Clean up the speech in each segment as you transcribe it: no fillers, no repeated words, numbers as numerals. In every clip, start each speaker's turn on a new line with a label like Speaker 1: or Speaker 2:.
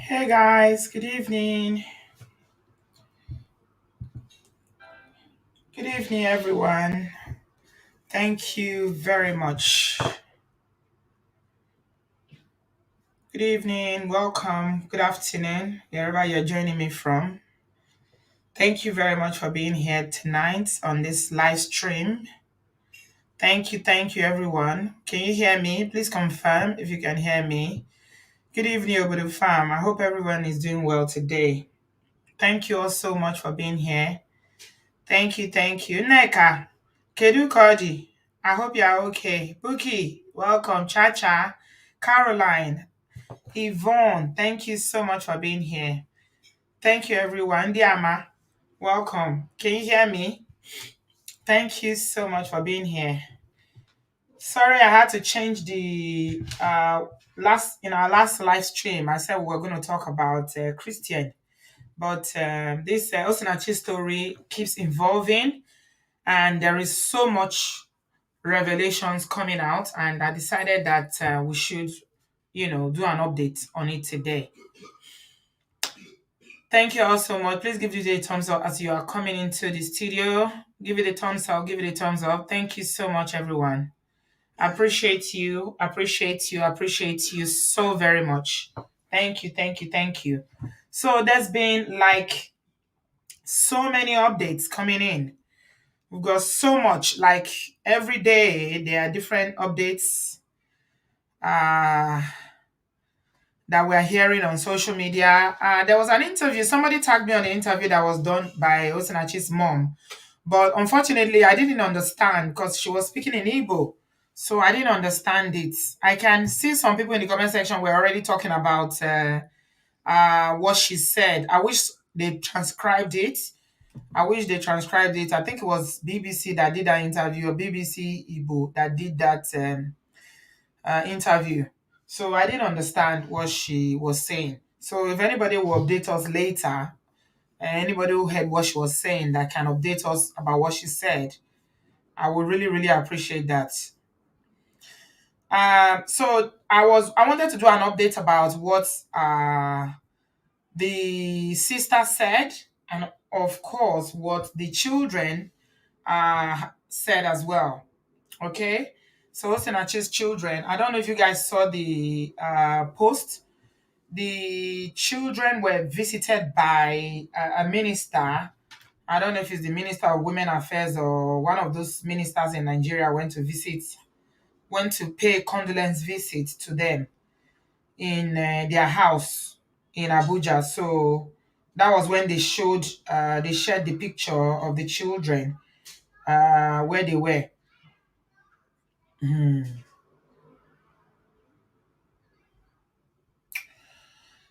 Speaker 1: Hey guys, good evening. Good evening, everyone. Thank you very much. Good evening, welcome, good afternoon, wherever you're joining me from. Thank you very much for being here tonight on this live stream. Thank you, everyone. Can you hear me? Please confirm if you can hear me. Good evening, Obodo Farm. I hope everyone is doing well today. Thank you all so much for being here. Thank you. Neka, Kedu Cody, I hope you are okay. Buki, welcome. Cha Cha, Caroline, Yvonne, thank you so much for being here. Thank you, everyone. Diama, welcome. Can you hear me? Thank you so much for being here. Sorry, I had to change the last in our last live stream. I said we were going to talk about Christian, but this Osinachi'S story keeps evolving, and there is so much revelations coming out, and I decided that we should do an update on it today. Thank you all so much. Please give it a thumbs up as you are coming into the studio. Give it a thumbs up, give it a thumbs up. Thank you so much, everyone. Appreciate you so very much. Thank you. So there's been like so many updates coming in. We've got so much, like every day there are different updates uh, that we're hearing on social media. There was an interview, somebody tagged me on an interview that was done by Osinachi'S mom. But unfortunately, I didn't understand because she was speaking in Igbo. So I didn't understand it. I can see some people in the comment section were already talking about what she said. I wish they transcribed it. I think it was BBC that did that interview, or BBC Igbo that did that interview. So I didn't understand what she was saying. So if anybody will update us later, anybody who heard what she was saying that can update us about what she said, I would really, really appreciate that. So I wanted to do an update about what the sister said, and of course what the children said as well. Okay, so Osinachi'S children. I don't know if you guys saw the post. The children were visited by a minister. I don't know if it's the Minister of Women Affairs or one of those ministers in Nigeria went to pay condolence visit to them in their house in Abuja. So that was when they shared the picture of the children where they were. Mhm.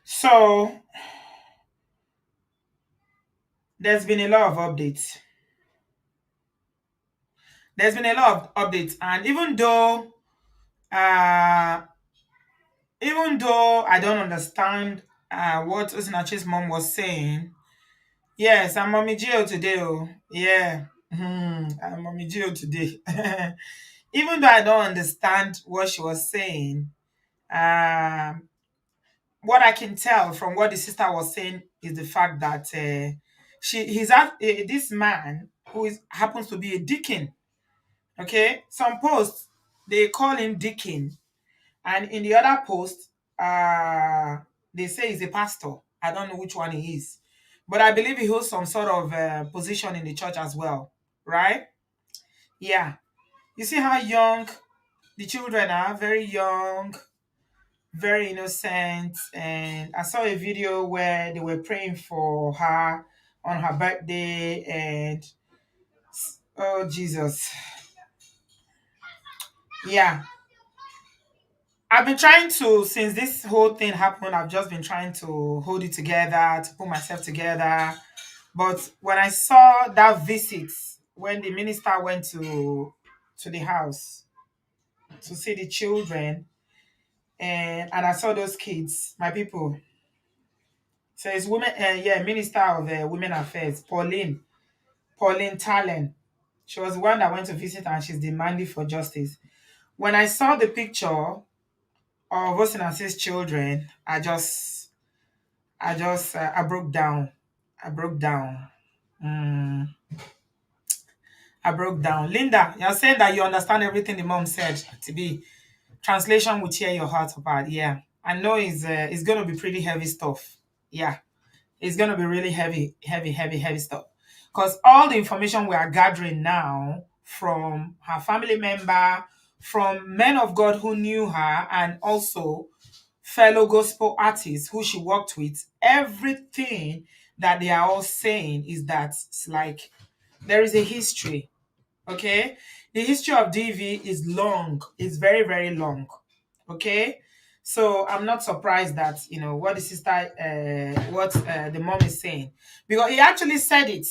Speaker 1: So there's been a lot of updates. There's been a lot of updates, and uh, even though I don't understand what Osinachi's mom was saying, yes, I'm Mommy Gio today. Oh, yeah, I'm Mommy Gio today. Even though I don't understand what she was saying, um, what I can tell from what the sister was saying is the fact that this man happens to be a deacon. Okay, some posts they call him deacon, and in the other post, they say he's a pastor. I don't know which one he is, but I believe he holds some sort of position in the church as well, right? Yeah. You see how young the children are, very young, very innocent. And I saw a video where they were praying for her on her birthday, and oh, Jesus. Yeah. I've been trying to, since this whole thing happened, I've just been trying to hold it together, to put myself together. But when I saw that visit, when the minister went to the house to see the children, and I saw those kids, my people. So it's women, yeah, Minister of Women Affairs, Pauline Talen. She was the one that went to visit, and she's demanding for justice. When I saw the picture of Osinachi's children, I just I broke down. I broke down. Mm, I broke down. Linda, you're saying that you understand everything the mom said. To be translation will tear your heart apart. Yeah, I know it's gonna be pretty heavy stuff. Yeah, it's gonna be really heavy, heavy, heavy, heavy stuff. Because all the information we are gathering now from her family member, from men of God who knew her, and also fellow gospel artists who she worked with, everything that they are all saying is that it's like there is a history. Okay, the history of DV is long. It's very, very long. Okay, so I'm not surprised that what the sister, what the mom is saying, because he actually said it.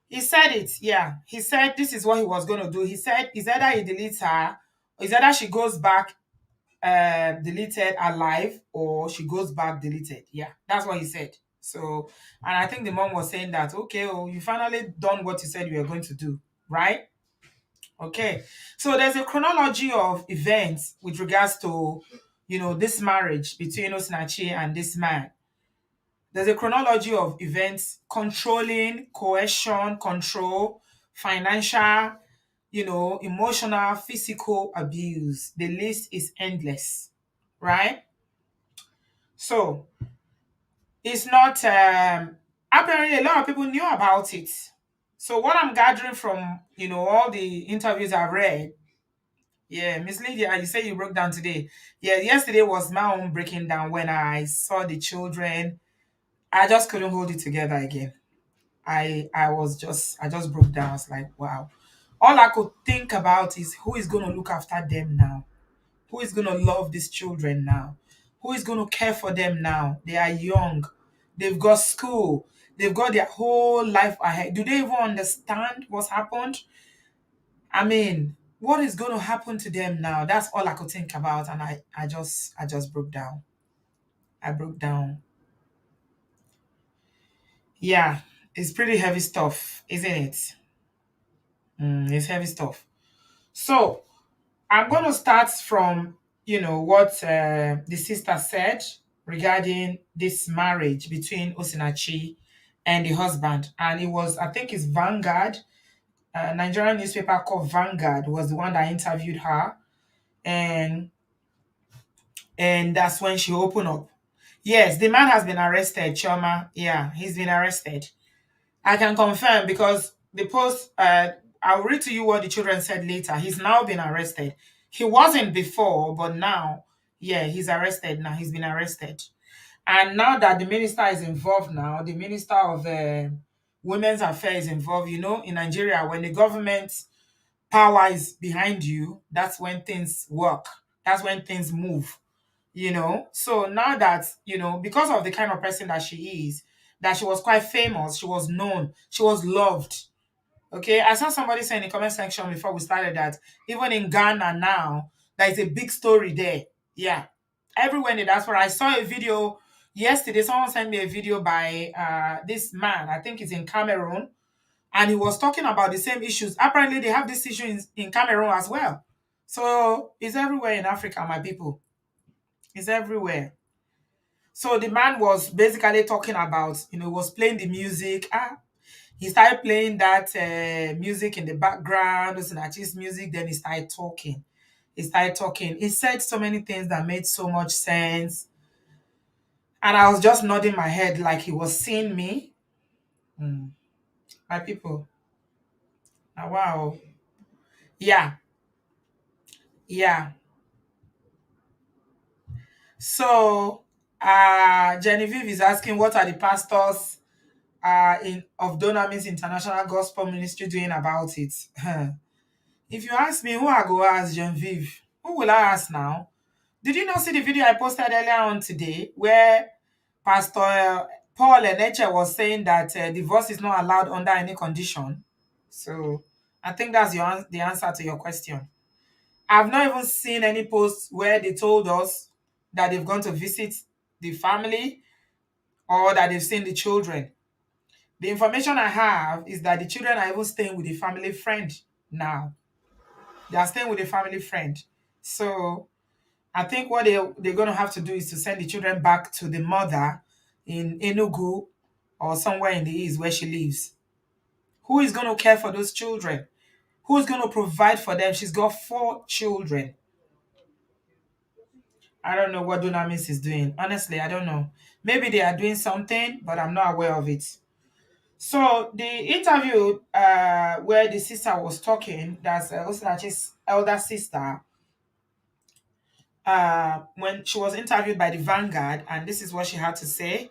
Speaker 1: He said it. Yeah, he said this is what he was going to do. He said it's either he deletes her, it's either she goes back deleted alive, or she goes back deleted. Yeah, that's what he said. So, and I think the mom was saying that, okay, oh, you finally done what you said you were going to do, right? Okay. So there's a chronology of events with regards to, this marriage between Osinachi and this man. There's a chronology of events controlling, coercion, control, financial, emotional, physical abuse. The list is endless, right? So it's not, apparently a lot of people knew about it. So what I'm gathering from, all the interviews I've read, yeah, Miss Lydia, you say you broke down today. Yeah, yesterday was my own breaking down when I saw the children. I just couldn't hold it together again. I just broke down. I was like, wow. All I could think about is who is gonna look after them now? Who is gonna love these children now? Who is gonna care for them now? They are young. They've got school. They've got their whole life ahead. Do they even understand what's happened? I mean, what is going to happen to them now? That's all I could think about, and I just broke down. I broke down. Yeah, it's pretty heavy stuff, isn't it? It's heavy stuff. So I'm going to start from what the sister said regarding this marriage between Osinachi and the husband, and it was, I think it's Vanguard, a Nigerian newspaper called Vanguard was the one that interviewed her, and that's when she opened up. Yes, the man has been arrested, Choma. Yeah, he's been arrested. I can confirm because the post, I'll read to you what the children said later. He's now been arrested. He wasn't before, but now, yeah, he's arrested now. He's been arrested. And now that the minister is involved now, the minister of women's affairs is involved, in Nigeria, when the government power is behind you, that's when things work. That's when things move. So now that because of the kind of person that she is, that she was quite famous, she was known, she was loved. Okay, I saw somebody say in the comment section before we started that even in Ghana now, there is a big story there. Yeah, everywhere in the diaspora. I saw a video yesterday. Someone sent me a video by this man, I think it's in Cameroon, and he was talking about the same issues. Apparently they have this issue in Cameroon as well. So it's everywhere in Africa, my people. It's everywhere. So the man was basically talking about, was playing the music. He started playing that music in the background, Osinachi'S music. Then he started talking. He started talking. He said so many things that made so much sense. And I was just nodding my head like he was seeing me. Mm. My people. Ah, wow. Yeah. Yeah. So Genevieve is asking, what are the pastors in of Dunamis International Gospel Ministry doing about it? If you ask me, who I go ask, Genevieve? Who will I ask now? Did you not see the video I posted earlier on today where Pastor Paul Eneche was saying that divorce is not allowed under any condition? So I think that's the answer to your question. I've not even seen any posts where they told us that they've gone to visit the family or that they've seen the children. The information I have is that the children are even staying with a family friend now. They are staying with a family friend. So I think what they're going to have to do is to send the children back to the mother in Enugu or somewhere in the east where she lives. Who is going to care for those children? Who's going to provide for them? She's got 4 children. I don't know what Dunamis is doing. Honestly, I don't know. Maybe they are doing something, but I'm not aware of it. So the interview where the sister was talking, that's Osinachi's elder sister, when she was interviewed by the Vanguard, and this is what she had to say.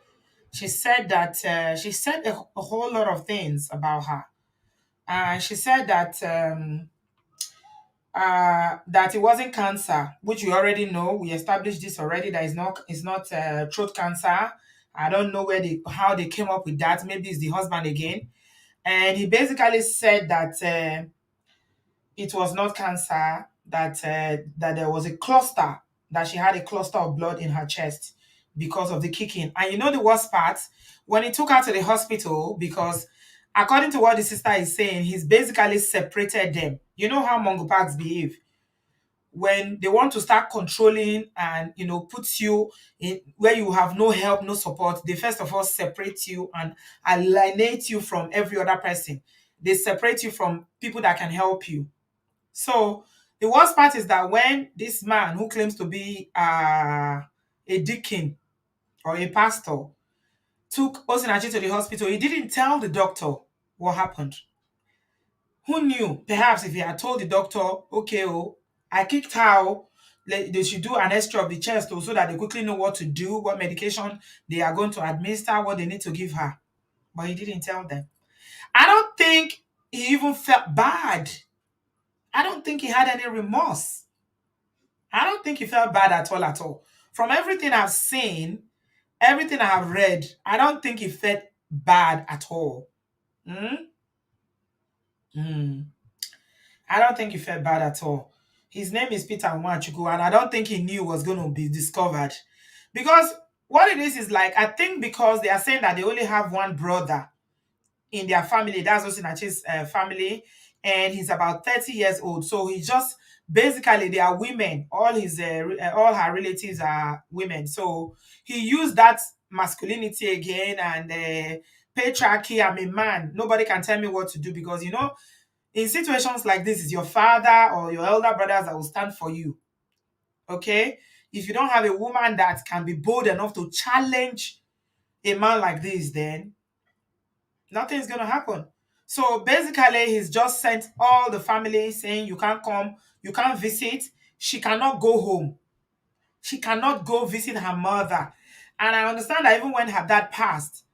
Speaker 1: She said that she said a whole lot of things about her. She said that it wasn't cancer, which we already know. We established this already. That is not it's not throat cancer. I don't know how they came up with that. Maybe it's the husband again. And he basically said that it was not cancer. That there was a cluster, that she had a cluster of blood in her chest because of the kicking. And you know the worst part, when he took her to the hospital, because according to what the sister is saying, he's basically separated them. You know how Mongo Parks behave when they want to start controlling and put you in where you have no help, no support. They first of all separate you and alienate you from every other person. They separate you from people that can help you. So the worst part is that when this man who claims to be a deacon or a pastor took Osinachi to the hospital, he didn't tell the doctor what happened. Who knew? Perhaps if he had told the doctor, okay, oh, I kicked her, oh, they should do an X-ray of the chest, oh, so that they quickly know what to do, what medication they are going to administer, what they need to give her. But he didn't tell them. I don't think he even felt bad. I don't think he had any remorse. I don't think he felt bad at all, at all. From everything I've seen, everything I have read, I don't think he felt bad at all. Hmm? Hmm. I don't think he felt bad at all. His name is Peter Nwachuku, and I don't think he knew was going to be discovered. Because what it is like, I think because they are saying that they only have one brother in their family, that's Osinachi's family, and he's about 30 years old. So he just basically they are women. All her relatives are women. So he used that masculinity again and patriarchy. I'm a man. Nobody can tell me what to do because in situations like this, it's your father or your elder brothers that will stand for you. Okay? If you don't have a woman that can be bold enough to challenge a man like this, then nothing's going to happen. So basically, he's just sent all the family saying, you can't come, you can't visit. She cannot go home. She cannot go visit her mother. And I understand that even when her dad passed,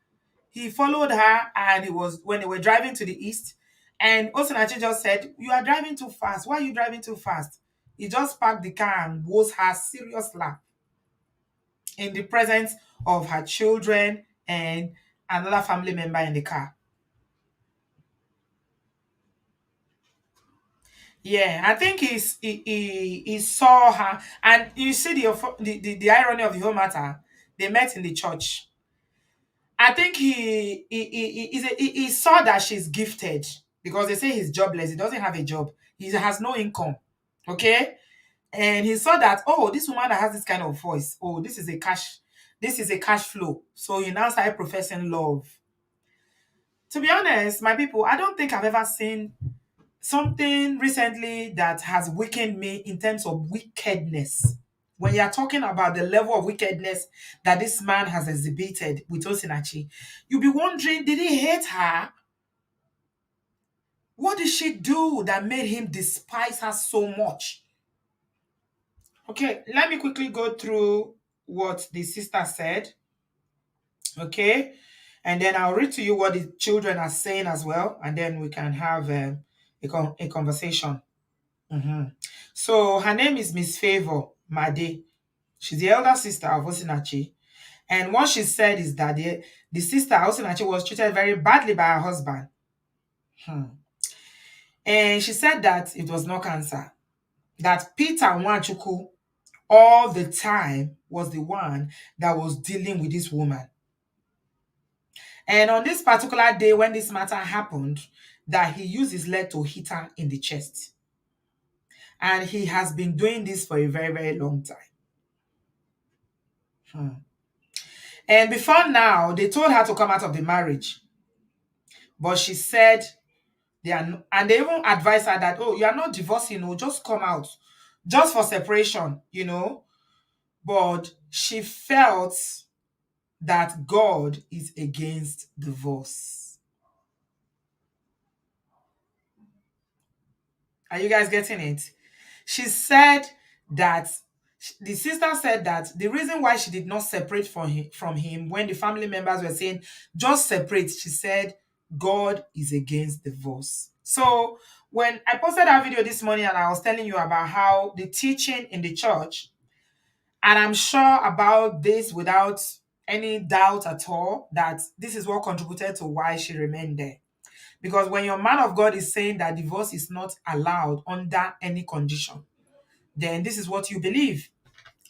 Speaker 1: he followed her and he was when they were driving to the east. And Osinachi just said, you are driving too fast. Why are you driving too fast? He just parked the car and was her serious lap in the presence of her children and another family member in the car. Yeah, I think he saw her, and you see the irony of the whole matter. They met in the church. I think he saw that she's gifted because they say he's jobless. He doesn't have a job. He has no income. Okay, and he saw that, oh, this woman that has this kind of voice. Oh, this is a cash flow. So he now started professing love. To be honest, my people, I don't think I've ever seen something recently that has weakened me in terms of wickedness. When you are talking about the level of wickedness that this man has exhibited with Osinachi, you'll be wondering, did he hate her? What did she do that made him despise her so much? Okay, let me quickly go through what the sister said. Okay, and then I'll read to you what the children are saying as well, and then we can have a conversation. Mhm. So her name is Miss Favor Made. She's the elder sister of Osinachi. And what she said is that the sister Osinachi was treated very badly by her husband. Hmm. And she said that it was not cancer. That Peter Nwachuku all the time was the one that was dealing with this woman. And on this particular day when this matter happened, that he used his leg to hit her in the chest. And he has been doing this for a very, very long time. Hmm. And before now, they told her to come out of the marriage, but she said they are, and they even advised her that, oh, you are not divorcing, no, just come out, just for separation, But she felt that God is against divorce. Are you guys getting it? She said that the sister said that the reason why she did not separate from him when the family members were saying just separate, she said God is against divorce. So when I posted that video this morning and I was telling you about how the teaching in the church, and I'm sure about this without any doubt at all that this is what contributed to why she remained there. Because when your man of God is saying that divorce is not allowed under any condition, then this is what you believe.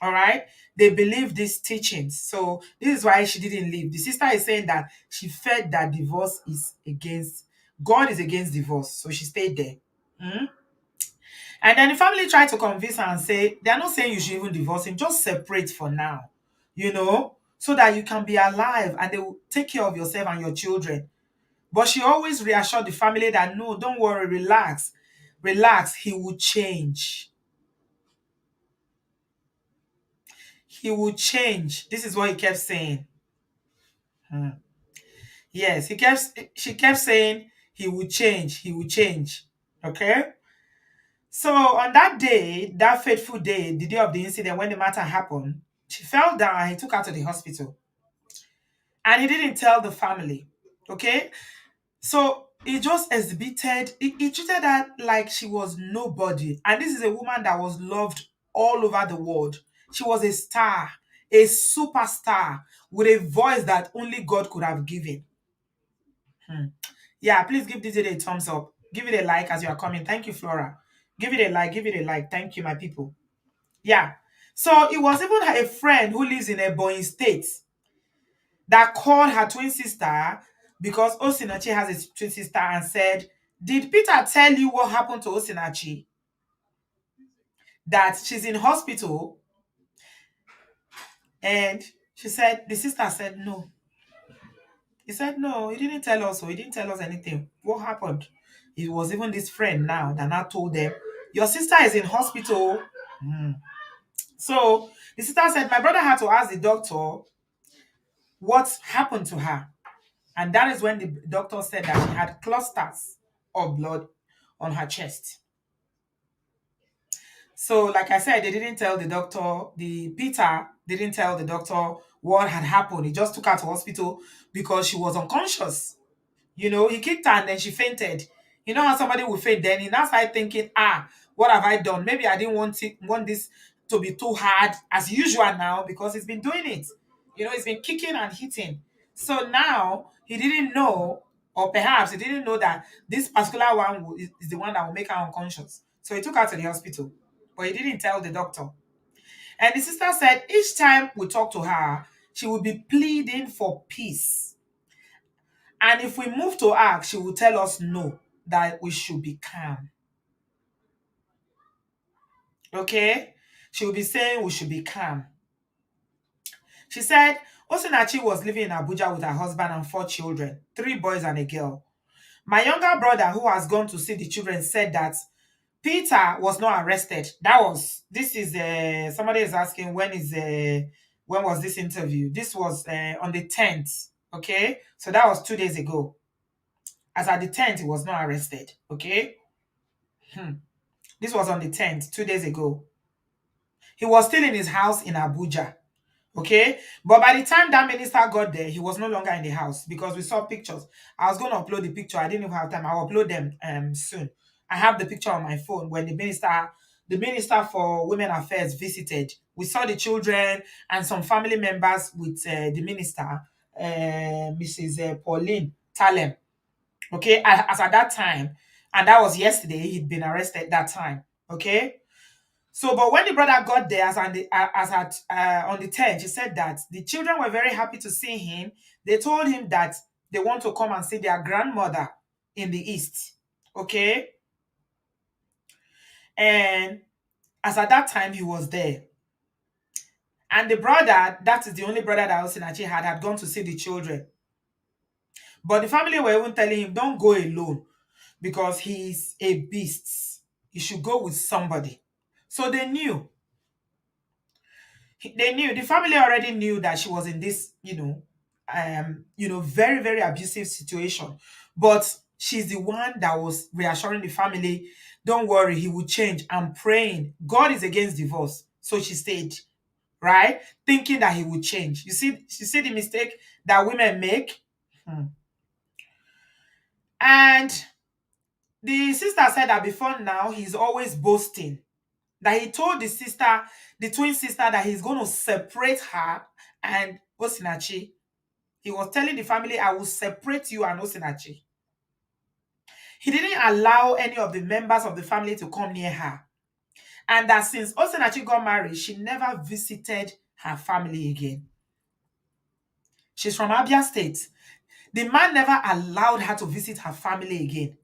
Speaker 1: All right. They believe these teachings. So this is why she didn't leave. The sister is saying that she felt that divorce is against, God is against divorce. So she stayed there. Hmm? And then the family tried to convince her and say, they're not saying you should even divorce him, just separate for now, so that you can be alive and they will take care of yourself and your children. But she always reassured the family that no, don't worry, relax, relax, he will change. He will change. This is what he kept saying. Hmm. Yes, she kept saying he will change, he will change. Okay? So on that day, that fateful day, the day of the incident when the matter happened, she fell down and he took her to the hospital. And he didn't tell the family. Okay? So he just exhibited, he treated her like she was nobody. And this is a woman that was loved all over the world. She was a star, a superstar with a voice that only God could have given. Hmm. Yeah, please give this video a thumbs up. Give it a like as you are coming. Thank you, Flora. Give it a like, give it a like. Thank you, my people. Yeah. So it was even a friend who lives in Ebonyi State that called her twin sister because Osinachi has a twin sister and said, did Peter tell you what happened to Osinachi? That she's in hospital? And she said, the sister said, no. He said, no, he didn't tell us, so he didn't tell us anything. What happened? It was even this friend now that now told them, your sister is in hospital. Hmm. So the sister said, my brother had to ask the doctor what happened to her. And that is when the doctor said that she had clusters of blood on her chest. So, like I said, they didn't tell the doctor, the Peter didn't tell the doctor what had happened. He just took her to hospital because she was unconscious. He kicked her and then she fainted. You know how somebody will faint, then he now started thinking, what have I done? Maybe I didn't want this to be too hard as usual now because he's been doing it. He's been kicking and hitting. So now he didn't know, or perhaps he didn't know that this particular one is the one that will make her unconscious. So he took her to the hospital, but he didn't tell the doctor. And the sister said each time we talk to her, she would be pleading for peace. And if we move to ask, she will tell us no, that we should be calm. Okay? She will be saying we should be calm. She said Osinachi was living in Abuja with her husband and 4 children, 3 boys and a girl. My younger brother, who has gone to see the children, said that Peter was not arrested. This is somebody is asking when was this interview? This was on the 10th. Okay? So that was 2 days ago. As at the 10th, he was not arrested. Okay? Hmm. This was on the 10th, 2 days ago. He was still in his house in Abuja. Okay? But by the time that minister got there, he was no longer in the house because we saw pictures. I was going to upload the picture. I didn't even have time. I'll upload them soon. I have the picture on my phone when the minister for Women Affairs visited. We saw the children and some family members with the minister, Mrs. Pauline Talem. Okay? As at that time, and that was yesterday, he'd been arrested that time. Okay? So, but when the brother got there, on the 10th, he said that the children were very happy to see him. They told him that they want to come and see their grandmother in the east. Okay? And as at that time, he was there. And the brother, that is the only brother that Osinachi had gone to see the children. But the family were even telling him, don't go alone because he's a beast. You should go with somebody. So they knew. They knew. The family already knew that she was in this, very, very abusive situation. But she's the one that was reassuring the family, don't worry, he will change. I'm praying. God is against divorce. So she stayed, right? Thinking that he would change. You see the mistake that women make? Hmm. And the sister said that before now, he's always boasting. That he told the sister, the twin sister, that he's going to separate her and Osinachi. He was telling the family, I will separate you and Osinachi. He didn't allow any of the members of the family to come near her. And that since Osinachi got married, she never visited her family again. She's from Abia State. The man never allowed her to visit her family again.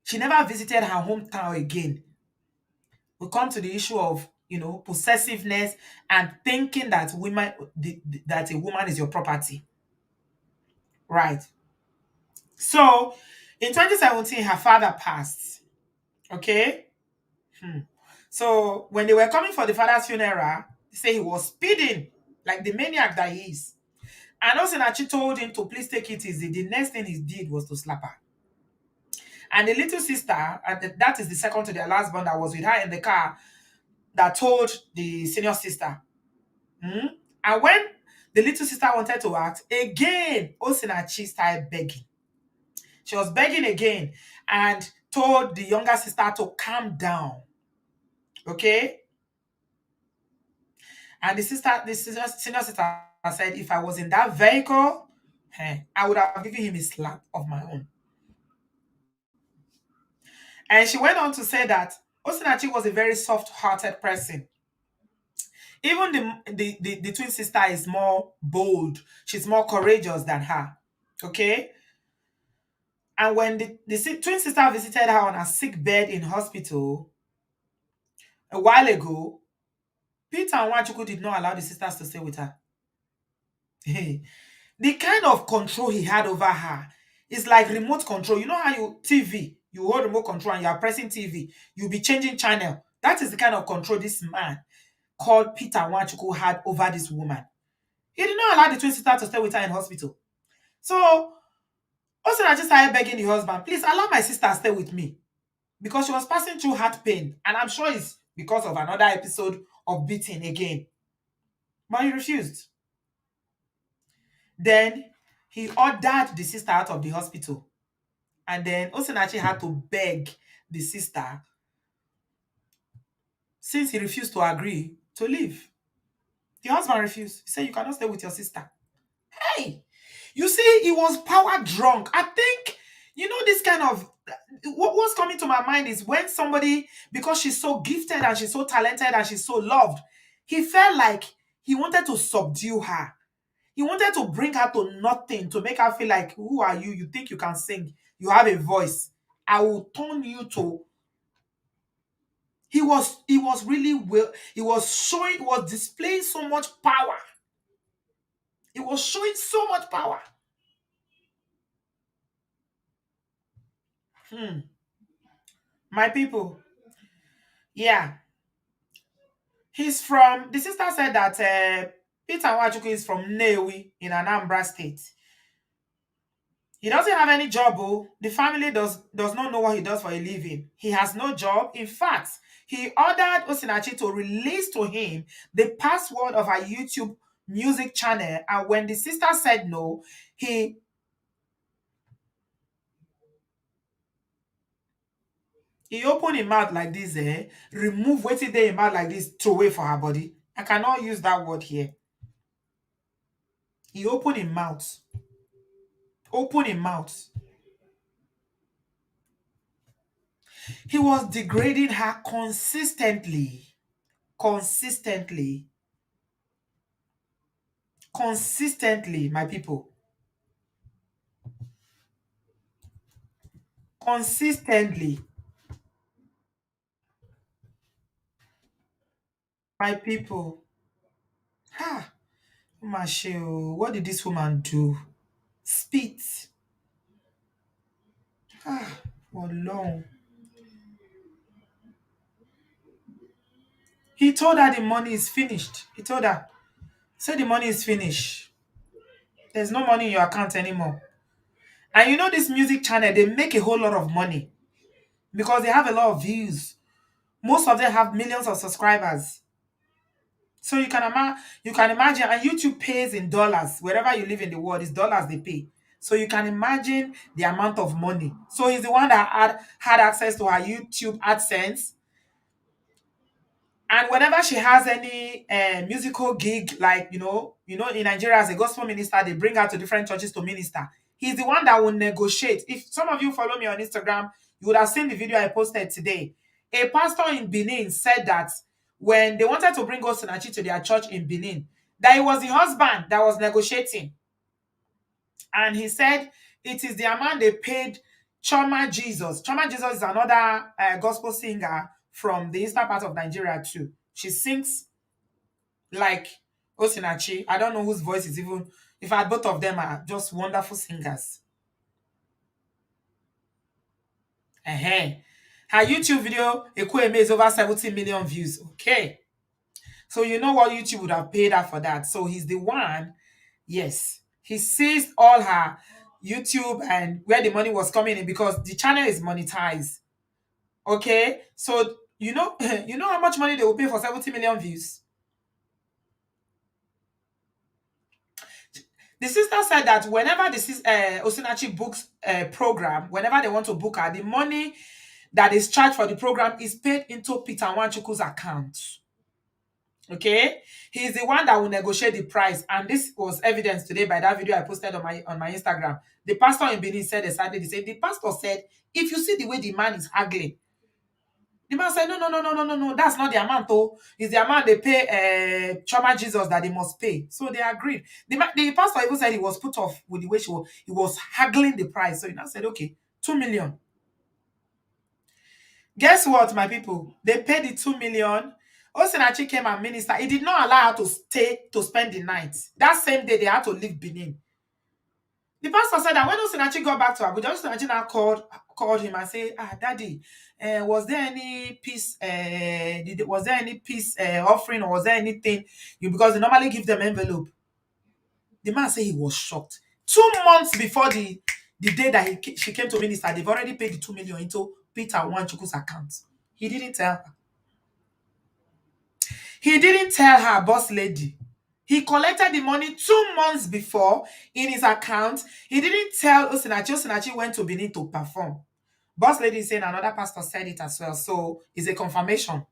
Speaker 1: She never visited her hometown again. We come to the issue of possessiveness and thinking that that a woman is your property, right? So in 2017 her father passed. Okay. Hmm. So when they were coming for the father's funeral, they say he was speeding like the maniac that he is. And Osinachi told him to please take it easy. The next thing he did was to slap her. And the little sister, and that is the second to their last born that was with her in the car, that told the senior sister. Hmm? And when the little sister wanted to act, again, Osinachi started begging. She was begging again and told the younger sister to calm down. Okay? And senior sister said, if I was in that vehicle, I would have given him a slap of my own. And she went on to say that Osinachi was a very soft-hearted person. Even the twin sister is more bold. She's more courageous than her. Okay? And when the twin sister visited her on a sick bed in hospital a while ago, Peter and Wanchuku did not allow the sisters to stay with her. The kind of control he had over her is like remote control. You know how you hold remote control and you are pressing TV, you'll be changing channel. That is the kind of control this man called Peter Wanchuku had over this woman. He did not allow the twin sister to stay with her in hospital. So Osina just started begging the husband, please allow my sister to stay with me. Because she was passing through heart pain. And I'm sure it's because of another episode of beating again. But he refused. Then he ordered the sister out of the hospital. And then Osinachi had to beg the sister, since he refused to agree, to leave. The husband refused. He said, you cannot stay with your sister. Hey, you see, he was power drunk. I think, this kind of, what's coming to my mind is when somebody, because she's so gifted and she's so talented and she's so loved, he felt like he wanted to subdue her. He wanted to bring her to nothing, to make her feel like, who are you? You think you can sing? You have a voice. I will turn you to. He was really well. He was displaying so much power. He was showing so much power. Hmm. My people, yeah. The sister said that Peter Wachuku is from Newi in Anambra State. He doesn't have any job. Oh. The family does not know what he does for a living. He has no job. In fact, he ordered Osinachi to release to him the password of her YouTube music channel. And when the sister said no, he opened his mouth like this, remove wetin dey him mouth like this, throw away for her body. I cannot use that word here. He opened his mouth. Open his mouth. He was degrading her consistently. Consistently. Consistently, my people. Consistently, my people. Ha! Mashio, what did this woman do? Spit. Ah, for long. He told her the money is finished. He told her, say the money is finished. There's no money in your account anymore. And you know this music channel, they make a whole lot of money because they have a lot of views. Most of them have millions of subscribers. So you can imagine, and YouTube pays in dollars. Wherever you live in the world, it's dollars they pay. So you can imagine the amount of money. So he's the one that had access to her YouTube AdSense. And whenever she has any musical gig, like in Nigeria as a gospel minister, they bring her to different churches to minister. He's the one that will negotiate. If some of you follow me on Instagram, you would have seen the video I posted today. A pastor in Benin said that when they wanted to bring Osinachi to their church in Benin, that it was the husband that was negotiating. And he said it is the amount they paid Choma Jesus. Choma Jesus is another gospel singer from the eastern part of Nigeria too. She sings like Osinachi. I don't know whose voice is even. In fact, both of them are just wonderful singers. Her YouTube video, Ekweme, is over 70 million views. Okay. So you know what YouTube would have paid her for that. So he's the one, yes. He seized all her YouTube and where the money was coming in because the channel is monetized. Okay. So you know how much money they will pay for 70 million views? The sister said that whenever Osinachi books a program, whenever they want to book her, the money that is charged for the program is paid into Peter Wanchuku's account. Okay, he's the one that will negotiate the price, and this was evidenced today by that video I posted on my Instagram. The pastor in Benin said exactly the same. The pastor said, if you see the way the man is haggling, the man said, no, no, no, no, no, no, no, that's not the amount, though. It's the amount they pay Choma Jesus that they must pay. So they agreed. The pastor even said he was put off with the way he was haggling the price. So he now said, okay, 2 million. Guess what, my people? They paid the 2 million. Osinachi came and minister. He did not allow her to stay to spend the night. That same day, they had to leave Benin. The pastor said that when Osinachi got back to Abuja, Osinachi now called him and said, Daddy, was there any peace? Was there any peace offering, or was there anything? Because they normally give them envelope. The man said he was shocked. 2 months before the day that she came to minister, they've already paid the 2 million into Peter Wanchuku's account. He didn't tell her. He didn't tell her, boss lady. He collected the money 2 months before in his account. He didn't tell Osinachi. Osinachi went to Benin to perform. Boss lady is saying another pastor said it as well. So it's a confirmation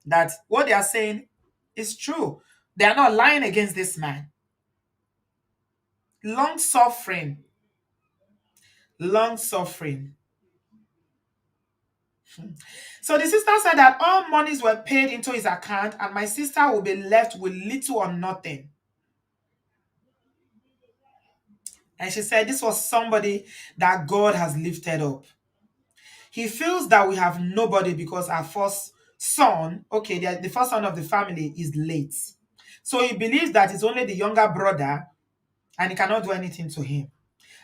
Speaker 1: that what they are saying is true. They are not lying against this man. Long suffering. Long suffering. So the sister said that all monies were paid into his account and my sister will be left with little or nothing. And she said this was somebody that God has lifted up. He feels that we have nobody because our first son, okay, the first son of the family is late. So he believes that it's only the younger brother and he cannot do anything to him.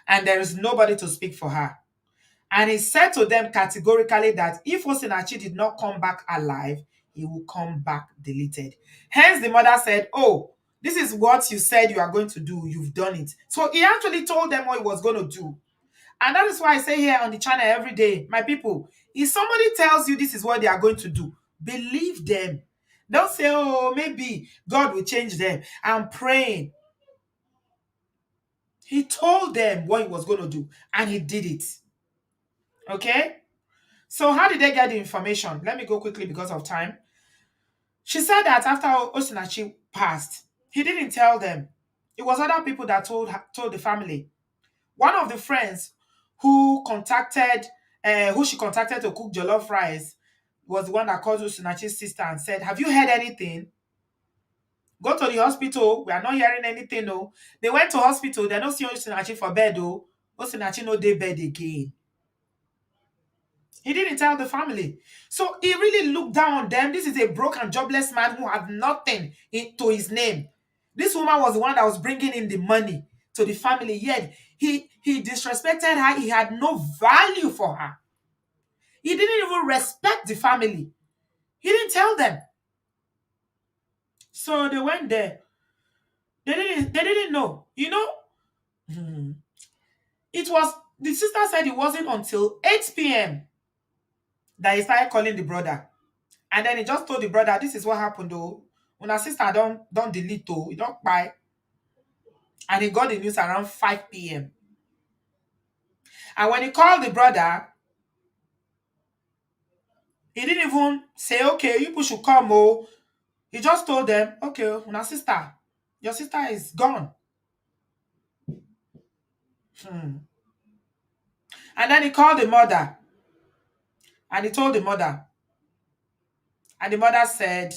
Speaker 1: And there is nobody to speak for her. And he said to them categorically that if Osinachi did not come back alive, he will come back deleted. Hence, the mother said, oh, this is what you said you are going to do. You've done it. So he actually told them what he was going to do. And that is why I say here on the channel every day, my people, if somebody tells you this is what they are going to do, believe them. Don't say, oh, maybe God will change them. I'm praying. He told them what he was going to do, and he did it. Okay? So how did they get the information? Let me go quickly because of time. She said that after Osinachi passed, he didn't tell them. It was other people that told the family. One of the friends who she contacted to cook jollof rice was the one that called Osinachi's sister and said, have you heard anything? Go to the hospital. We are not hearing anything, no. They went to hospital. They don't see Osinachi for bed, though. Osinachi no dey bed again. He didn't tell the family. So he really looked down on them. This is a broke and jobless man who had nothing to his name. This woman was the one that was bringing in the money to the family, yet he disrespected her. He had no value for her. He didn't even respect the family. He didn't tell them. So they went there. They didn't know. Hmm, it was the sister said it wasn't until 8 p.m. that he started calling the brother. And then he just told the brother, this is what happened though. When our sister don't delete though, he don't buy. And he got the news around 5 p.m. And when he called the brother, he didn't even say, okay, you people should come. Oh, he just told them, okay, when our sister, your sister is gone. Hmm. And then he called the mother and he told the mother. And the mother said,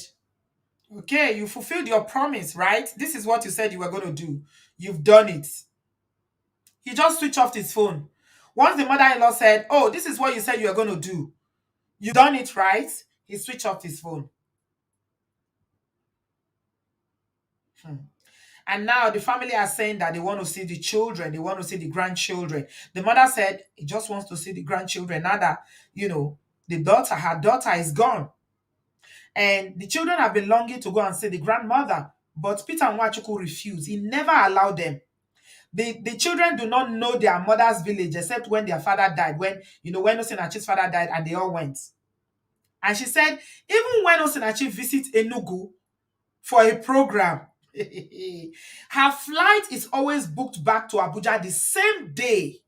Speaker 1: okay, you fulfilled your promise, right? This is what you said you were going to do. You've done it. He just switched off his phone. Once the mother-in-law said, oh, this is what you said you were going to do. You've done it, right? He switched off his phone. Hmm. And now the family are saying that they want to see the children. They want to see the grandchildren. The mother said he just wants to see the grandchildren. Now that, her daughter is gone. And the children have been longing to go and see the grandmother. But Peter Nwachuku refused. He never allowed them. The children do not know their mother's village except when their father died. When Osinachi'S father died and they all went. And she said, even when Osinachi visits Enugu for a program, her flight is always booked back to Abuja the same day.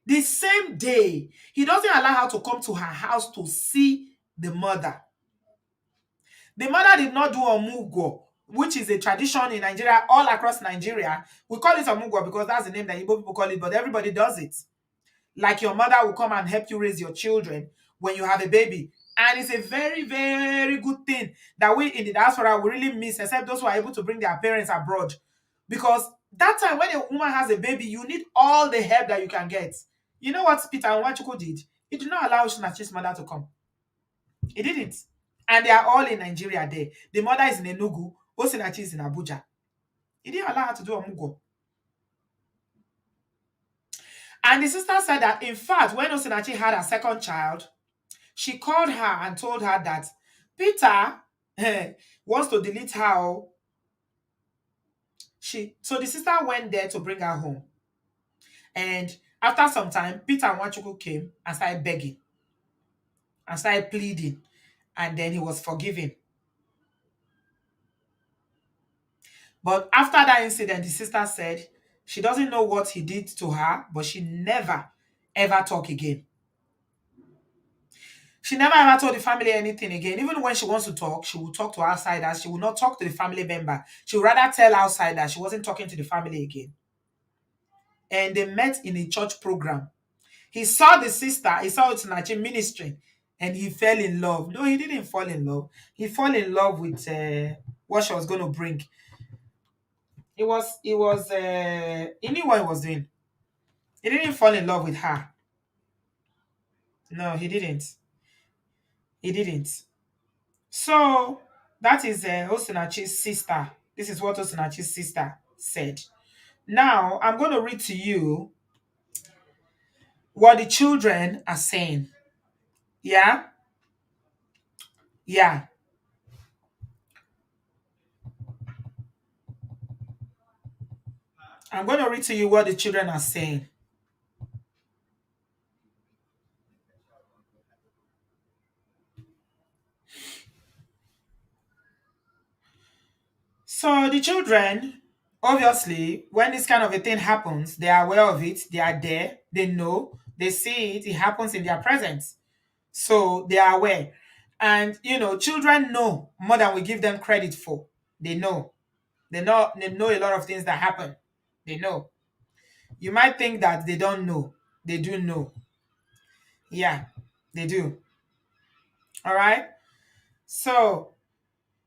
Speaker 1: The same day. He doesn't allow her to come to her house to see the mother. The mother did not do Omugwo, which is a tradition in Nigeria, all across Nigeria. We call it Omugwo because that's the name that Igbo people call it, but everybody does it. Like your mother will come and help you raise your children when you have a baby. And it's a very, very good thing that we in the diaspora we really miss, except those who are able to bring their parents abroad. Because that time when a woman has a baby, you need all the help that you can get. You know what Peter Nwachuku did? He did not allow Osinachi's mother to come. He didn't. And they are all in Nigeria there. The mother is in Enugu, Osinachi is in Abuja. He didn't allow her to do Omugo. And the sister said that, in fact, when Osinachi had her second child, she called her and told her that Peter wants to delete her. So the sister went there to bring her home. And after some time, Peter Nwachuku came and started begging and started pleading. And then he was forgiven. But after that incident, the sister said she doesn't know what he did to her, but she never, ever talk again. She never ever told the family anything again. Even when she wants to talk, she will talk to outsiders. She will not talk to the family member. She would rather tell outsiders she wasn't talking to the family again. And they met in a church program. He saw the sister, he saw Osinachi ministering, and he fell in love. No, he didn't fall in love. He fell in love with what she was going to bring. He knew what he was doing. He didn't fall in love with her. No, he didn't. He didn't. So that is Osinachi's sister. This is what Osinachi's sister said. Now I'm going to read to you what the children are saying. Yeah? Yeah. I'm going to read to you what the children are saying. So the children, obviously, when this kind of a thing happens, they are aware of it. They are there. They know. They see it. It happens in their presence. So they are aware. And children know more than we give them credit for. They know. They know a lot of things that happen. They know. You might think that they don't know. They do know. Yeah, they do. All right. So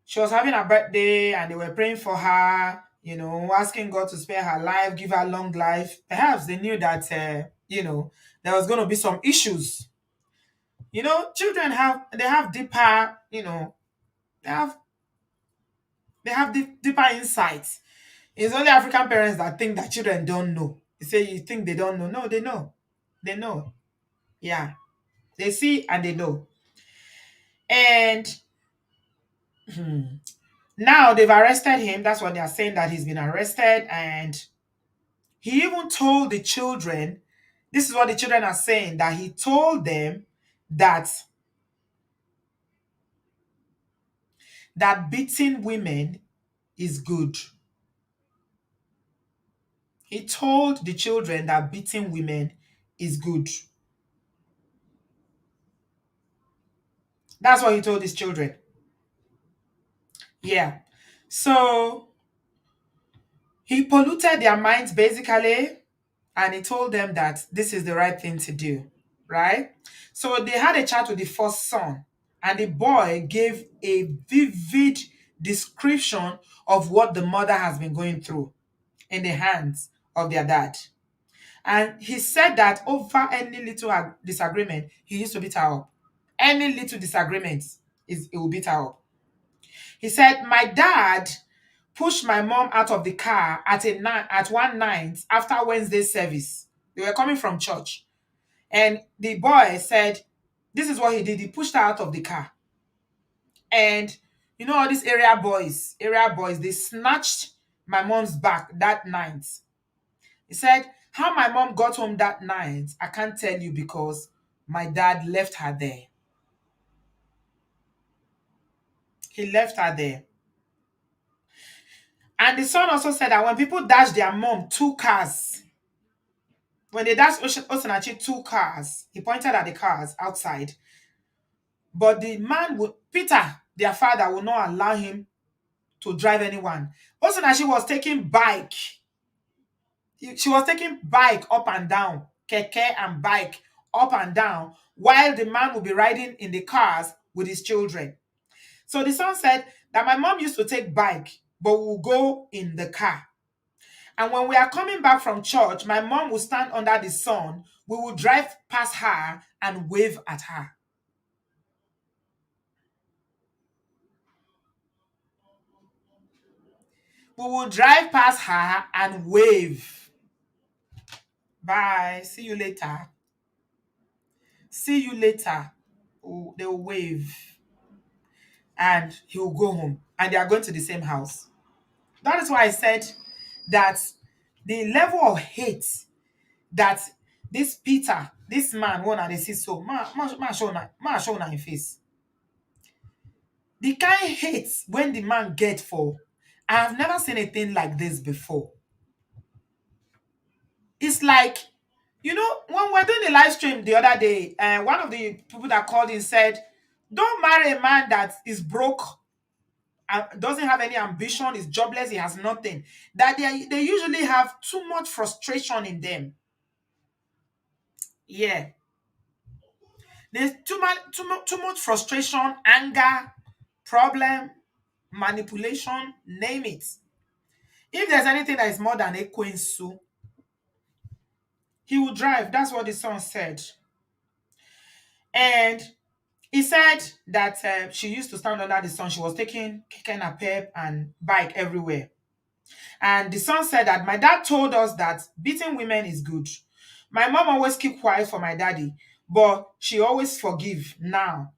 Speaker 1: she was having a birthday and they were praying for her, asking God to spare her life, give her long life. Perhaps they knew that, there was going to be some issues. Children they have deeper, they have They have deeper insights. It's only African parents that think that children don't know. You say you think they don't know. No, they know. They know. Yeah. They see and they know. And now they've arrested him. That's what they are saying, that he's been arrested. And he even told the children, this is what the children are saying, that he told them that beating women is good. He told the children that beating women is good. That's what he told his children. Yeah. So he polluted their minds basically, and he told them that this is the right thing to do, right? So they had a chat with the first son, and the boy gave a vivid description of what the mother has been going through in the hands of their dad. And he said that over any little disagreement, he used to beat her up. Any little disagreement, he will beat her up. He said, my dad pushed my mom out of the car at one night after Wednesday service. They were coming from church. And the boy said, this is what he did. He pushed her out of the car. And you know, all these area boys, they snatched my mom's bag that night. He said, how my mom got home that night, I can't tell you because my dad left her there. He left her there. And the son also said that when people dash their mom two cars, when they dashed Osinachi two cars, he pointed at the cars outside. But the man would, Peter, their father, would not allow him to drive anyone. Osinachi was taking bike. She was taking bike up and down, keke and bike up and down, while the man would be riding in the cars with his children. So the son said that my mom used to take bike, but we will go in the car. And when we are coming back from church, my mom will stand under the sun. We will drive past her and wave at her. We will drive past her and wave. Bye. See you later. See you later. Oh, they will wave. And he will go home. And they are going to the same house. That is why I said that the level of hate that this Peter, this man, one and they see so, show na him face. The kind hate when the man get for, I have never seen a thing like this before. It's like, you know, when we're doing the live stream the other day, one of the people that called in said, don't marry a man that is broke, doesn't have any ambition, is jobless, he has nothing. That they usually have too much frustration in them. Yeah. There's too much frustration, anger, problem, manipulation, name it. If there's anything that is more than a Ekwensu, he will drive. That's what the son said. And he said that she used to stand under the sun. She was taking keke napep and bike everywhere. And the son said that my dad told us that beating women is good. My mom always keep quiet for my daddy, but she always forgive now.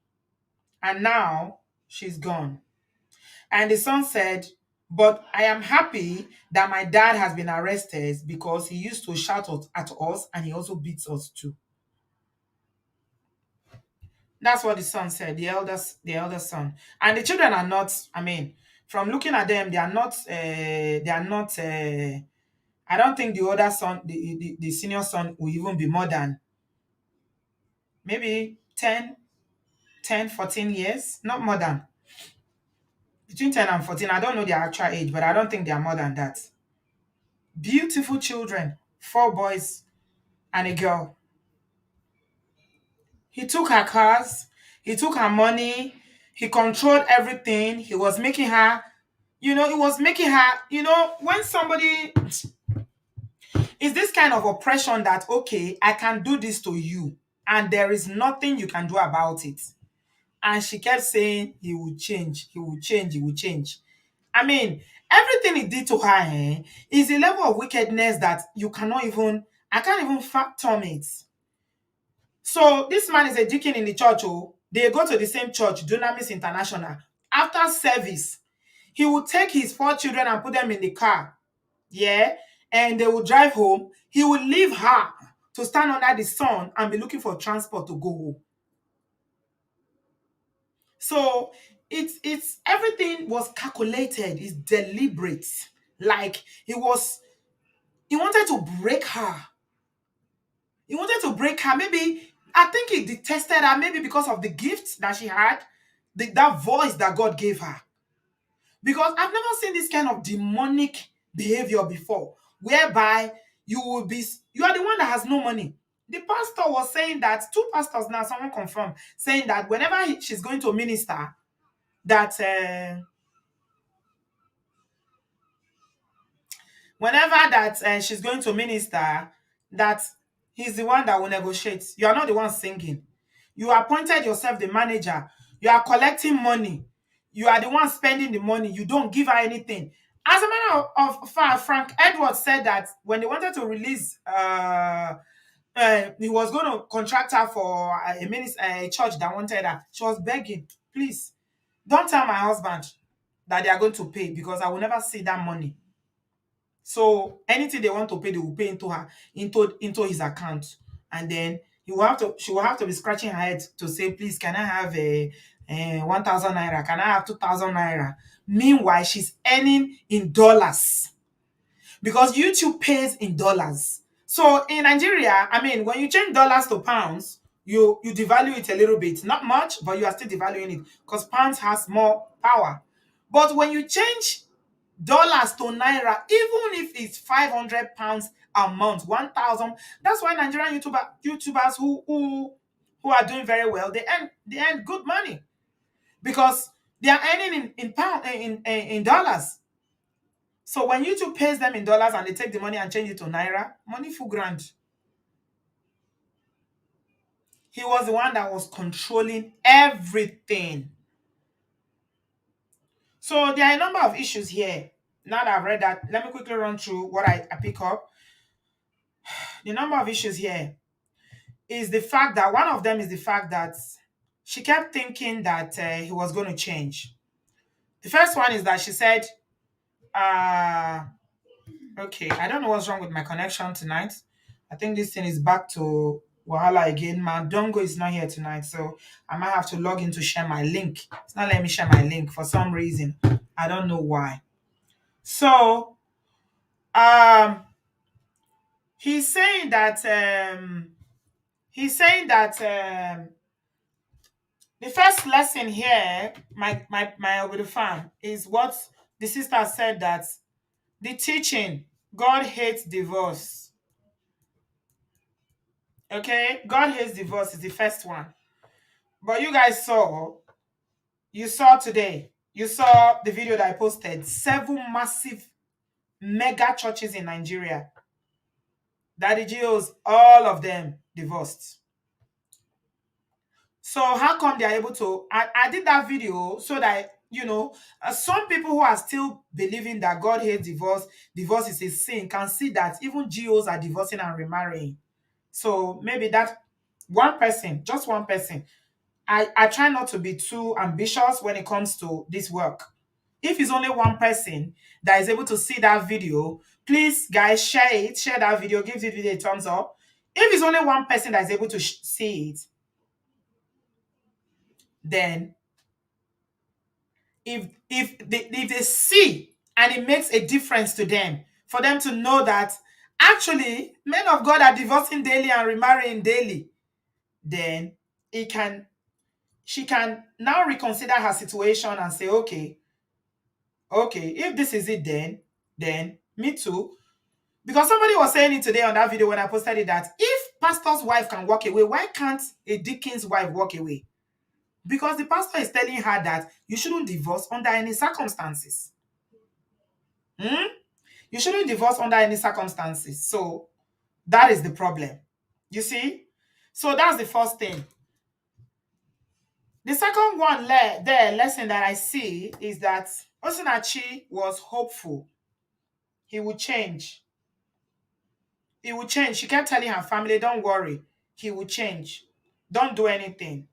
Speaker 1: And now she's gone. And the son said, but I am happy that my dad has been arrested because he used to shout at us and he also beats us too. That's what the son said, the elder son. And the children are not, I mean, from looking at them, I don't think the other son, the senior son will even be more than maybe 14 years, not more than. Between 10 and 14, I don't know their actual age, but I don't think they are more than that. Beautiful children, 4 boys and a girl. He took her cars, he took her money, he controlled everything. He was making her, when somebody is this kind of oppression that, okay, I can do this to you, and there is nothing you can do about it. And she kept saying, he will change, he will change, he will change. I mean, everything he did to her is a level of wickedness that you cannot even, I can't even fathom it. So this man is a deacon in the church. Oh, they go to the same church, Dunamis International. After service, he will take his four children and put them in the car. Yeah. And they will drive home. He will leave her to stand under the sun and be looking for transport to go home. So it's everything was calculated, it's deliberate. Like he wanted to break her. He wanted to break her. Maybe I think he detested her, maybe because of the gifts that she had, that voice that God gave her. Because I've never seen this kind of demonic behavior before, whereby you are the one that has no money. The pastor was saying that, two pastors now, someone confirmed, saying that whenever she's going to minister, that she's going to minister, that he's the one that will negotiate. You are not the one singing. You appointed yourself the manager. You are collecting money. You are the one spending the money. You don't give her anything. As a matter of fact, Frank Edwards said that when they wanted to release, he was going to contract her for a church that wanted her. She was begging, please, don't tell my husband that they are going to pay, because I will never see that money. So anything they want to pay, they will pay into her, into his account, and then she will have to be scratching her head to say, please, can I have a 1,000 naira? Can I have 2,000 naira? Meanwhile, she's earning in dollars, because YouTube pays in dollars. So in Nigeria, I mean, when you change dollars to pounds, you devalue it a little bit, not much, but you are still devaluing it because pounds has more power. But when you change dollars to naira, even if it's 500 pounds a month, 1,000, that's why Nigerian YouTubers who are doing very well, they earn good money, because they are earning in pound in dollars. So when YouTube pays them in dollars and they take the money and change it to naira, money full grand. He was the one that was controlling everything. So there are a number of issues here. Now that I've read that, let me quickly run through what I pick up. The number of issues here is the fact that one of them is the fact that she kept thinking that he was going to change. The first one is that she said, uh, okay, I don't know what's wrong with my connection tonight. I think this thing is back to Wahala again. My dongo is not here tonight, so I might have to log in to share my link. It's not letting me share my link for some reason. I don't know why. So, um, he's saying that the first lesson here, my with the farm, is what the sister said, that the teaching, God hates divorce. Okay, God hates divorce is the first one. But you saw today, you saw the video that I posted, 7 massive mega churches in Nigeria. Daddy Geos, all of them divorced. So how come they are able to? I did that video so that some people who are still believing that God hates divorce is a sin, can see that even GOs are divorcing and remarrying. So maybe that one person, just one person. I try not to be too ambitious when it comes to this work. If it's only one person that is able to see that video, please, guys, share it. Share that video. Give this video a thumbs up. If it's only one person that is able to see it, then if they see and it makes a difference to them, for them to know that actually men of God are divorcing daily and remarrying daily, then she can now reconsider her situation and say, okay, if this is it, then me too. Because somebody was saying it today on that video when I posted it, that if pastor's wife can walk away, why can't a deacon's wife walk away? Because the pastor is telling her that you shouldn't divorce under any circumstances. You shouldn't divorce under any circumstances. So that is the problem. You see? So that's the first thing. The second one lesson that I see is that, Osinachi was hopeful he would change. He would change. She kept telling her family, don't worry, he will change. Don't do anything.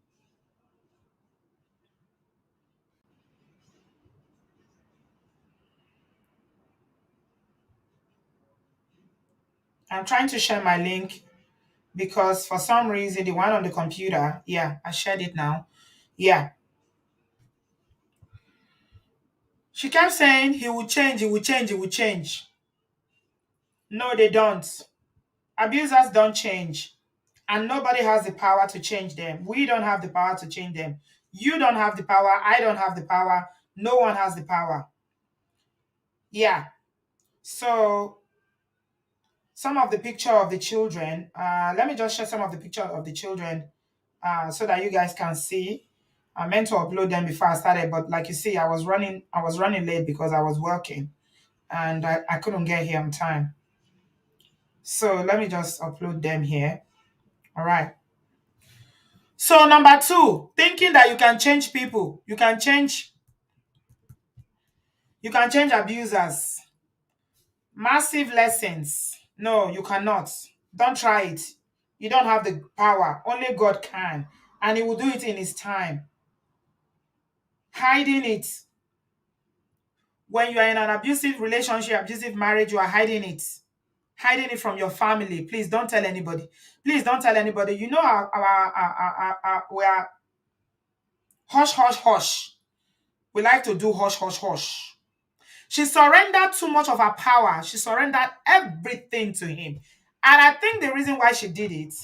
Speaker 1: I'm trying to share my link because for some reason, the one on the computer, yeah, I shared it now. Yeah. She kept saying he will change, he will change, he will change. No, they don't. Abusers don't change. And nobody has the power to change them. We don't have the power to change them. You don't have the power. I don't have the power. No one has the power. Yeah. So some of the picture of the children. Let me just share some of the picture of the children so that you guys can see. I meant to upload them before I started, but like you see, I was running late because I was working and I couldn't get here on time. So let me just upload them here. All right. So number two, thinking that you can change people, you can change abusers. Massive lessons. No, you cannot. Don't try it. You don't have the power. Only God can. And He will do it in His time. Hiding it. When you are in an abusive relationship, abusive marriage, you are hiding it. Hiding it from your family. Please don't tell anybody. Please don't tell anybody. You know, we are hush, hush, hush. We like to do hush, hush, hush. She surrendered too much of her power. She surrendered everything to him. And I think the reason why she did it,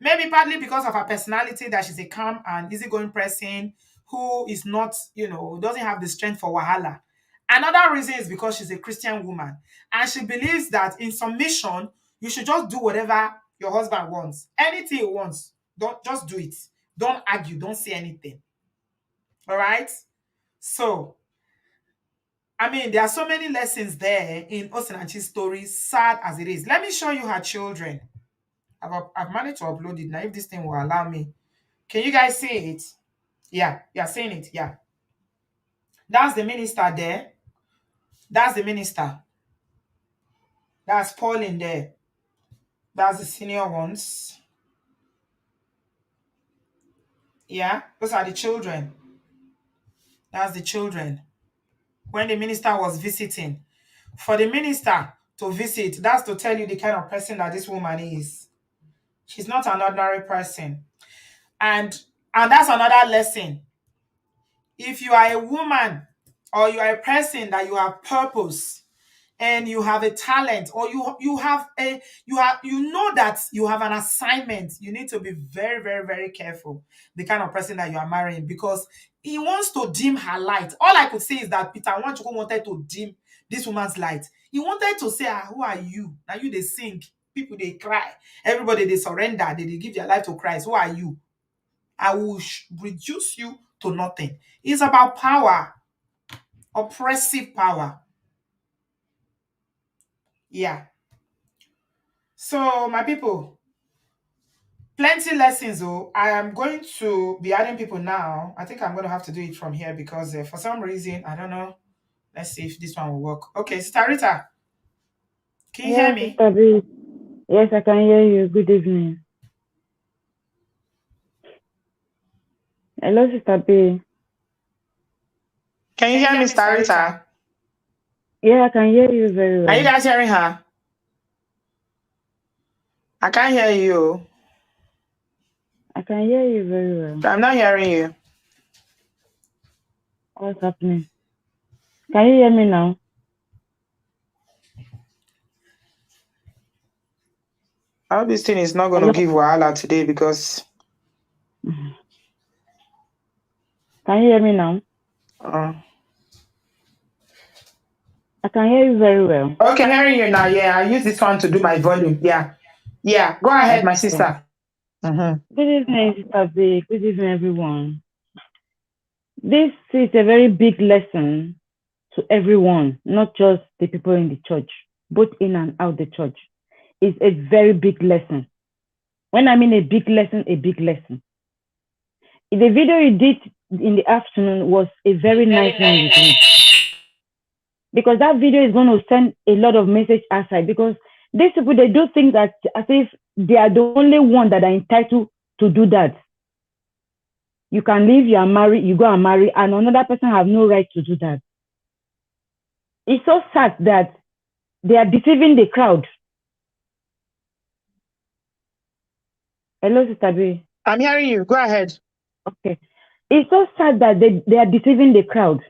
Speaker 1: maybe partly because of her personality, that she's a calm and easygoing person who is not, doesn't have the strength for wahala. Another reason is because she's a Christian woman and she believes that in submission, you should just do whatever your husband wants. Anything he wants, don't just do it. Don't argue, don't say anything. All right? So, I mean, there are so many lessons there in Osinachi'S story, sad as it is. Let me show you her children. I've managed to upload it now, if this thing will allow me. Can you guys see it? Yeah, you're seeing it. Yeah. That's the minister there. That's the minister. That's Paul in there. That's the senior ones. Yeah, those are the children. That's the children. When the minister was visiting. For the minister to visit, that's to tell you the kind of person that this woman is. She's not an ordinary person. And that's another lesson. If you are a woman or you are a person that you have purpose and you have a talent, or you know that you have an assignment, you need to be very, very, very careful the kind of person that you are marrying, because he wants to dim her light. All I could say is that Peter Wanchukwu wanted to dim this woman's light. He wanted to say, who are you? Now you they sing, people they cry, everybody they surrender, they give their life to Christ. Who are you? I will reduce you to nothing. It's about power, oppressive power. Yeah. So, my people, plenty lessons. Oh, I am going to be adding people now. I think I'm going to have to do it from here because for some reason, I don't know. Let's see if this one will work. Okay, Sister Rita, can you hear me?
Speaker 2: Sister B. Yes, I can hear you. Good evening. Hello, Sister B.
Speaker 1: Can you hear me, Sister Rita?
Speaker 2: Yeah, I can hear you very well.
Speaker 1: Are you guys hearing her? I can't hear you.
Speaker 2: I can hear you very well.
Speaker 1: I'm not hearing you.
Speaker 2: What's happening? Can you hear me now?
Speaker 1: I hope this thing is not going to give wahala today because...
Speaker 2: Can you hear me now? I can hear you very well.
Speaker 1: Okay, I'm hearing you now. Yeah, I use this one to do my volume. Yeah. Yeah, go ahead, my sister.
Speaker 2: Good evening, Sister B. Good evening, everyone. This is a very big lesson to everyone, not just the people in the church, both in and out the church. It's a very big lesson. When I mean a big lesson, a big lesson. The video you did in the afternoon was a very nice one with me. because that video is going to send a lot of message outside. Because these people, they do things that as if they are the only one that are entitled to do that. You can leave, you are married, you go and marry, and another person have no right to do that. It's so sad that they are deceiving the crowd. Hello, Sister B.
Speaker 1: I'm hearing you. Go ahead.
Speaker 2: Okay. It's so sad that they are deceiving the crowd.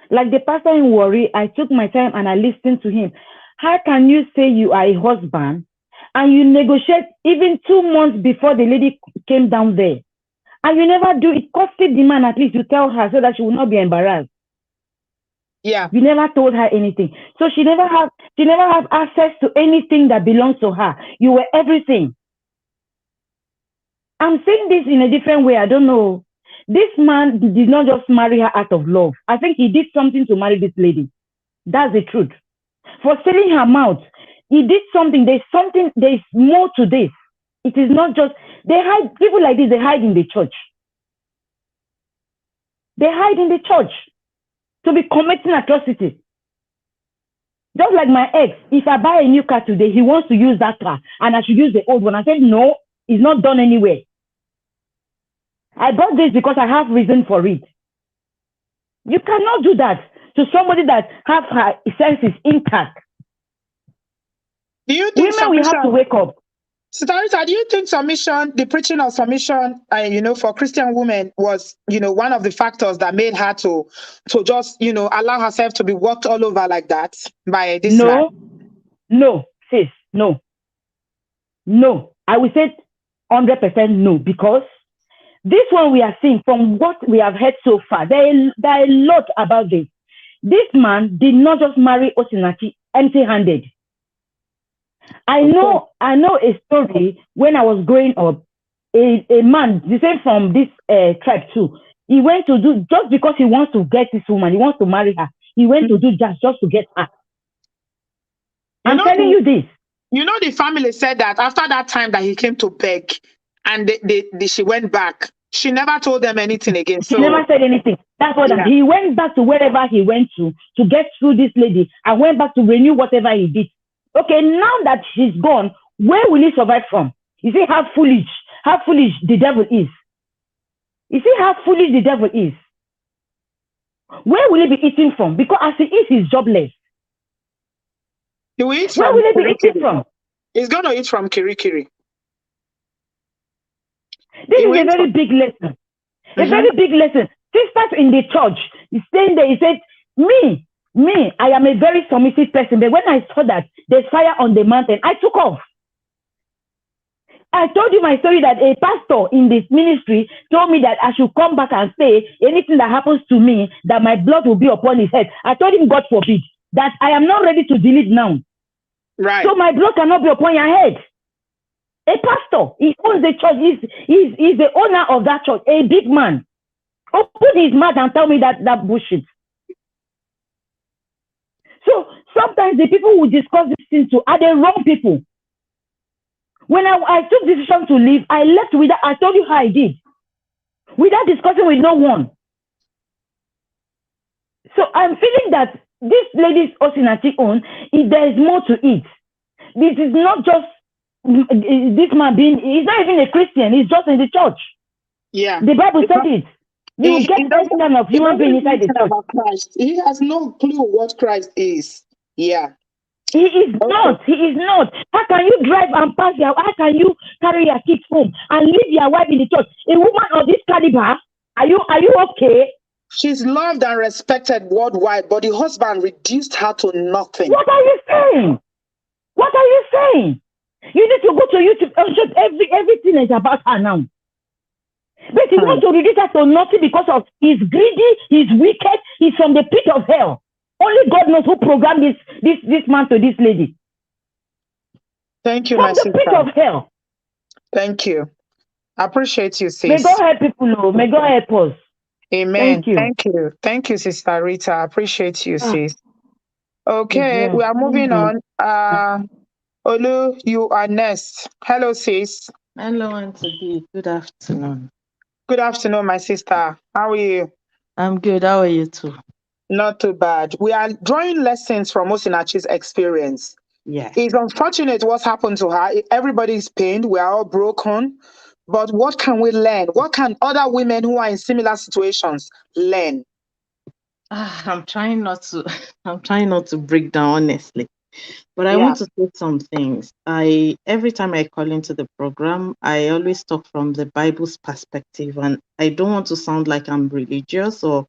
Speaker 2: Like the pastor in Warri, I took my time and I listened to him. How can you say you are a husband and you negotiate even 2 months before the lady came down there? And you never do it. Costed the man, at least you tell her so that she will not be embarrassed.
Speaker 1: Yeah.
Speaker 2: You never told her anything. So she never have access to anything that belongs to her. You were everything. I'm saying this in a different way. I don't know. This man did not just marry her out of love. I think he did something to marry this lady. That's the truth. For selling her mouth, he did something. There's more to this. It is not just, they hide, people like this, they hide in the church. They hide in the church to be committing atrocities. Just like my ex, if I buy a new car today, he wants to use that car and I should use the old one. I said, no, it's not done anywhere. I bought this because I have reason for it. You cannot do that to somebody that have her senses intact.
Speaker 1: Do you think
Speaker 2: Women will have to wake up.
Speaker 1: Sister Rita, do you think submission, the preaching of submission, for Christian women was, one of the factors that made her to just, allow herself to be walked all over like that by this man?
Speaker 2: No, sis, no. I will say 100% no, because this one we are seeing from what we have heard so far, there are a lot about this. This man did not just marry Osinachi empty-handed. I know a story when I was growing up. A man, the same from this tribe too. He went to do, just because he wants to get this woman, he wants to marry her. He went to do just to get her. I'm telling you this.
Speaker 1: The family said that after that time that he came to beg, and she went back. She never told them anything again.
Speaker 2: She never said anything. That's what he went back to wherever he went to get through this lady, and went back to renew whatever he did. Okay, now that she's gone, where will he survive from? You see how foolish the devil is. You see how foolish the devil is. Where will he be eating from? Because as he is, he's jobless.
Speaker 1: He will eat
Speaker 2: Where will he be eating from?
Speaker 1: He's going to eat from Kirikiri.
Speaker 2: This is a very big lesson. A very big lesson. Sisters in the church, he's saying there, he said, me, I am a very submissive person. But when I saw that there's fire on the mountain, I took off. I told you my story that a pastor in this ministry told me that I should come back and say anything that happens to me, that my blood will be upon his head. I told him, God forbid, that I am not ready to delete now.
Speaker 1: Right.
Speaker 2: So my blood cannot be upon your head. A pastor, he owns the church, he's the owner of that church, a big man. Open his mouth and tell me that bullshit. So sometimes the people who discuss these things to are the wrong people. When I took the decision to leave, I left without, I told you how I did, without discussing with no one. So I'm feeling that this lady's Osinachi own, there is more to it. This is not just this man being, he's not even a Christian, he's just in the church.
Speaker 1: Yeah.
Speaker 2: The Bible said it. You get every kind of human being inside the church.
Speaker 1: Christ. He has no clue what Christ is. Yeah.
Speaker 2: He is not. He is not. How can you drive and pass how can you carry your kids home and leave your wife in the church? A woman of this caliber, are you okay?
Speaker 1: She's loved and respected worldwide, but the husband reduced her to nothing.
Speaker 2: What are you saying? What are you saying? You need to go to YouTube and just everything is about her now. But he wants to reduce her to nothing because of he's greedy, he's wicked, he's from the pit of hell. Only God knows who programmed this man to this lady.
Speaker 1: Thank you,
Speaker 2: from
Speaker 1: my sister.
Speaker 2: From the pit of hell.
Speaker 1: Thank you. I appreciate you, sis.
Speaker 2: May God help people, Lord. May God help us.
Speaker 1: Amen. Thank you. Thank you, Sister Rita. I appreciate you, sis. Okay, we are moving on. Olu, you are next. Hello, sis.
Speaker 3: Hello, Auntie B. Good afternoon.
Speaker 1: Good afternoon, my sister. How are you?
Speaker 3: I'm good. How are you too?
Speaker 1: Not too bad. We are drawing lessons from Osinachi's experience.
Speaker 3: Yes.
Speaker 1: It's unfortunate what's happened to her. Everybody is pained. We are all broken. But what can we learn? What can other women who are in similar situations learn?
Speaker 3: I'm trying not to I'm trying not to break down honestly. But I
Speaker 1: Yeah.
Speaker 3: want to say some things. I every time I call into the program, I always talk from the Bible's perspective, and I don't want to sound like I'm religious or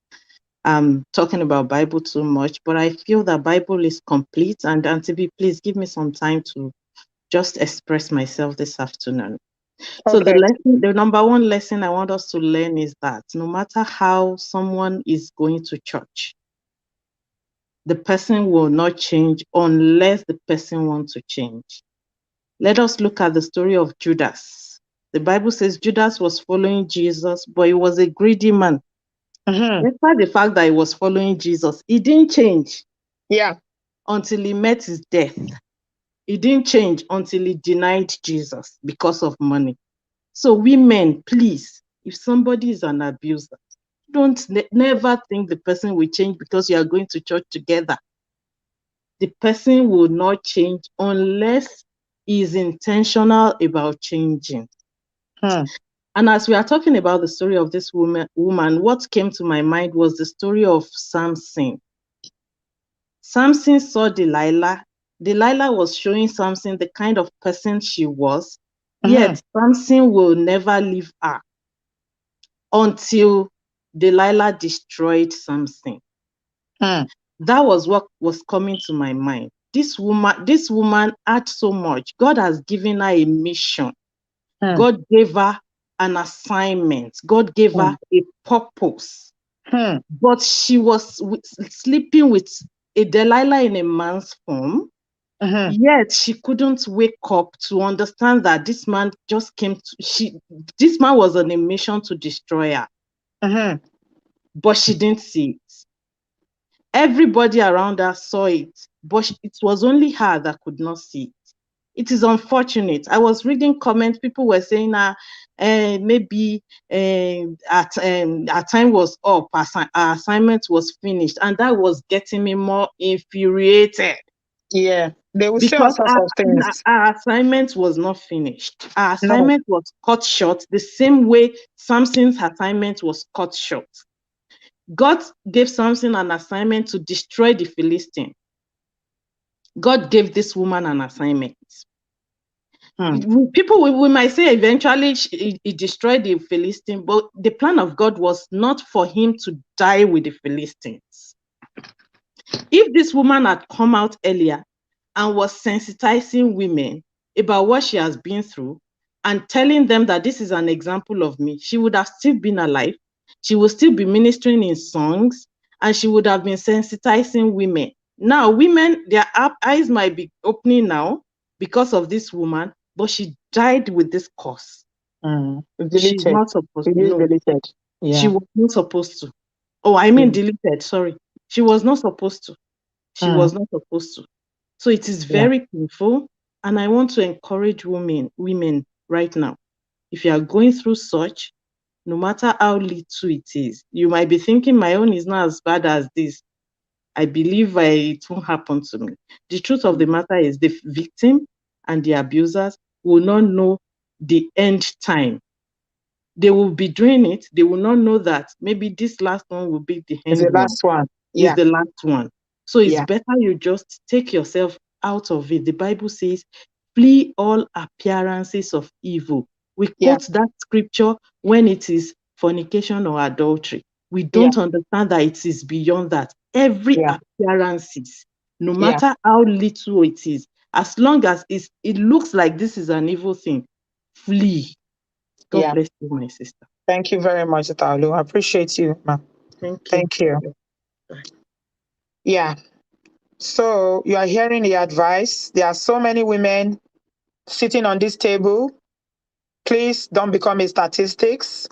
Speaker 3: I'm talking about Bible too much, but I feel that Bible is complete. And Auntie B, please give me some time to just express myself this afternoon. So
Speaker 1: Okay.
Speaker 3: the number one lesson I want us to learn is that no matter how someone is going to church, the person will not change unless the person wants to change. Let us look at the story of Judas. The Bible says Judas was following Jesus, but he was a greedy man.
Speaker 1: Mm-hmm.
Speaker 3: Despite the fact that he was following Jesus, he didn't change
Speaker 1: Yeah.
Speaker 3: until he met his death. He didn't change until he denied Jesus because of money. So women, please, if somebody is an abuser, don't never think the person will change because you are going to church together. The person will not change unless he is intentional about changing.
Speaker 1: Hmm.
Speaker 3: And as we are talking about the story of this woman, what came to my mind was the story of Samson. Samson saw Delilah. Delilah was showing Samson the kind of person she was,
Speaker 1: Mm-hmm.
Speaker 3: yet Samson will never leave her until Delilah destroyed Samson.
Speaker 1: Hmm.
Speaker 3: That was what was coming to my mind. This woman had so much. God has given her a mission.
Speaker 1: Hmm.
Speaker 3: God gave her an assignment. God gave
Speaker 1: Hmm.
Speaker 3: her a purpose.
Speaker 1: Hmm.
Speaker 3: But she was sleeping with a Delilah in a man's form.
Speaker 1: Mm-hmm.
Speaker 3: Yet she couldn't wake up to understand that this man just this man was on a mission to destroy her,
Speaker 1: Mm-hmm.
Speaker 3: but she didn't see it. Everybody around her saw it, but it was only her that could not see it. It is unfortunate. I was reading comments, people were saying maybe our time was up, our assignment was finished, and that was getting me more infuriated.
Speaker 1: Yeah. They will say all
Speaker 3: Because
Speaker 1: sorts of things.
Speaker 3: our assignment was not finished. Our
Speaker 1: No.
Speaker 3: assignment was cut short the same way Samson's assignment was cut short. God gave Samson an assignment to destroy the Philistine. God gave this woman an assignment.
Speaker 1: Hmm.
Speaker 3: People we might say eventually he destroyed the Philistine, but the plan of God was not for him to die with the Philistines. If this woman had come out earlier and was sensitizing women about what she has been through and telling them that this is an example of me, she would have still been alive. She would still be ministering in songs, and she would have been sensitizing women. Now, women, their eyes might be opening now because of this woman, but she died with this cause.
Speaker 1: Hmm.
Speaker 3: She's
Speaker 1: Deleted.
Speaker 3: not supposed
Speaker 1: It
Speaker 3: to.
Speaker 1: is
Speaker 3: No,
Speaker 1: deleted.
Speaker 3: she
Speaker 1: Yeah.
Speaker 3: was not supposed to. Oh, I mean
Speaker 1: Mm.
Speaker 3: deleted, sorry. She was not supposed to. She
Speaker 1: Hmm.
Speaker 3: was not supposed to. So it is
Speaker 1: Yeah.
Speaker 3: very painful. And I want to encourage women right now. If you are going through such, no matter how little it is, you might be thinking my own is not as bad as this. I believe it won't happen to me. The truth of the matter is the victim and the abusers will not know the end time. They will be doing it. They will not know that maybe this last one will be the
Speaker 1: It's
Speaker 3: end
Speaker 1: the
Speaker 3: one,
Speaker 1: last one.
Speaker 3: is
Speaker 1: Yeah.
Speaker 3: the last one. So it's
Speaker 1: Yeah.
Speaker 3: better you just take yourself out of it. The Bible says, flee all appearances of evil. We
Speaker 1: Yeah.
Speaker 3: quote that scripture when it is fornication or adultery. We
Speaker 1: Yeah.
Speaker 3: don't understand that it is beyond that. Every
Speaker 1: Yeah.
Speaker 3: appearances, no
Speaker 1: Yeah.
Speaker 3: matter how little it is, as long as it looks like this is an evil thing, flee. God
Speaker 1: Yeah.
Speaker 3: bless you, my sister.
Speaker 1: Thank you very much, Taolu. I appreciate you, ma.
Speaker 3: Thank you.
Speaker 1: Thank you.
Speaker 3: Bye.
Speaker 1: Yeah. So you are hearing the advice. There are so many women sitting on this table. Please don't become a statistics.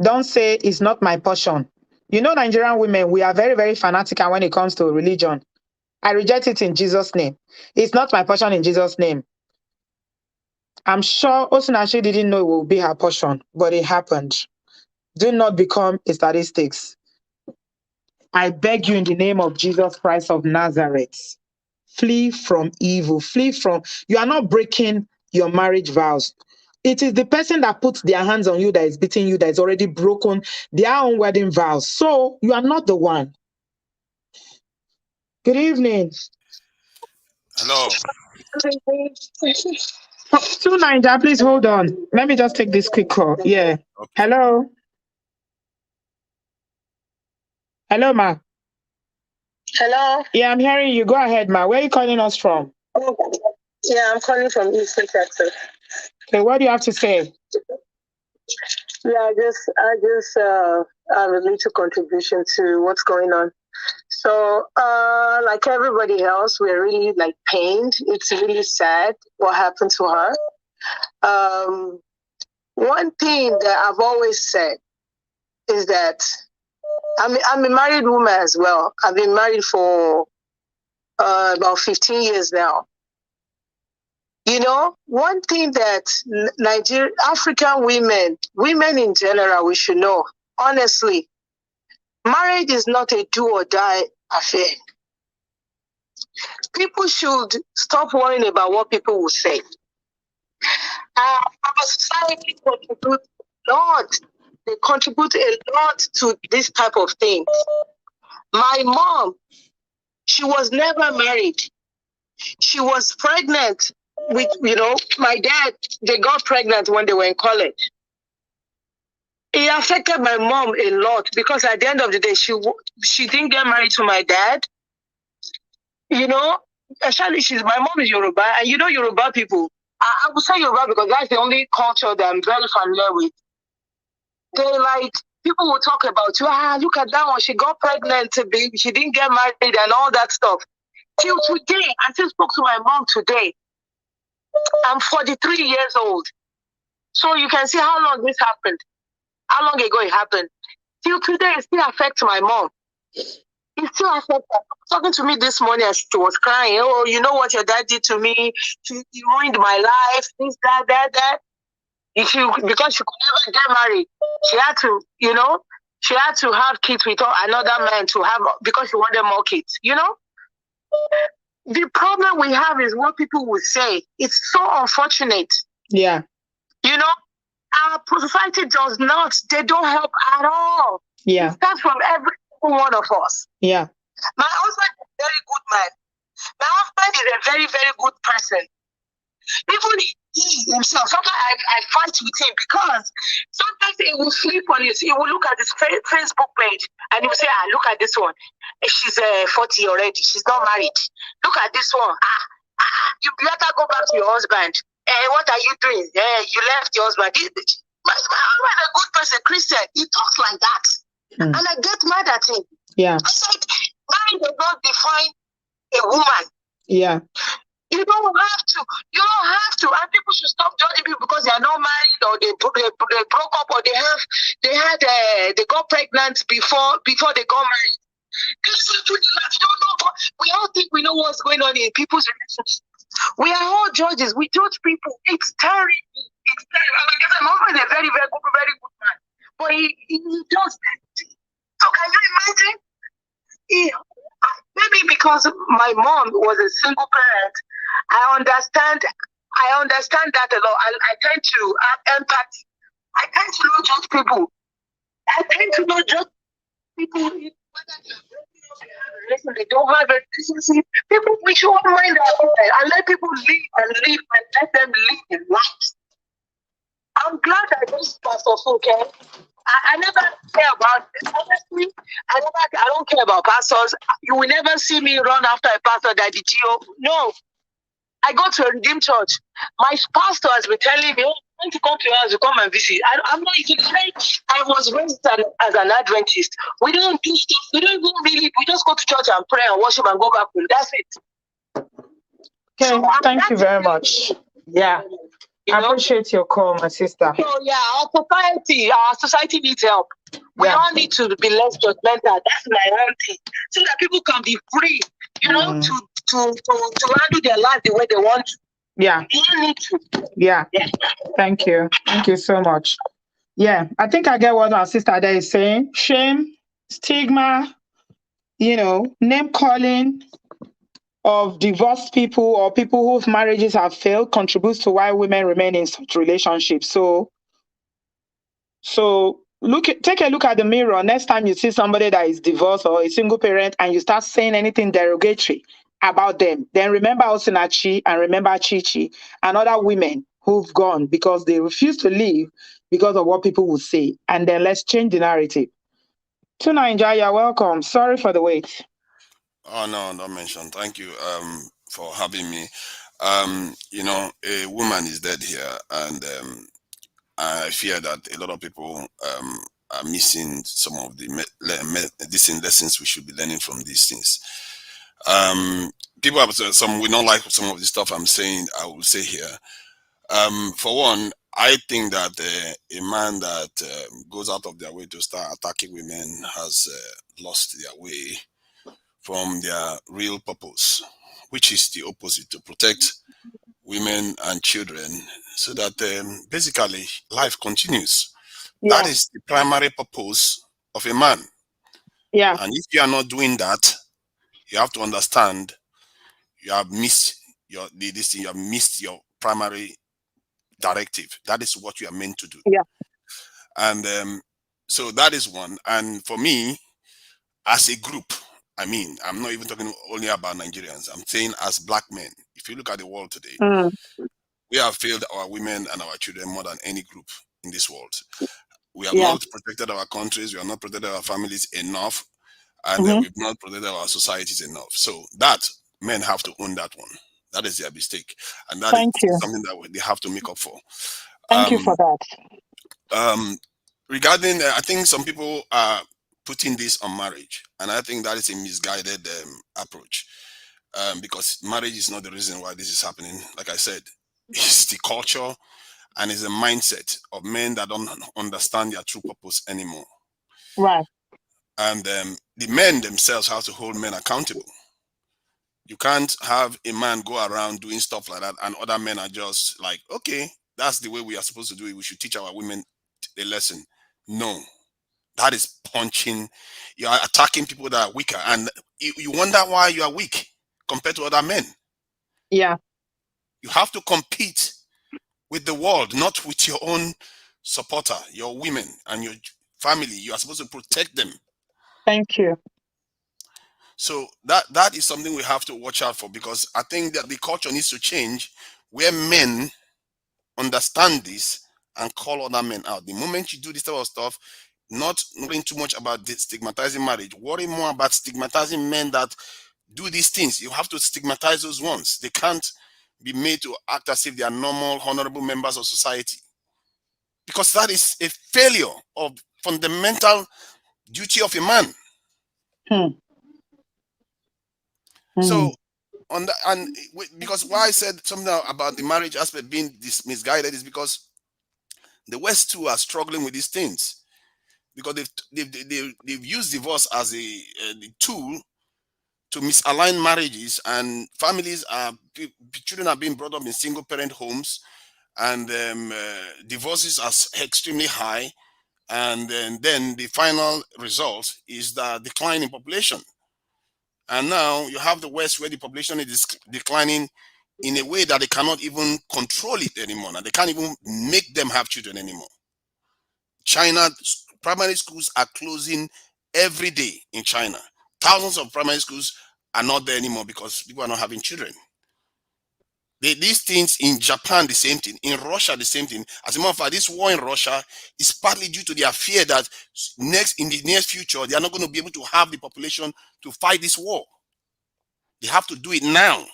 Speaker 1: Don't say it's not my portion. You know, Nigerian women, we are very, very fanatical when it comes to religion. I reject it in Jesus' name. It's not my portion in Jesus' name. I'm sure Osinachi didn't know it would be her portion, but it happened. Do not become a statistics. I beg you in the name of Jesus Christ of Nazareth, flee from evil. You are not breaking your marriage vows. It is the person that puts their hands on you that is beating you that is already broken their own wedding vows. So you are not the one. Good evening.
Speaker 4: Hello.
Speaker 1: 290, please hold on. Let me just take this quick call. Yeah.
Speaker 4: Okay.
Speaker 1: Hello. Hello, ma.
Speaker 5: Hello.
Speaker 1: Yeah, I'm hearing you. Go ahead, ma. Where are you calling us from?
Speaker 5: Oh, yeah, I'm calling from Eastern Texas.
Speaker 1: Okay, what do you have to say?
Speaker 5: Yeah, I just have a little contribution to what's going on. So, like everybody else, we're really like pained. It's really sad what happened to her. One thing that I've always said is that I'm a married woman as well. I've been married for about 15 years now. You know, one thing that African women in general, we should know, honestly, marriage is not a do or die affair. People should stop worrying about what people will say. Our society contributes a lot. They contribute a lot to this type of thing. My mom, she was never married. She was pregnant with, my dad. They got pregnant when they were in college. It affected my mom a lot because at the end of the day, she didn't get married to my dad. You know, actually, my mom is Yoruba, and you know Yoruba people. I would say Yoruba because that's the only culture that I'm very familiar with. They like, people will talk about, look at that one, she got pregnant, she didn't get married and all that stuff. Till today, I still spoke to my mom today. I'm 43 years old. So you can see how long this happened. How long ago it happened. Till today, it still affects my mom. It still affects her. Talking to me this morning as she was crying, oh, you know what your dad did to me? He ruined my life, this, that. Because she could never get married. She had to, have kids with another man because she wanted more kids, The problem we have is what people will say. It's so unfortunate.
Speaker 1: Yeah.
Speaker 5: Our society they don't help at all.
Speaker 1: Yeah.
Speaker 5: It starts from every one of us.
Speaker 1: Yeah.
Speaker 5: My husband is a very good man. My husband is a very, very good person. Even he himself, sometimes I fight with him because sometimes he will sleep on he will look at his Facebook page and he will say, look at this one. She's 40 already. She's not married. Look at this one. You better go back to your husband. What are you doing? You left your husband. My husband is a good person, Christian. He talks like that. And I get mad at him.
Speaker 1: Yeah.
Speaker 5: I said, marriage does not define a woman.
Speaker 1: Yeah.
Speaker 5: You don't have to. And people should stop judging people because they are not married or they broke up or they got pregnant before they got married. We all think we know what's going on in people's relationships. We are all judges. We judge people. It's terrible. It's terrible. Like I said, my husband is a very, very good man. But he does that. So can you imagine? Maybe because my mom was a single parent, I understand that a lot. I tend to have empathy. I tend to not judge people. Whether they don't have a relationship. People, we should all mind and let people live and let them live their lives. I'm glad I don't Pastor Folk. I never care about it. Honestly, I don't care about pastors. You will never see me run after a pastor that did you. No. I go to a redeemed church. My pastor has been telling me, I want to come to your house to come and visit. I'm not even saying I was raised as an Adventist. We don't do stuff. We don't even really, we just go to church and pray and worship and go back home. That's it.
Speaker 1: Okay, so, thank you very much. Yeah. I appreciate your call, my sister.
Speaker 5: So yeah, our society needs help. We all need to be less judgmental. That's my own thing. So that people can be free, to handle their life the way they want to.
Speaker 1: Yeah.
Speaker 5: You need to.
Speaker 1: Yeah. Thank you. Thank you so much. Yeah, I think I get what our sister there is saying. Shame, stigma,
Speaker 5: name calling of divorced people or people whose marriages have failed contributes to why women remain in such relationships. So take a look at the mirror. Next time you see somebody that is divorced or a single parent and you start saying anything derogatory about them, then remember Osinachi and remember Chichi and other women who've gone because they refuse to leave because of what people will say. And then let's change the narrative. Tuna Inja, you're welcome. Sorry for the wait.
Speaker 4: Oh no, don't mention. Thank you for having me. A woman is dead here, and I fear that a lot of people are missing some of the lessons we should be learning from these things. Um, People have some we don't like some of the stuff I'm saying. I will say here. For one, I think that a man that goes out of their way to start attacking women has lost their way from their real purpose, which is the opposite, to protect women and children so that basically life continues. That
Speaker 5: Yeah,
Speaker 4: is the primary purpose of a man.
Speaker 5: yeah,
Speaker 4: And if you are not doing that, you have to understand you have missed this thing, you have missed your primary directive. That is what you are meant to do.
Speaker 5: yeah.
Speaker 4: And so that is one. And for me, as a group, I mean, I'm not even talking only about Nigerians. I'm saying as black men. If you look at the world today,
Speaker 5: Mm,
Speaker 4: we have failed our women and our children more than any group in this world. We have
Speaker 5: yeah.
Speaker 4: not protected our countries. We have not protected our families enough, and
Speaker 5: Hmm.
Speaker 4: we've not protected our societies enough. So that men have to own that one. That is their mistake, and that is
Speaker 5: Thank you.
Speaker 4: something that they have to make up for.
Speaker 5: Thank you for
Speaker 4: Um,
Speaker 5: that.
Speaker 4: um, Regarding, I think some people are putting this on marriage, and I think that is a misguided approach. Because marriage is not the reason why this is happening. Like I said, it's the culture and it's a mindset of men that don't understand their true purpose anymore.
Speaker 5: Right.
Speaker 4: And the men themselves have to hold men accountable. You can't have a man go around doing stuff like that and other men are just like, okay, that's the way we are supposed to do it. We should teach our women a lesson. No, that is punching. You are attacking people that are weaker, and you wonder why you are weak compared to other men.
Speaker 5: Yeah.
Speaker 4: You have to compete with the world, not with your own supporter, your women and your family. You are supposed to protect them.
Speaker 5: Thank you.
Speaker 4: So that is something we have to watch out for, because I think that the culture needs to change where men understand this and call other men out. The moment you do this type of stuff, not worrying too much about stigmatizing marriage, worry more about stigmatizing men that do these things. You have to stigmatize those ones. They can't be made to act as if they are normal, honorable members of society, because that is a failure of fundamental duty of a man.
Speaker 5: Hmm. Hmm.
Speaker 4: So on the, and because why I said something about the marriage aspect being misguided is because the West too are struggling with these things, because they've used divorce as the tool to misalign marriages, and families are children are being brought up in single parent homes, and divorces are extremely high, and then the final result is the decline in population. And now you have the West where the population is declining in a way that they cannot even control it anymore, and they can't even make them have children anymore. China primary schools are closing every day in China. Thousands of primary schools are not there anymore because people are not having children. These things in Japan, the same thing. In Russia, the same thing. As a matter of fact, this war in Russia is partly due to their fear that in the near future, they are not going to be able to have the population to fight this war. They have to do it now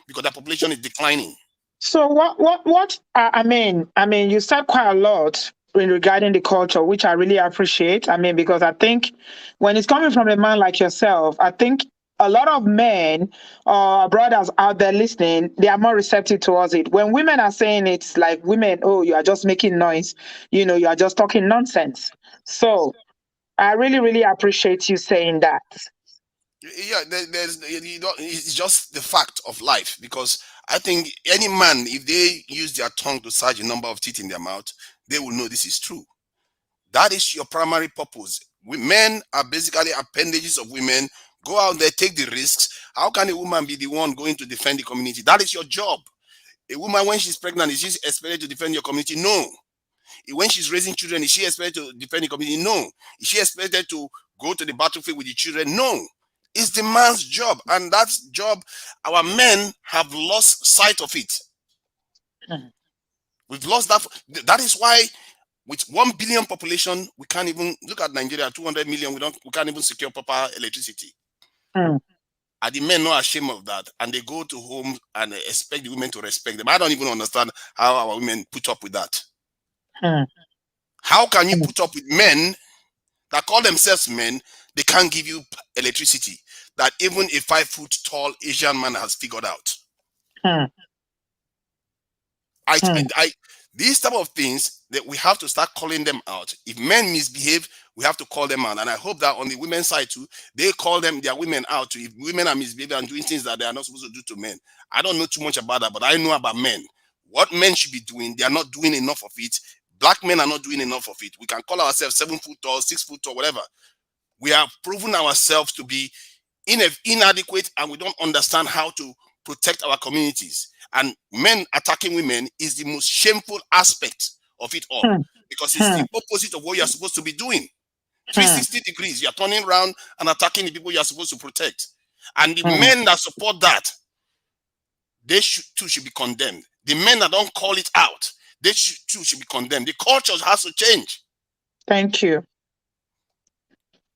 Speaker 4: because the population is declining.
Speaker 5: So I mean, you said quite a lot in regarding the culture, which I really appreciate. I mean, because I think when it's coming from a man like yourself, I think a lot of men or brothers out there listening, they are more receptive towards it. When women are saying it's like women, oh, you are just making noise, you are just talking nonsense. So I really, really appreciate you saying that.
Speaker 4: Yeah, it's just the fact of life, because I think any man, if they use their tongue to search the number of teeth in their mouth, they will know this is true. That is your primary purpose. Men are basically appendages of women Go out there, take the risks. How can a woman be the one going to defend the community? That is your job. A woman, when she's pregnant, is she expected to defend your community? No. When she's raising children, is she expected to defend the community? No. Is she expected to go to the battlefield with the children? No. It's the man's job, and that job, our men have lost sight of it. We've lost that. That is why, with 1 billion population, we can't even look at Nigeria. 200 million, we can't even secure proper electricity. Are the men not ashamed of that? And they go to home and expect the women to respect them. I don't even understand how our women put up with that. How can you put up with men that call themselves men? They can't give you electricity that even a 5 foot tall Asian man has figured out. These type of things that we have to start calling them out. If men misbehave, we have to call them out. And I hope that on the women's side too, they call their women out too. If women are misbehaving and doing things that they are not supposed to do to men. I don't know too much about that, but I know about men. What men should be doing, they are not doing enough of it. Black men are not doing enough of it. We can call ourselves 7 foot tall, 6 foot tall, whatever. We have proven ourselves to be inadequate, and we don't understand how to protect our communities. And men attacking women is the most shameful aspect of it all, because it's the opposite of what you're supposed to be doing. 360 degrees, you're turning around and attacking the people you're supposed to protect. And the men that support that, they too should be condemned. The men that don't call it out, they too should be condemned. The culture has to change.
Speaker 5: Thank you.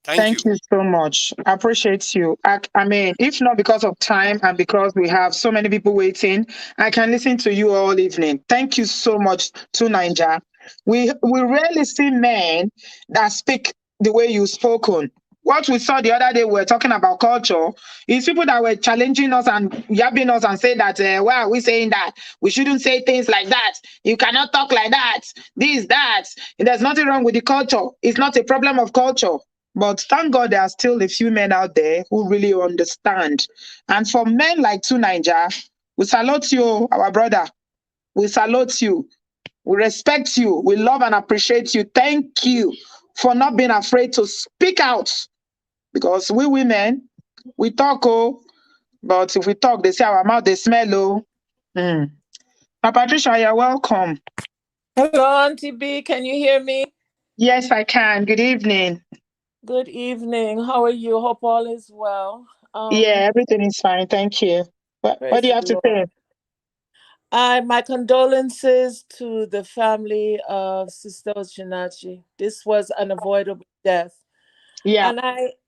Speaker 4: Thank
Speaker 5: you so much. I appreciate you. I mean, if not because of time and because we have so many people waiting, I can listen to you all evening. Thank you so much to Ninja. We rarely see men that speak the way you've spoken. What we saw the other day, we were talking about culture, is people that were challenging us and yabbing us and saying that, why are we saying that? We shouldn't say things like that. You cannot talk like that. This, that. There's nothing wrong with the culture. It's not a problem of culture. But thank God there are still a few men out there who really understand. And for men like Ninja, we salute you, our brother. We salute you. We respect you. We love and appreciate you. Thank you for not being afraid to speak out. Because we women, we talk, but if we talk, they say our mouth, they smell, Now, Patricia, you're welcome.
Speaker 6: Hello, Auntie B. Can you hear me?
Speaker 5: Yes, I can. Good evening.
Speaker 6: Good evening. How are you? Hope all is well.
Speaker 5: Yeah, everything is fine. Thank you. What do you have to say?
Speaker 6: My condolences to the family of Sister Osinachi. This was an avoidable death.
Speaker 5: Yeah.
Speaker 6: And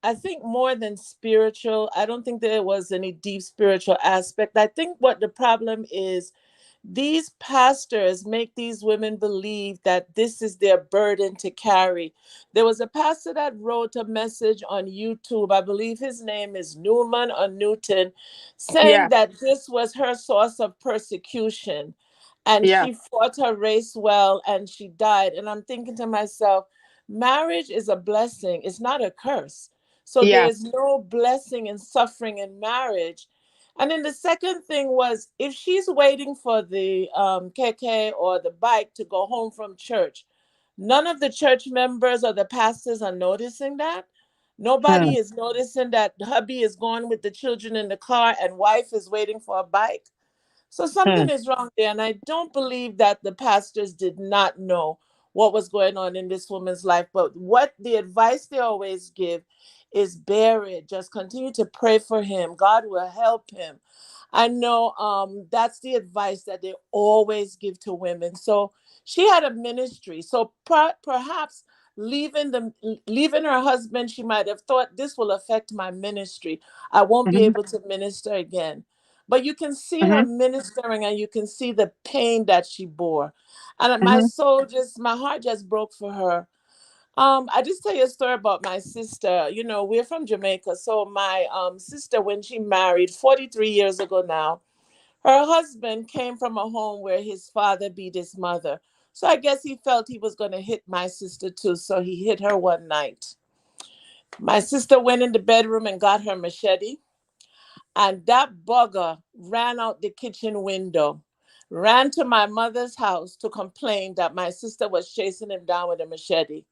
Speaker 6: I think more than spiritual, I don't think there was any deep spiritual aspect. I think what the problem is, these pastors make these women believe that this is their burden to carry. There was a pastor that wrote a message on YouTube, I believe his name is Newman or Newton, saying that this was her source of persecution. And she fought her race well and she died. And I'm thinking to myself, marriage is a blessing, it's not a curse. So there's no blessing in suffering in marriage. And then the second thing was, if she's waiting for the keke or the bike to go home from church, none of the church members or the pastors are noticing that. Nobody is noticing that hubby is going with the children in the car and wife is waiting for a bike. So something is wrong there. And I don't believe that the pastors did not know what was going on in this woman's life. But what the advice they always give is bear it. Just continue to pray for him. God will help him. I know that's the advice that they always give to women. So she had a ministry. So perhaps leaving her husband, she might have thought, this will affect my ministry. I won't be able to minister again. But you can see her ministering and you can see the pain that she bore. And my heart just broke for her. I just tell you a story about my sister. You know, we're from Jamaica. So my sister, when she married 43 years ago now, her husband came from a home where his father beat his mother. So I guess he felt he was going to hit my sister too. So he hit her one night. My sister went in the bedroom and got her machete. And that bugger ran out the kitchen window, ran to my mother's house to complain that my sister was chasing him down with a machete.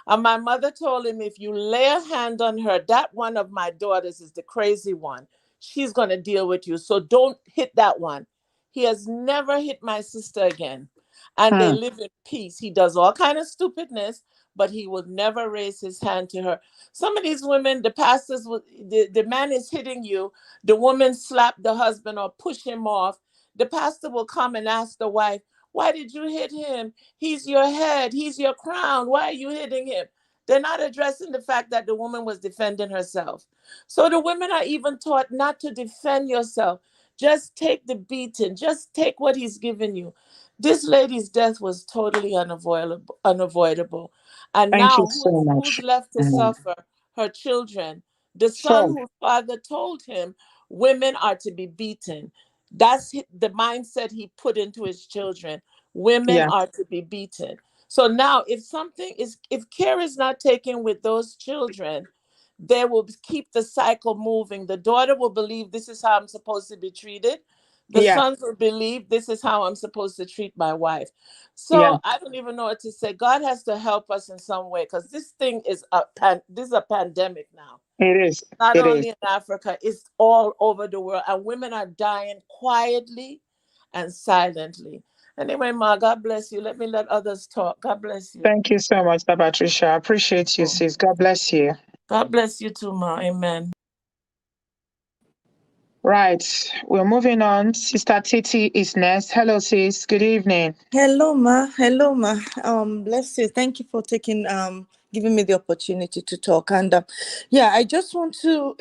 Speaker 6: And my mother told him, if you lay a hand on her, that one of my daughters is the crazy one. She's going to deal with you. So don't hit that one. He has never hit my sister again. And they
Speaker 2: Hmm.
Speaker 6: live in peace. He does all kind of stupidness, but he will never raise his hand to her. Some of these women, the pastors, the man is hitting you. The woman slap the husband or push him off. The pastor will come and ask the wife, why did you hit him? He's your head. He's your crown. Why are you hitting him? They're not addressing the fact that the woman was defending herself. So the women are even taught not to defend yourself. Just take the beating. Just take what he's given you. This lady's death was totally unavoidable. Unavoidable. And
Speaker 2: Thank you
Speaker 6: now
Speaker 2: so
Speaker 6: who's
Speaker 2: much.
Speaker 6: left to
Speaker 2: Hmm.
Speaker 6: suffer? Her children. The son
Speaker 2: Sure.
Speaker 6: whose father told him women are to be beaten. That's the mindset he put into his children. Women
Speaker 2: Yeah.
Speaker 6: are to be beaten. So now if care is not taken with those children, they will keep the cycle moving. The daughter will believe this is how I'm supposed to be treated. The
Speaker 2: Yeah.
Speaker 6: sons will believe this is how I'm supposed to treat my wife.
Speaker 2: Yeah.
Speaker 6: So I don't even know what to say. God has to help us in some way, because this thing is this is a pandemic now.
Speaker 2: It is.
Speaker 6: Not
Speaker 2: It is.
Speaker 6: only in Africa, it's all over the world. And women are dying quietly and silently. Anyway, Ma, God bless you. Let others talk. God bless you.
Speaker 2: Thank you so much, Patricia. I appreciate you, sis. God bless you.
Speaker 6: God bless you too, Ma. Amen.
Speaker 2: Right. We're moving on. Sister Titi is next. Hello, sis. Good evening.
Speaker 7: Hello, ma. Hello, ma. Bless you. Thank you for giving me the opportunity to talk. And yeah, I just want to,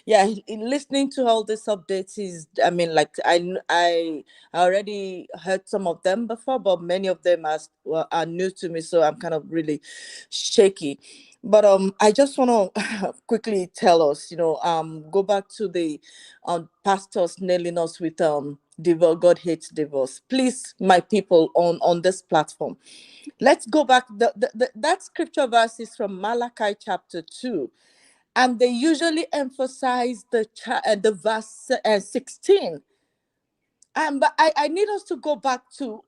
Speaker 7: yeah, in listening to all these updates is, I mean, like I already heard some of them before, but many of them are new to me, so I'm kind of really shaky. But I just want to quickly tell us, go back to the pastors nailing us with divorce. God hates divorce. Please, my people on this platform, let's go back. That scripture verse is from Malachi chapter 2, and they usually emphasize the verse 16. But I need us to go back to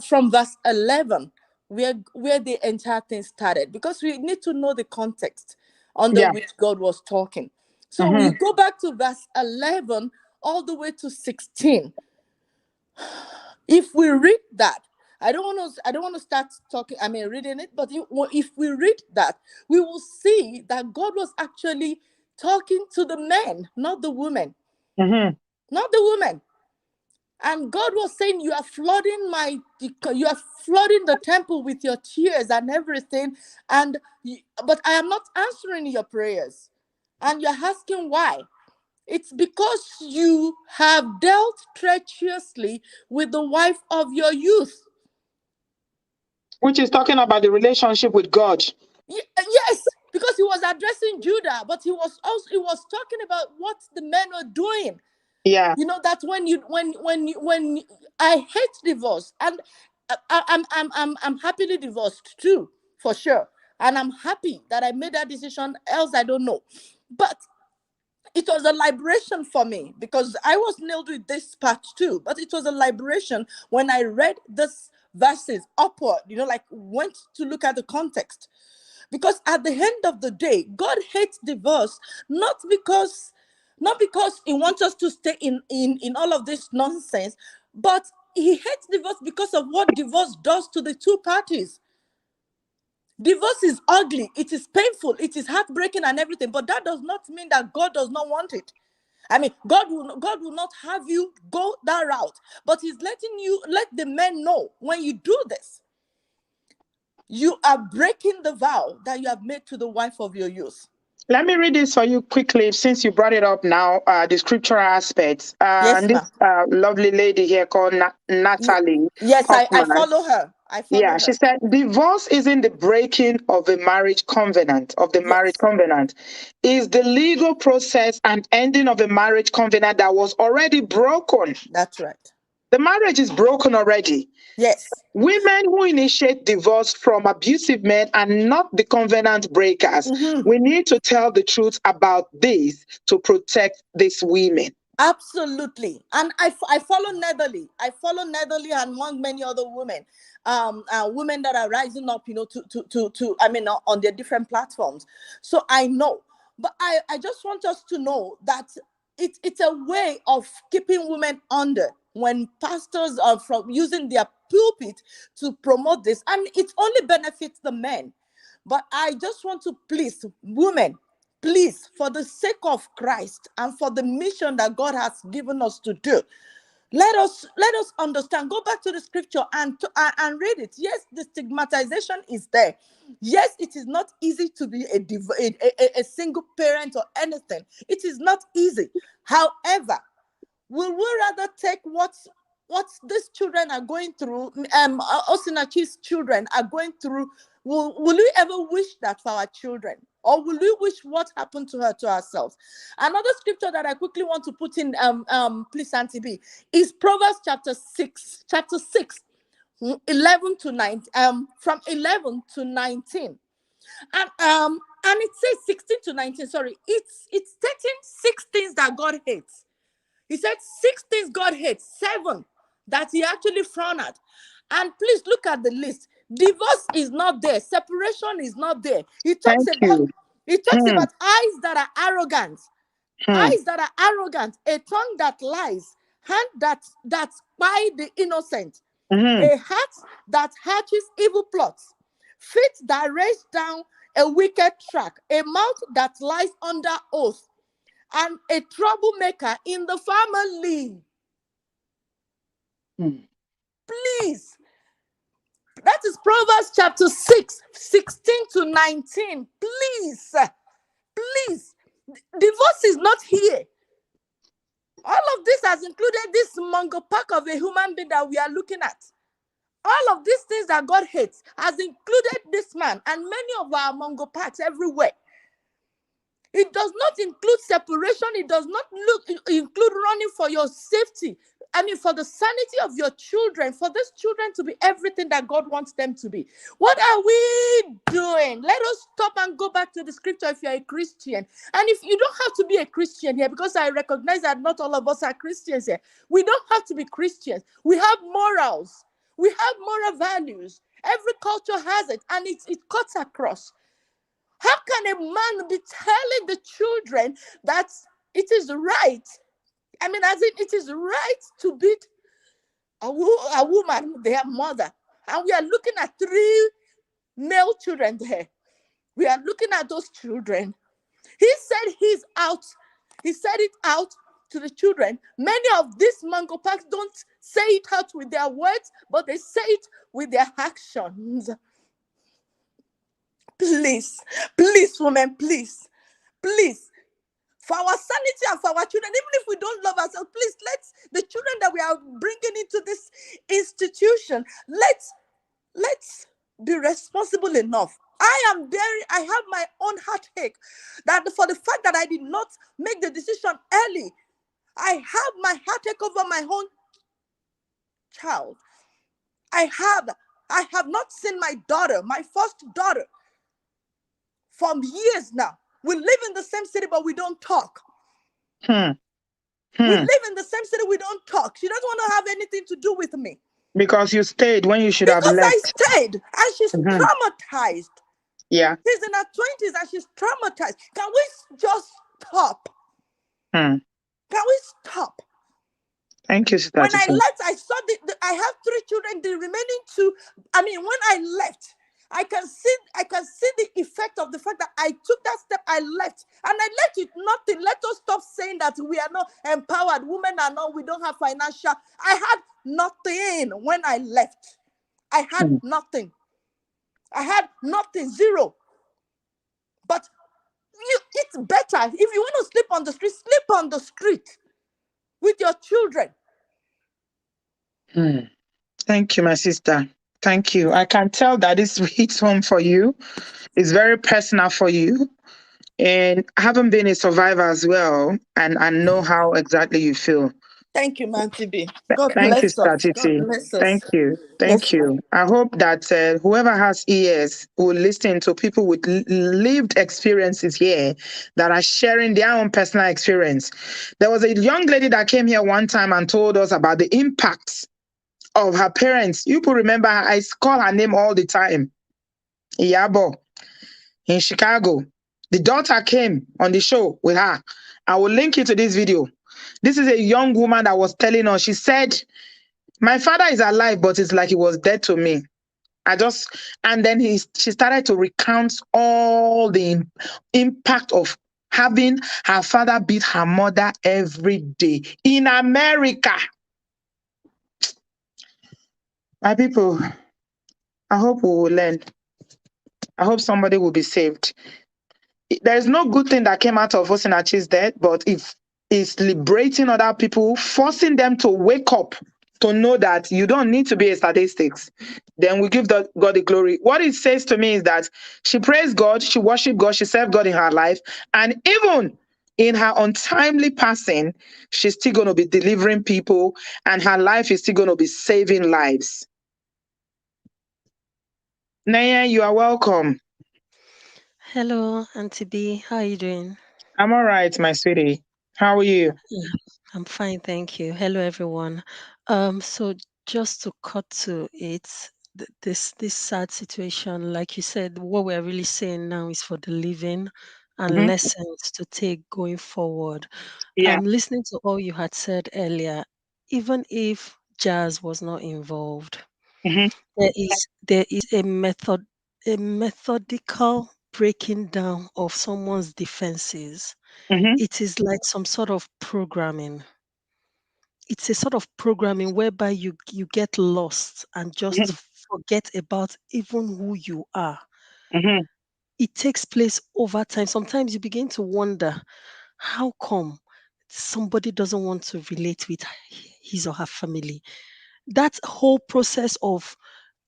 Speaker 7: from verse 11, where the entire thing started, because we need to know the context under
Speaker 2: Yeah.
Speaker 7: which God was talking. So we
Speaker 2: Mm-hmm.
Speaker 7: go back to verse 11 all the way to 16. If we read that, I don't want to start talking, I mean reading it, but if we read that, we will see that God was actually talking to the men, not the women.
Speaker 2: Mm-hmm.
Speaker 7: Not the women. And God was saying, you are flooding the temple with your tears and everything. But I am not answering your prayers. And you're asking why. It's because you have dealt treacherously with the wife of your youth.
Speaker 2: Which is talking about the relationship with God.
Speaker 7: Yes, because he was addressing Judah, but he was talking about what the men are doing.
Speaker 2: Yeah.
Speaker 7: That when I hate divorce, and I'm happily divorced too, for sure, and I'm happy that I made that decision. Else I don't know, but it was a liberation for me, because I was nailed with this part too. But it was a liberation when I read this verses upward. Like went to look at the context, because at the end of the day, God hates divorce, not because he wants us to stay in all of this nonsense, but he hates divorce because of what divorce does to the two parties. Divorce is ugly, it is painful, it is heartbreaking and everything, but that does not mean that God does not want it. I mean, God will not have you go that route, but he's let the men know, when you do this, you are breaking the vow that you have made to the wife of your youth.
Speaker 2: Let me read this for you quickly, since you brought it up now, the scriptural aspects. And
Speaker 7: Yes,
Speaker 2: this
Speaker 7: ma'am.
Speaker 2: lovely lady here called Natalie
Speaker 7: Yes, I
Speaker 2: Hoffman.
Speaker 7: follow her. I
Speaker 2: Yeah,
Speaker 7: follow
Speaker 2: she
Speaker 7: her.
Speaker 2: said divorce isn't the breaking of a marriage covenant, of the marriage
Speaker 7: Yes,
Speaker 2: covenant. Is the legal process and ending of a marriage covenant that was already broken.
Speaker 7: that's right.
Speaker 2: The marriage is broken already.
Speaker 7: Yes.
Speaker 2: Women who initiate divorce from abusive men are not the covenant breakers.
Speaker 7: Mm-hmm.
Speaker 2: We need to tell the truth about this to protect these women.
Speaker 7: Absolutely. And I follow Netherly. I follow Netherly and among many other women, women that are rising up, I mean, on their different platforms. So I know, but I just want us to know that it's a way of keeping women under when pastors are from using their pulpit to promote this, and it only benefits the men. But I just want to please women, please, for the sake of Christ and for the mission that God has given us to do, let us understand. Go back to the scripture and read it. Yes, the stigmatization is there. Yes, it is not easy to be a single parent or anything. It is not easy. However, will we rather take what these children are going through, Osinachi'S children are going through? Will we ever wish that for our children? Or will we wish what happened to her to ourselves? Another scripture that I quickly want to put in, please, Auntie B, is Proverbs chapter 6, 11 to 9, from 11 to 19. And it says 16 to 19, sorry. It's stating 6 things that God hates. He said 6 things God hates, 7 that he actually frowned at. And please look at the list. Divorce is not there. Separation is not there. He talks
Speaker 2: Thank
Speaker 7: about
Speaker 2: you. Hmm.
Speaker 7: eyes that are arrogant,
Speaker 2: Hmm.
Speaker 7: eyes that are arrogant, a tongue that lies, hand that spy the innocent,
Speaker 2: Hmm.
Speaker 7: a heart that hatches evil plots, feet that race down a wicked track, a mouth that lies under oath, and a troublemaker in the family.
Speaker 2: Hmm.
Speaker 7: Please, that is Proverbs chapter 6, 16 to 19. Please, please, divorce is not here. All of this has included this mongo pack of a human being that we are looking at. All of these things that God hates has included this man and many of our mongo packs everywhere. It does not include separation. It does not include running for your safety. I mean, for the sanity of your children, for these children to be everything that God wants them to be. What are we doing? Let us stop and go back to the scripture if you're a Christian. And if you don't have to be a Christian here, because I recognize that not all of us are Christians here. We don't have to be Christians. We have morals. We have moral values. Every culture has it, and it cuts across. How can a man be telling the children that it is right? I mean, as in it is right to beat a woman, their mother. And we are looking at 3 male children there. We are looking at those children. He said he's out. He said it out to the children. Many of these mango packs don't say it out with their words, but they say it with their actions. Please, please, women, please, please. For our sanity and for our children, even if we don't love ourselves, please, let's the children that we are bringing into this institution, let's be responsible enough. I have my own heartache that for the fact that I did not make the decision early. I have my heartache over my own child. I have not seen my daughter, my first daughter, for years now. We live in the same city, but we don't talk.
Speaker 2: Hmm.
Speaker 7: We
Speaker 2: Hmm.
Speaker 7: live in the same city, we don't talk. She doesn't want to have anything to do with me.
Speaker 2: Because you stayed when you should have
Speaker 7: Because I
Speaker 2: left.
Speaker 7: stayed, and she's
Speaker 2: Hmm.
Speaker 7: traumatized.
Speaker 2: Yeah.
Speaker 7: She's in her 20s and she's traumatized. Can we just stop?
Speaker 2: Hmm.
Speaker 7: Can we stop?
Speaker 2: Thank you, Sister
Speaker 7: When I
Speaker 2: Tito.
Speaker 7: left, I saw I have 3 children. The remaining 2, I mean, when I left, I can see the effect of the fact that I took that step. I left, and I left with nothing. Let us stop saying that we are not empowered. Women are not. We don't have financial. I had nothing when I left. I had
Speaker 2: Hmm.
Speaker 7: nothing. I had nothing, zero. But it's better if you want to sleep on the street. Sleep on the street with your children.
Speaker 2: Hmm. Thank you, my sister. Thank you. I can tell that this hits home for you. It's very personal for you. And I haven't been a survivor as well, and I know how exactly you feel.
Speaker 7: Thank you, Auntie B. God
Speaker 1: Thank you,
Speaker 7: bless us. God
Speaker 1: Strategy.
Speaker 7: bless us.
Speaker 1: Thank you. Thank
Speaker 7: Yes, ma'am.
Speaker 1: you. I hope that whoever has ears will listen to people with lived experiences here that are sharing their own personal experience. There was a young lady that came here one time and told us about the impacts of her parents. You could remember, I call her name all the time. Iyabo in Chicago. The daughter came on the show with her. I will link you to this video. This is a young woman that was telling us, she said, my father is alive, but it's like he was dead to me. And then she started to recount all the impact of having her father beat her mother every day in America. My people, I hope we will learn. I hope somebody will be saved. There's no good thing that came out of Osinachi'S death, but if it's liberating other people, forcing them to wake up to know that you don't need to be a statistics, then we give God the glory. What it says to me is that she praised God, she worshiped God, she served God in her life, and even in her untimely passing, she's still going to be delivering people, and her life is still going to be saving lives. Naya, you are welcome.
Speaker 8: Hello, Auntie B. How are you doing?
Speaker 1: I'm all right, my sweetie. How are you?
Speaker 8: Yeah, I'm fine, thank you. Hello, everyone. So just to cut to it, this sad situation, like you said, what we're really saying now is for the living and
Speaker 1: Hmm.
Speaker 8: lessons to take going forward.
Speaker 1: Yeah.
Speaker 8: Listening to all you had said earlier, even if jazz was not involved,
Speaker 1: Hmm.
Speaker 8: there is a methodical breaking down of someone's defenses.
Speaker 1: Hmm.
Speaker 8: It is like some sort of programming. It's a sort of programming whereby you get lost and just forget about even who you are.
Speaker 1: Hmm.
Speaker 8: It takes place over time. Sometimes you begin to wonder, how come somebody doesn't want to relate with his or her family? That whole process of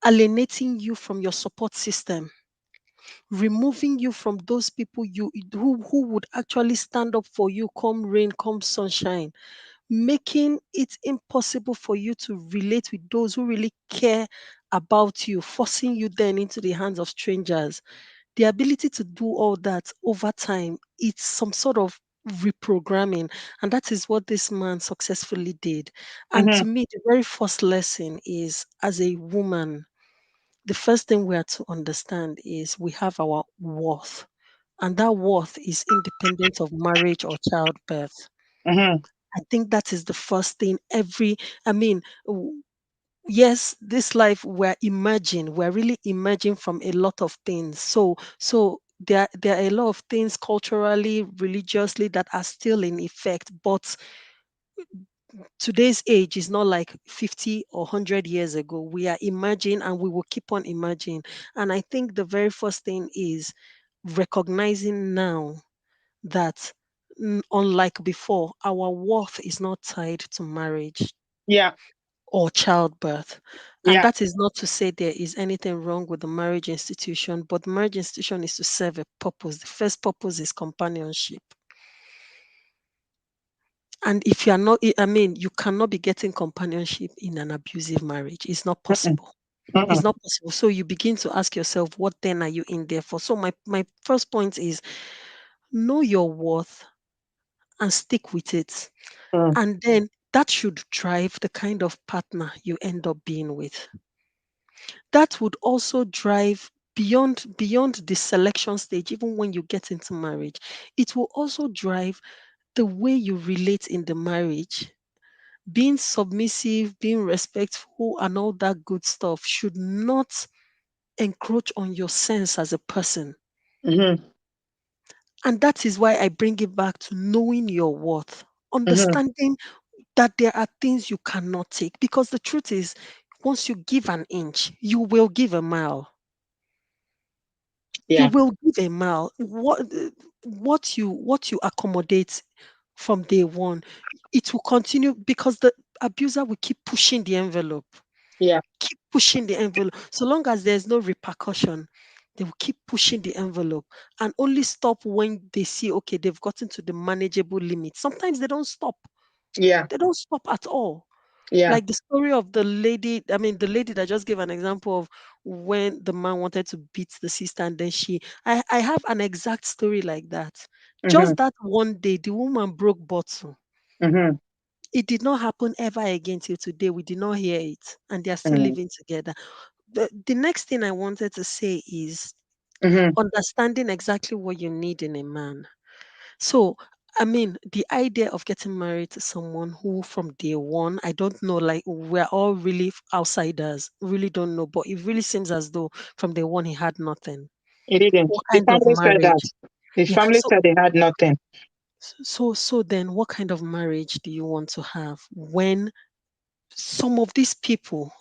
Speaker 8: alienating you from your support system, removing you from those people who would actually stand up for you come rain, come sunshine, making it impossible for you to relate with those who really care about you, forcing you then into the hands of strangers. The ability to do all that over time, it's some sort of reprogramming. And that is what this man successfully did. And
Speaker 1: Hmm.
Speaker 8: to me, the very first lesson is, as a woman, the first thing we are to understand is we have our worth. And that worth is independent of marriage or childbirth.
Speaker 1: Hmm.
Speaker 8: I think that is the first thing I mean, yes, this life we're really emerging from a lot of things. So there are a lot of things culturally, religiously that are still in effect, but today's age is not like 50 or 100 years ago. We are emerging and we will keep on emerging. And I think the very first thing is recognizing now that, unlike before, our worth is not tied to marriage
Speaker 1: Yeah.
Speaker 8: or childbirth. And
Speaker 1: Yeah.
Speaker 8: that is not to say there is anything wrong with the marriage institution, but the marriage institution is to serve a purpose. The first purpose is companionship. And if you are not, I mean, you cannot be getting companionship in an abusive marriage. It's not
Speaker 1: Mm-mm.
Speaker 8: possible. It's
Speaker 1: Mm-mm.
Speaker 8: not possible. So you begin to ask yourself, what then are you in there for? So my first point is, know your worth and stick with it.
Speaker 1: Mm.
Speaker 8: And then that should drive the kind of partner you end up being with. That would also drive beyond the selection stage, even when you get into marriage. It will also drive the way you relate in the marriage. Being submissive, being respectful, and all that good stuff should not encroach on your sense as a person.
Speaker 1: Mm-hmm.
Speaker 8: And that is why I bring it back to knowing your worth,
Speaker 1: Mm-hmm.
Speaker 8: understanding that there are things you cannot take. Because the truth is, once you give an inch, you will give a mile. You
Speaker 1: Yeah.
Speaker 8: will give a mile. What you accommodate from day one, it will continue because the abuser will keep pushing the envelope,
Speaker 1: Yeah.
Speaker 8: keep pushing the envelope. So long as there's no repercussion, they will keep pushing the envelope and only stop when they see, okay, they've gotten to the manageable limit. Sometimes they don't stop.
Speaker 5: Yeah.
Speaker 8: They don't stop at all.
Speaker 5: Yeah.
Speaker 8: Like the story of the lady, I mean, the lady that just gave an example of when the man wanted to beat the sister and then I have an exact story like that.
Speaker 5: Mm-hmm.
Speaker 8: Just that one day, the woman broke bottle.
Speaker 5: Mm-hmm.
Speaker 8: It did not happen ever again till today. We did not hear it, and they are still
Speaker 5: Mm-hmm.
Speaker 8: living together. The next thing I wanted to say is
Speaker 5: Mm-hmm.
Speaker 8: understanding exactly what you need in a man. So, I mean, the idea of getting married to someone who from day one, I don't know, like we're all really outsiders, really don't know, but it really seems as though from day one he had nothing.
Speaker 5: It didn't.
Speaker 8: What
Speaker 5: The
Speaker 8: kind of
Speaker 5: family said that.
Speaker 8: marriage?
Speaker 5: The
Speaker 8: Yeah.
Speaker 5: family said they had nothing.
Speaker 8: So then what kind of marriage do you want to have when some of these people,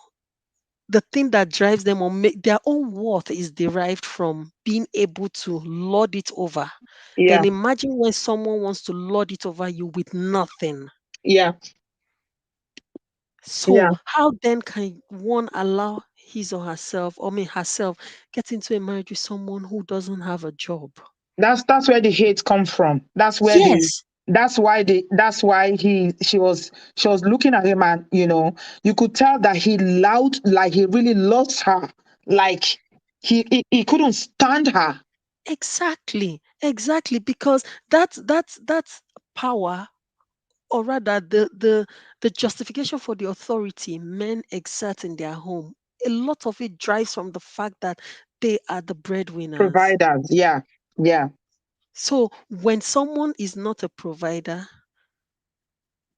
Speaker 8: the thing that drives them or make their own worth is derived from being able to lord it over.
Speaker 5: Yeah.
Speaker 8: Then imagine when someone wants to lord it over you with nothing.
Speaker 5: Yeah.
Speaker 8: So
Speaker 5: Yeah.
Speaker 8: how then can one allow his or herself, or I mean herself, get into a marriage with someone who doesn't have a job?
Speaker 5: That's where the hate come from.
Speaker 8: Yes,
Speaker 5: That's why she was looking at him, and you could tell that he loud, like he really loves her. Like he couldn't stand her.
Speaker 8: exactly, because that's power, or rather the justification for the authority men exert in their home. A lot of it drives from the fact that they are the breadwinners.
Speaker 5: Providers. Yeah. Yeah.
Speaker 8: So when someone is not a provider,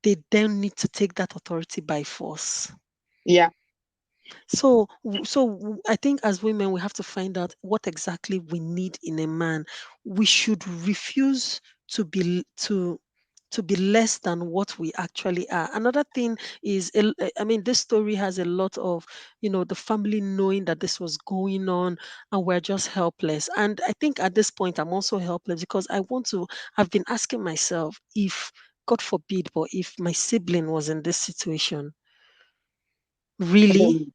Speaker 8: they then need to take that authority by force.
Speaker 5: Yeah.
Speaker 8: I think as women we have to find out what exactly we need in a man. We should refuse to be less than what we actually are. Another thing is, I mean, this story has a lot of, the family knowing that this was going on and we're just helpless. And I think at this point, I'm also helpless because I've been asking myself if, God forbid, but if my sibling was in this situation, really?
Speaker 5: Mm.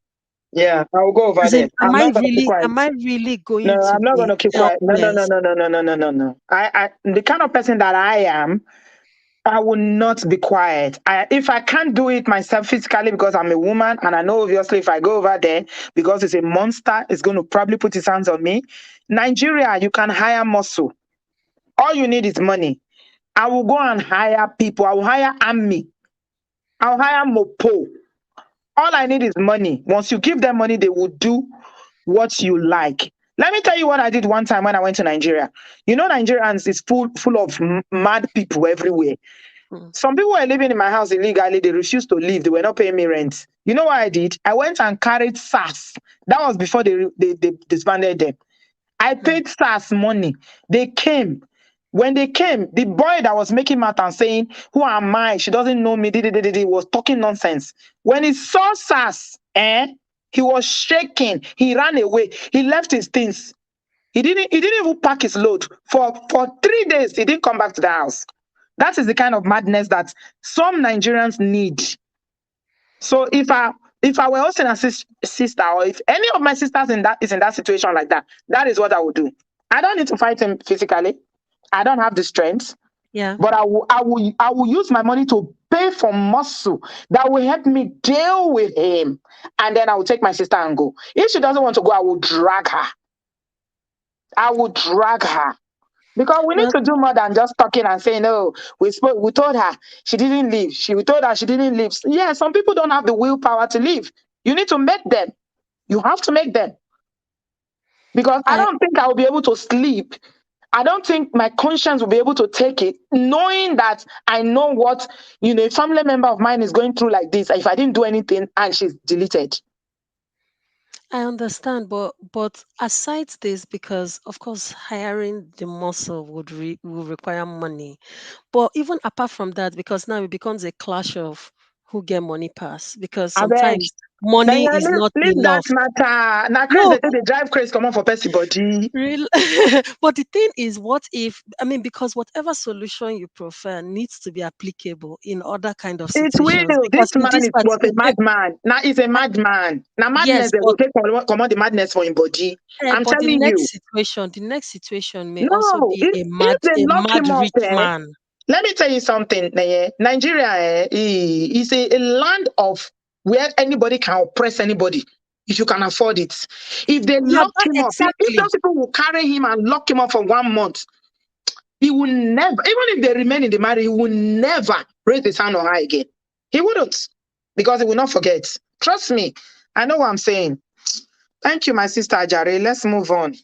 Speaker 5: Yeah. I'll go over
Speaker 8: As in,
Speaker 5: there. I'm not gonna keep quiet.
Speaker 8: am I really
Speaker 5: No,
Speaker 8: going to
Speaker 5: I'm not
Speaker 8: be
Speaker 5: gonna keep quiet. No, no, no,
Speaker 8: helpless?
Speaker 5: no, no, no, no, no, no, no. I the kind of person that I am, I will not be quiet. If I can't do it myself physically because I'm a woman, and I know obviously if I go over there because it's a monster, it's going to probably put his hands on me. Nigeria, you can hire muscle. All you need is money. I will go and hire people. I will hire army. I'll hire mopo. All I need is money. Once you give them money, they will do what you like. Let me tell you what I did one time when I went to Nigeria. Nigerians is full of mad people everywhere.
Speaker 8: Mm,
Speaker 5: Some people were living in my house illegally. They refused to leave. They were not paying me rent. You know what I did? I went and carried SARS. That was before they disbanded them. I
Speaker 8: mm.
Speaker 5: paid SARS money. They came. When they came, the boy that was making mouth and saying, "Who am I? She doesn't know me," was talking nonsense. When he saw SARS, he was shaking. He ran away. He left his things. He didn't even pack his load. For 3 days, he didn't come back to the house. That is the kind of madness that some Nigerians need. So if I were hosting a sister, or if any of my sisters is in that situation like that, that is what I would do. I don't need to fight him physically. I don't have the strength,
Speaker 8: Yeah.
Speaker 5: but I will use my money to pay for muscle that will help me deal with him, and then I will take my sister and go. If she doesn't want to go, I will drag her. I will drag her. Because we need
Speaker 8: Well,
Speaker 5: to do more than just talking and saying, "Oh, we told her she didn't leave. We told her she didn't leave." Yeah, some people don't have the willpower to leave. You need to make them. You have to make them. Because I
Speaker 8: I
Speaker 5: don't think I will be able to sleep. I don't think my conscience will be able to take it, knowing that I know what, a family member of mine is going through like this. If I didn't do anything and she's deleted.
Speaker 8: I understand, but aside this, because of course hiring the muscle will require money. But even apart from that, because now it becomes a clash of who get money pass, because
Speaker 5: I beg.
Speaker 8: sometimes
Speaker 5: Then
Speaker 8: money
Speaker 5: you
Speaker 8: is not
Speaker 5: leave that
Speaker 8: enough.
Speaker 5: matter. Now, Chris,
Speaker 8: No,
Speaker 5: they drive Chris, come on for Percy body.
Speaker 8: real. But the thing is, what if, I mean, because whatever solution you prefer needs to be applicable in other kind of
Speaker 5: It
Speaker 8: situations.
Speaker 5: will. This
Speaker 8: Because in
Speaker 5: man
Speaker 8: this
Speaker 5: was a
Speaker 8: particular,
Speaker 5: madman. Now he's a madman. Now madness
Speaker 8: yes,
Speaker 5: they will take come on the madness for him body. I'm
Speaker 8: but
Speaker 5: telling you.
Speaker 8: the next situation may also
Speaker 5: No,
Speaker 8: be
Speaker 5: if they
Speaker 8: a
Speaker 5: lock
Speaker 8: mad
Speaker 5: him up,
Speaker 8: rich man.
Speaker 5: Let me tell you something. Nigeria is a land of where anybody can oppress anybody if you can afford it. If they
Speaker 8: Yeah,
Speaker 5: lock him up, if
Speaker 8: exactly.
Speaker 5: those people will carry him and lock him up for 1 month, he will never, even if they remain in the marriage, he will never raise his hand on her again. He wouldn't, because he will not forget. Trust me, I know what I'm saying. Thank you, my sister Ajare. Let's move on.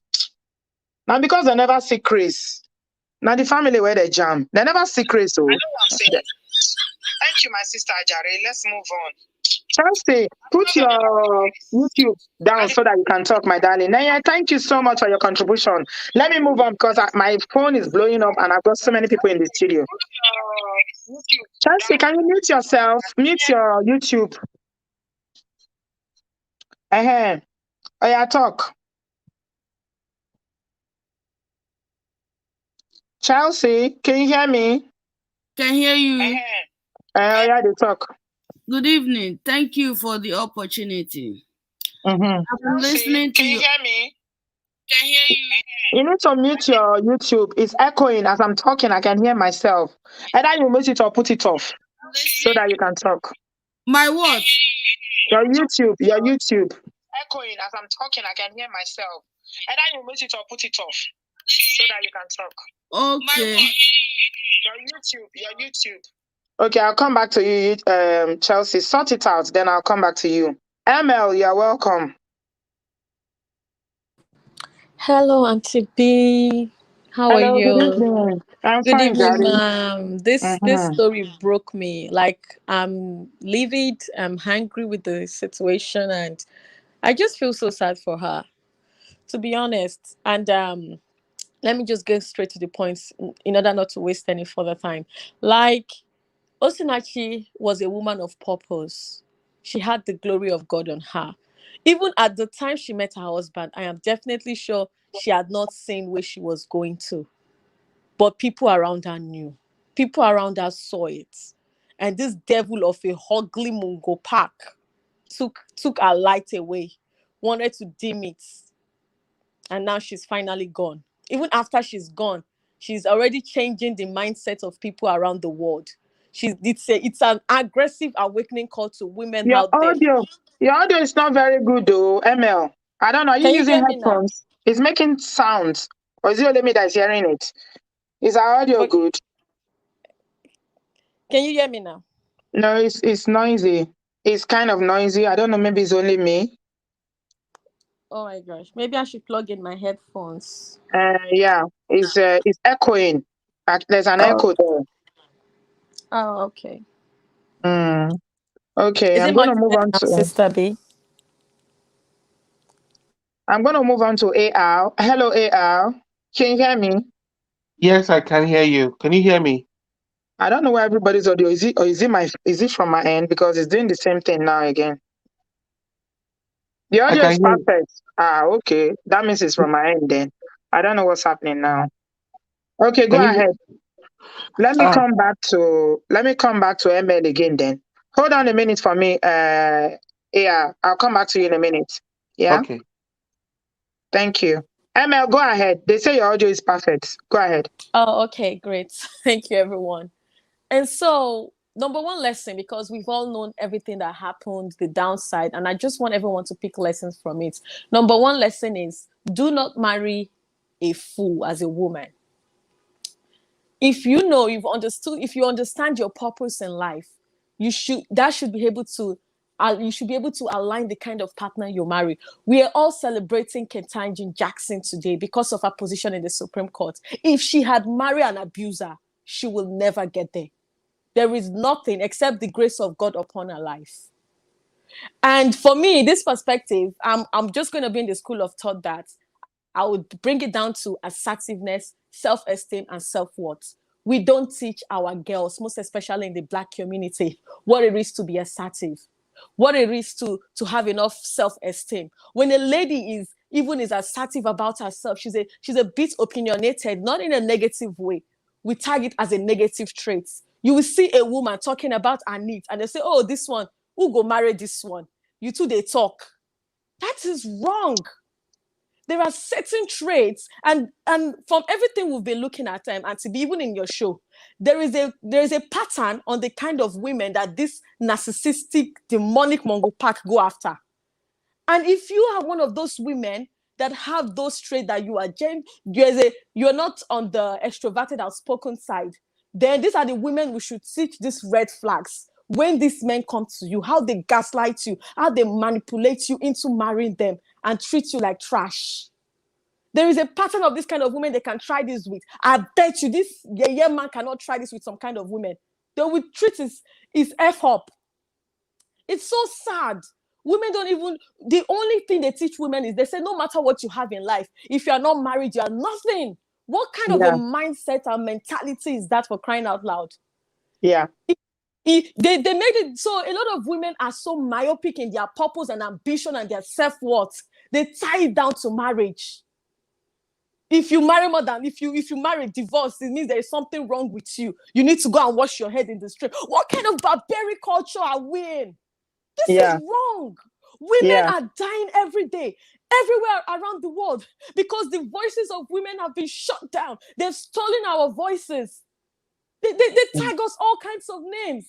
Speaker 5: Now, because they never see Chris, now the family where they jam, they never see Chris. So, I know what I'm saying. Thank you, my sister Ajare. Let's move on. Chelsea, put your YouTube down so that you can talk, my darling. Naya, thank you so much for your contribution. Let me move on because my phone is blowing up and I've got so many people in the studio. Chelsea, can you mute yourself? Mute your YouTube. Oh yeah, talk. Chelsea, can you hear me?
Speaker 9: Can hear you.
Speaker 5: Oh yeah, they talk.
Speaker 9: Good evening. Thank you for the opportunity.
Speaker 5: Mm-hmm.
Speaker 9: I've been listening to you.
Speaker 5: Can you hear me? Can hear you. You need to mute your YouTube. It's echoing as I'm talking. I can hear myself. Either you mute it or put it off so that you can talk.
Speaker 9: My what?
Speaker 5: Your YouTube. Your YouTube. Echoing as I'm talking. I can hear myself. Either you mute it or put it off so that you can talk.
Speaker 9: Okay.
Speaker 5: Your YouTube. Okay, I'll come back to you, Chelsea. Sort it out, then I'll come back to you. ML, you're welcome.
Speaker 10: Hello, Auntie B. How are
Speaker 5: Hello, good
Speaker 10: you?
Speaker 5: evening. I'm
Speaker 10: Good
Speaker 5: fine,
Speaker 10: evening,
Speaker 5: Daddy.
Speaker 10: ma'am. This story broke me. Like, I'm livid. I'm angry with the situation, and I just feel so sad for her, to be honest. And let me just get straight to the point in order not to waste any further time. Like, Osinachi was a woman of purpose. She had the glory of God on her. Even at the time she met her husband, I am definitely sure she had not seen where she was going to. But people around her knew. People around her saw it. And this devil of a ugly Mungo Park took her light away, wanted to dim it. And now she's finally gone. Even after she's gone, she's already changing the mindset of people around the world. It's an aggressive awakening call to women
Speaker 5: Your
Speaker 10: out there.
Speaker 5: audio, your audio is not very good though, ML. I don't know, are you
Speaker 10: Can you
Speaker 5: using
Speaker 10: hear me now?
Speaker 5: headphones? It's making sounds. Or is it only me that's hearing it? Is our audio
Speaker 10: But
Speaker 5: good?
Speaker 10: can you hear me now?
Speaker 5: No, it's noisy. It's kind of noisy. I don't know, maybe it's only me.
Speaker 10: Oh my gosh. Maybe I should plug in my headphones.
Speaker 5: Yeah, it's echoing. There's an
Speaker 10: Oh,
Speaker 5: echo there.
Speaker 10: oh okay.
Speaker 5: Okay,
Speaker 10: Is
Speaker 5: I'm
Speaker 10: it
Speaker 5: gonna
Speaker 10: much
Speaker 5: move
Speaker 10: better
Speaker 5: on
Speaker 10: now,
Speaker 5: to
Speaker 10: Sister B?
Speaker 5: AR. Hello, AR. Can you hear me?
Speaker 11: Yes, I can hear you. Can you hear me?
Speaker 5: I don't know where everybody's audio is. Is it from my end because it's doing the same thing now again? The
Speaker 11: I
Speaker 5: audio
Speaker 11: can
Speaker 5: is
Speaker 11: hear
Speaker 5: perfect. Okay, that means it's from my end then. I don't know what's happening now. Okay, go
Speaker 11: can you
Speaker 5: ahead. Let me
Speaker 11: ah
Speaker 5: come back to ML again then. Hold on a minute for me. Yeah, I'll come back to you in a minute. Yeah,
Speaker 11: okay.
Speaker 5: thank you. ML, go ahead. They say your audio is perfect. Go ahead.
Speaker 10: Oh, okay, great. Thank you, everyone. And so, number one lesson, because we've all known everything that happened, the downside, and I just want everyone to pick lessons from it. Number one lesson is do not marry a fool as a woman. If you know, if you understand your purpose in life, that should be able to you should be able to align the kind of partner you marry. We are all celebrating Ketanji Jackson today because of her position in the Supreme Court. If she had married an abuser, she will never get there. There is nothing except the grace of God upon her life. And for me, this perspective, I'm just going to be in the school of thought that I would bring it down to assertiveness, self-esteem, and self-worth. We don't teach our girls, most especially in the Black community, what it is to be assertive, what it is to have enough self-esteem. When a lady is assertive about herself, she's a bit opinionated, not in a negative way. We tag it as a negative trait. You will see a woman talking about her needs, and they say, "Oh, this one, who go marry this one?" You two, they talk. That is wrong. There are certain traits, and from everything we've been looking at, and to be even in your show, There is a pattern on the kind of women that this narcissistic, demonic Mongo pack go after. And if you are one of those women that have those traits, that you are you're not on the extroverted, outspoken side, then these are the women we should teach these red flags. When these men come to you, how they gaslight you, how they manipulate you into marrying them and treat you like trash. There is a pattern of this kind of women they can try this with. I bet you this man cannot try this with some kind of women. They will treat his F up. It's so sad. Women don't even, the only thing they teach women is they say, no matter what you have in life, if you are not married, you are nothing. What kind of a mindset and mentality is that, for crying out loud?
Speaker 1: Yeah.
Speaker 10: They made it so a lot of women are so myopic in their purpose and ambition and their self-worth. They tie it down to marriage. If you marry more than, if you marry divorce, it means there is something wrong with you. You need to go and wash your head in the street. What kind of barbaric culture are we in? This is wrong. Women are dying every day, everywhere around the world, because the voices of women have been shut down. They've stolen our voices. They tag us all kinds of names.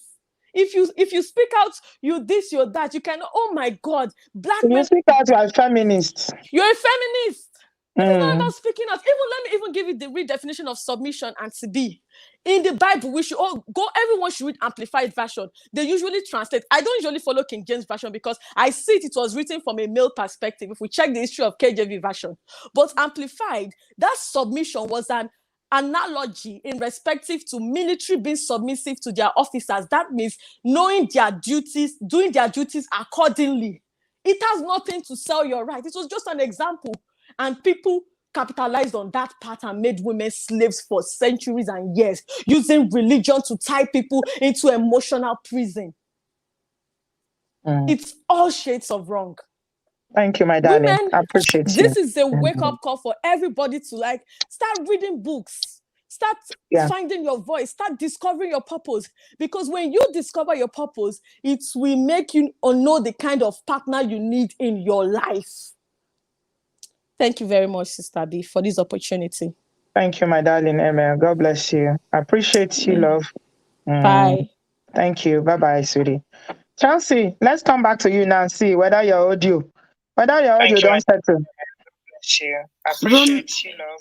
Speaker 10: If you speak out, you this, you're that. You can, oh my God, black men.
Speaker 1: You speak out, you are a feminist.
Speaker 10: You're a feminist. This is not about speaking out. Let me even give you the real definition of submission and to be. In the Bible, we should all go, everyone should read Amplified Version. They usually translate. I don't usually follow King James Version because I see it was written from a male perspective. If we check the history of KJV Version. But Amplified, that submission was an analogy in respective to military being submissive to their officers. That means knowing their duties, doing their duties accordingly. It has nothing to sell your right. It was just an example. And people capitalized on that part and made women slaves for centuries and years, using religion to tie people into emotional prison. It's all shades of wrong.
Speaker 1: Thank you, my darling.
Speaker 10: Women,
Speaker 1: I appreciate you.
Speaker 10: This is a wake-up call for everybody to start reading books. Start finding your voice. Start discovering your purpose. Because when you discover your purpose, it will make you know the kind of partner you need in your life. Thank you very much, Sister B, for this opportunity.
Speaker 1: Thank you, my darling Emma. God bless you. I appreciate you, love.
Speaker 10: Bye.
Speaker 1: Thank you. Bye-bye, sweetie. Chelsea, let's come back to you now and see whether your audio don't settle.
Speaker 9: I appreciate you, love.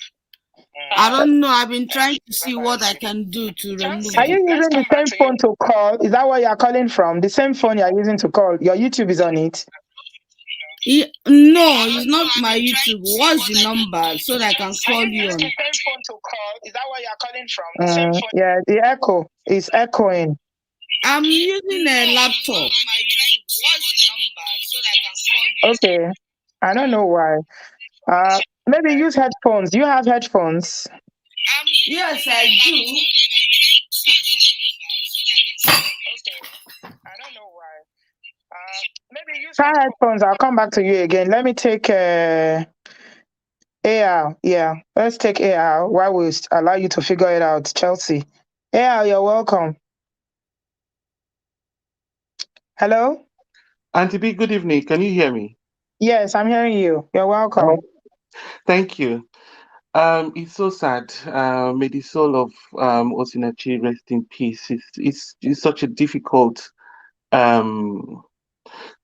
Speaker 9: I don't know. I've been trying to see what I can do to remove
Speaker 1: Are
Speaker 9: it.
Speaker 1: you using the same phone to call? Is that where you're calling from? The same phone you're using to call? Your YouTube is on it?
Speaker 9: No, it's not my YouTube. What's the number so that I can call you on?
Speaker 1: The same phone to call. Is that where you're calling from? The same phone. Yeah, the echo is echoing.
Speaker 9: I'm using a laptop.
Speaker 1: Okay. I don't know why. Maybe use headphones. Do you have headphones?
Speaker 9: Yes, I do.
Speaker 1: Okay. I don't know why. Maybe use headphones. I'll come back to you again. Let me take AR. Yeah, let's take AR while we allow you to figure it out, Chelsea. AR, you're welcome. Hello?
Speaker 11: Auntie B, good evening. Can you hear me?
Speaker 1: Yes, I'm hearing you. You're welcome.
Speaker 11: Thank you. It's so sad. May the soul of Osinachi rest in peace. It's such a difficult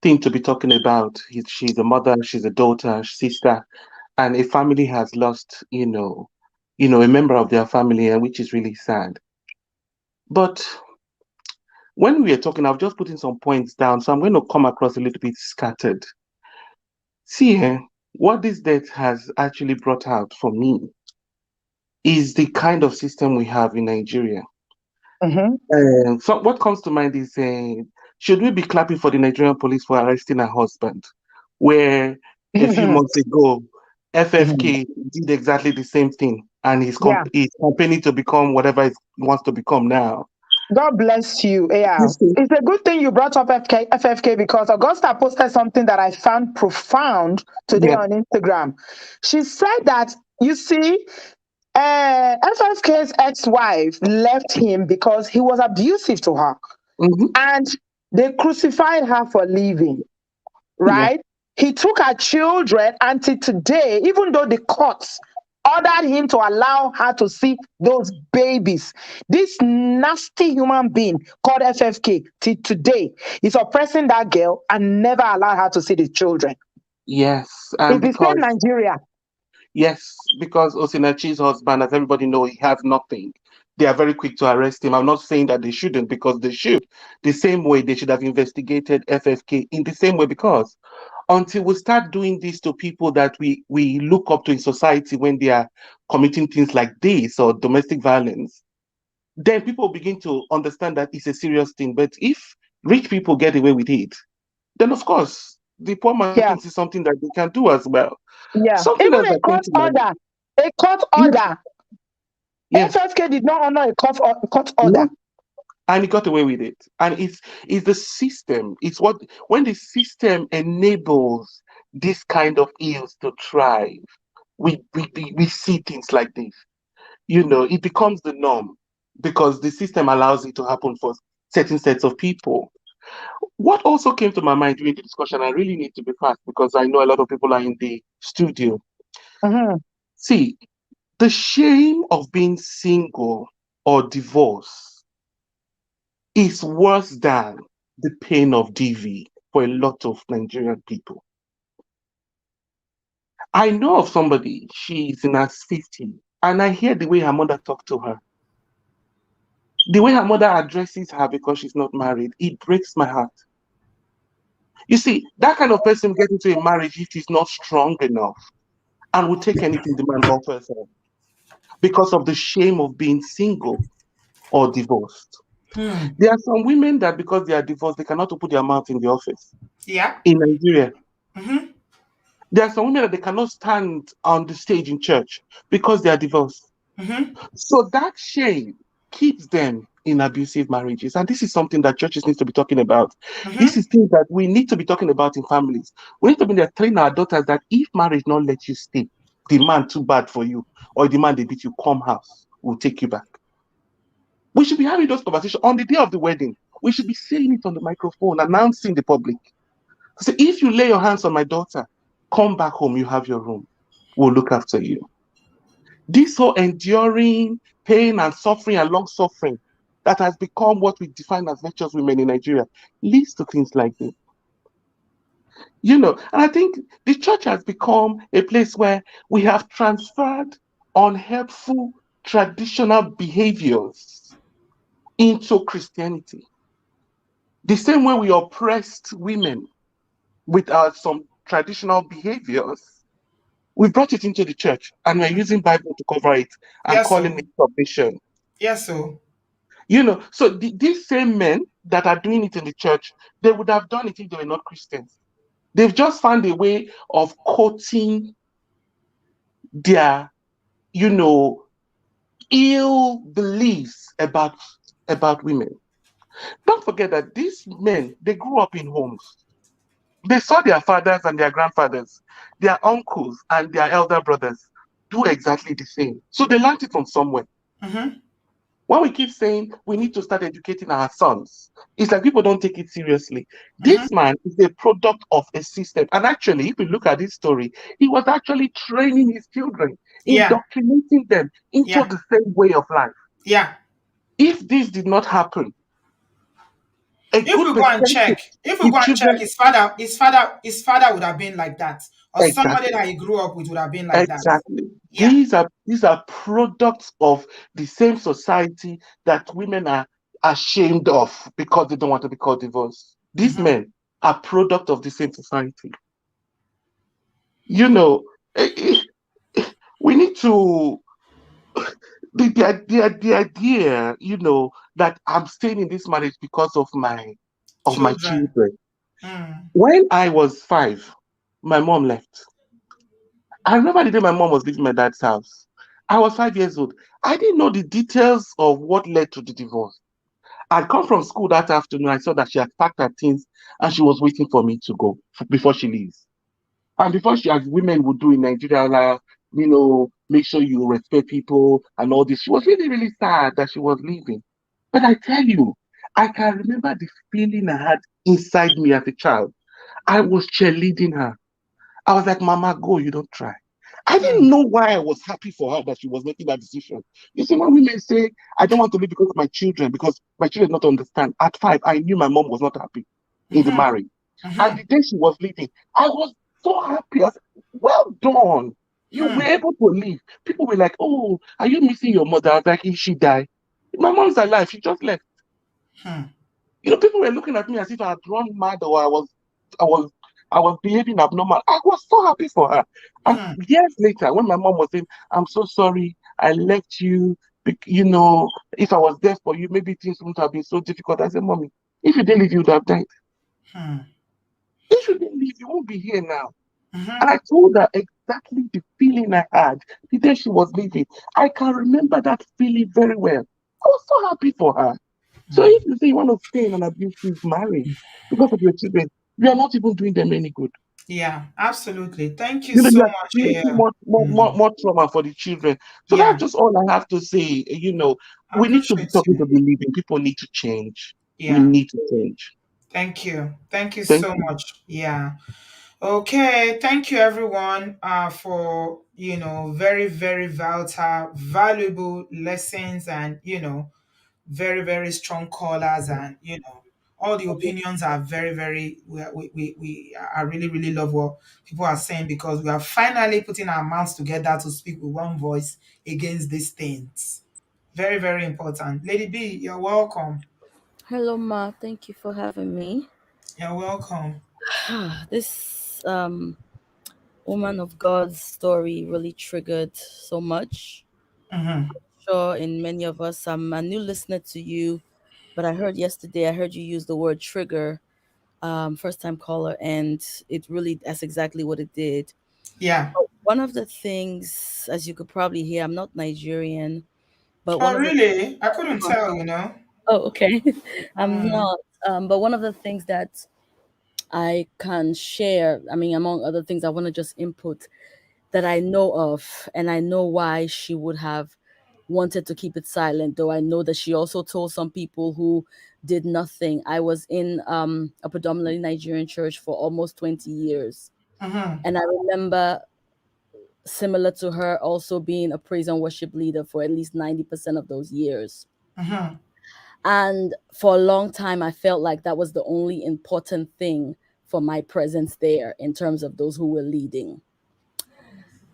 Speaker 11: thing to be talking about. She's a mother, she's a daughter, sister, and a family has lost, a member of their family, and which is really sad. But when we are talking, I've just putting some points down, so I'm going to come across a little bit scattered. See, what this death has actually brought out for me is the kind of system we have in Nigeria. So what comes to mind is, should we be clapping for the Nigerian police for arresting her husband, where a few months ago, FFK did exactly the same thing, and he's campaigning to become whatever he wants to become now.
Speaker 1: God bless you. Yeah. It's a good thing you brought up FFK because Augusta posted something that I found profound today on Instagram. She said that, you see, FFK's ex-wife left him because he was abusive to her. And they crucified her for leaving. Right? He took her children until today, even though the courts
Speaker 5: ordered him to allow her to see those babies. This nasty human being called FFK till today is oppressing that girl and never allow her to see the children.
Speaker 11: Yes,
Speaker 5: It's
Speaker 11: and
Speaker 5: the same
Speaker 11: because
Speaker 5: Nigeria.
Speaker 11: yes, because Osinachi'S husband, as everybody know, he has nothing. They are very quick to arrest him. I'm not saying that they shouldn't, because they should. The same way they should have investigated FFK in the same way, because until we start doing this to people that we look up to in society when they are committing things like this or domestic violence, then people begin to understand that it's a serious thing. But if rich people get away with it, then of course the poor man
Speaker 5: Yeah,
Speaker 11: thinks it's something that they can do as well.
Speaker 5: yeah.
Speaker 11: Something else
Speaker 5: Even a
Speaker 11: that came
Speaker 5: court
Speaker 11: to mind.
Speaker 5: order, a court
Speaker 11: Yeah,
Speaker 5: order.
Speaker 11: yeah,
Speaker 5: FFK did not honor a court
Speaker 11: no,
Speaker 5: order.
Speaker 11: and he got away with it. And it's the system. It's what when the system enables this kind of ills to thrive, we see things like this. It becomes the norm because the system allows it to happen for certain sets of people. What also came to my mind during the discussion, I really need to be fast because I know a lot of people are in the studio.
Speaker 5: Mhm.
Speaker 11: See, the shame of being single or divorced is worse than the pain of DV for a lot of Nigerian people. I know of somebody, she's in her 50s, and I hear the way her mother talked to her. The way her mother addresses her because she's not married, it breaks my heart. You see, that kind of person gets into a marriage if he's not strong enough and will take anything the man offers her because of the shame of being single or divorced.
Speaker 1: Hmm.
Speaker 11: There are some women that because they are divorced, they cannot open their mouth in the office
Speaker 1: Yeah.
Speaker 11: in Nigeria.
Speaker 1: Mm-hmm.
Speaker 11: There are some women that they cannot stand on the stage in church because they are divorced.
Speaker 1: Mm-hmm.
Speaker 11: So that shame keeps them in abusive marriages. And this is something that churches need to be talking about. This
Speaker 1: Mm-hmm.
Speaker 11: is things that we need to be talking about in families. We need to be there train our daughters that if marriage not let you stay, the man too bad for you, or the man they beat you, come house, we'll take you back. We should be having those conversations on the day of the wedding. We should be saying it on the microphone, announcing the public. So if you lay your hands on my daughter, come back home, you have your room. We'll look after you. This whole enduring pain and suffering and long suffering that has become what we define as virtuous women in Nigeria leads to things like this. And I think the church has become a place where we have transferred unhelpful traditional behaviors into Christianity. The same way we oppressed women with some traditional behaviors, we brought it into the church and we're using Bible to cover it and
Speaker 1: Yes,
Speaker 11: calling
Speaker 1: so.
Speaker 11: it submission.
Speaker 1: Yes, so.
Speaker 11: So these same men that are doing it in the church, they would have done it if they were not Christians. They've just found a way of quoting their, ill beliefs about women. Don't forget that these men, they grew up in homes. They saw their fathers and their grandfathers, their uncles and their elder brothers do exactly the same. So they learned it from somewhere.
Speaker 1: Mm-hmm.
Speaker 11: When we keep saying we need to start educating our sons, it's like people don't take it seriously.
Speaker 1: Mm-hmm.
Speaker 11: This man is a product of a system. And actually, if you look at this story, he was actually training his children,
Speaker 1: Yeah.
Speaker 11: indoctrinating them into
Speaker 1: Yeah.
Speaker 11: the same way of life.
Speaker 1: Yeah.
Speaker 11: If this did not happen, a
Speaker 1: If
Speaker 11: good
Speaker 1: we go and
Speaker 11: percentage,
Speaker 1: check, if we
Speaker 11: his
Speaker 1: go and check,
Speaker 11: children,
Speaker 1: his father would have been like that, or somebody
Speaker 11: exactly.
Speaker 1: that he grew up with would have been like that.
Speaker 11: Exactly.
Speaker 1: Yeah.
Speaker 11: These are products of the same society that women are ashamed of because they don't want to be called divorced. These
Speaker 1: Mm-hmm.
Speaker 11: men are product of the same society. You know, eh, we need to the idea, that I'm staying in this marriage because of my
Speaker 1: Children.
Speaker 11: children.
Speaker 1: Mm.
Speaker 11: When I was 5, my mom left. I remember the day my mom was leaving my dad's house. I was 5 years old. I didn't know the details of what led to the divorce. I'd come from school that afternoon. I saw that she had packed her things and she was waiting for me to go before she leaves. And before she, as women would do in Nigeria, like, make sure you respect people and all this. She was really, really sad that she was leaving. But I tell you, I can remember the feeling I had inside me as a child. I was cheerleading her. I was like, Mama, go, you don't try. I didn't know why I was happy for her that she was making that decision. You see, when women say, I don't want to live because of my children, because my children not understand. At 5, I knew my mom was not happy in the marriage. And the day she was leaving, I was so happy. I said, well done. You were able to leave. People were like, oh, are you missing your mother? I was like, if she died. My mom's alive. She just left. People were looking at me as if I had run mad or I was, I was behaving abnormal. I was so happy for her. And years later, when my mom was saying, "I'm so sorry, I left you. If I was there for you, maybe things wouldn't have been so difficult." I said, "Mommy, if you didn't leave, you would have died. If you didn't leave, you won't be here now." And I told her exactly the feeling I had the day she was leaving. I can remember that feeling very well. I was so happy for her. So if you say you want to stay in an abusive marriage because of your children, you are not even doing them any good.
Speaker 1: Yeah, absolutely. Thank you
Speaker 11: You
Speaker 1: so
Speaker 11: are
Speaker 1: much.
Speaker 11: creating
Speaker 1: Yeah.
Speaker 11: more trauma for the children. So
Speaker 1: Yeah,
Speaker 11: that's just all I have to say.
Speaker 1: I
Speaker 11: We need to be
Speaker 1: appreciate
Speaker 11: talking
Speaker 1: you.
Speaker 11: to the living. People need to change. We
Speaker 1: Yeah,
Speaker 11: need to change.
Speaker 1: thank you. Thank you
Speaker 11: Thank
Speaker 1: so
Speaker 11: you.
Speaker 1: much. Yeah. Okay, thank you everyone for very very vital valuable lessons and very very strong callers and all the opinions are very very we I really really love what people are saying because we are finally putting our mouths together to speak with one voice against these things. Very very important. Lady B, you're welcome.
Speaker 12: Hello, Ma. Thank you for having me.
Speaker 1: You're welcome.
Speaker 12: This woman of God's story really triggered so much.
Speaker 1: Mm-hmm.
Speaker 12: Sure, in many of us, I'm a new listener to you, but I heard yesterday, I heard you use the word trigger, first time caller, and it really, that's exactly what it did.
Speaker 1: Yeah.
Speaker 12: One of the things, as you could probably hear, I'm not Nigerian, but one
Speaker 1: Oh
Speaker 12: of the
Speaker 1: really? I couldn't tell.
Speaker 12: oh, okay, I'm
Speaker 1: Mm,
Speaker 12: not. But one of the things that I can share, I mean, among other things, I want to just input that I know of, and I know why she would have wanted to keep it silent, though I know that she also told some people who did nothing. I was in a predominantly Nigerian church for almost 20 years.
Speaker 1: mm-hmm.
Speaker 12: And I remember, similar to her, also being a praise and worship leader for at least 90% of those years.
Speaker 1: Mm-hmm.
Speaker 12: And for a long time, I felt like that was the only important thing for my presence there in terms of those who were leading.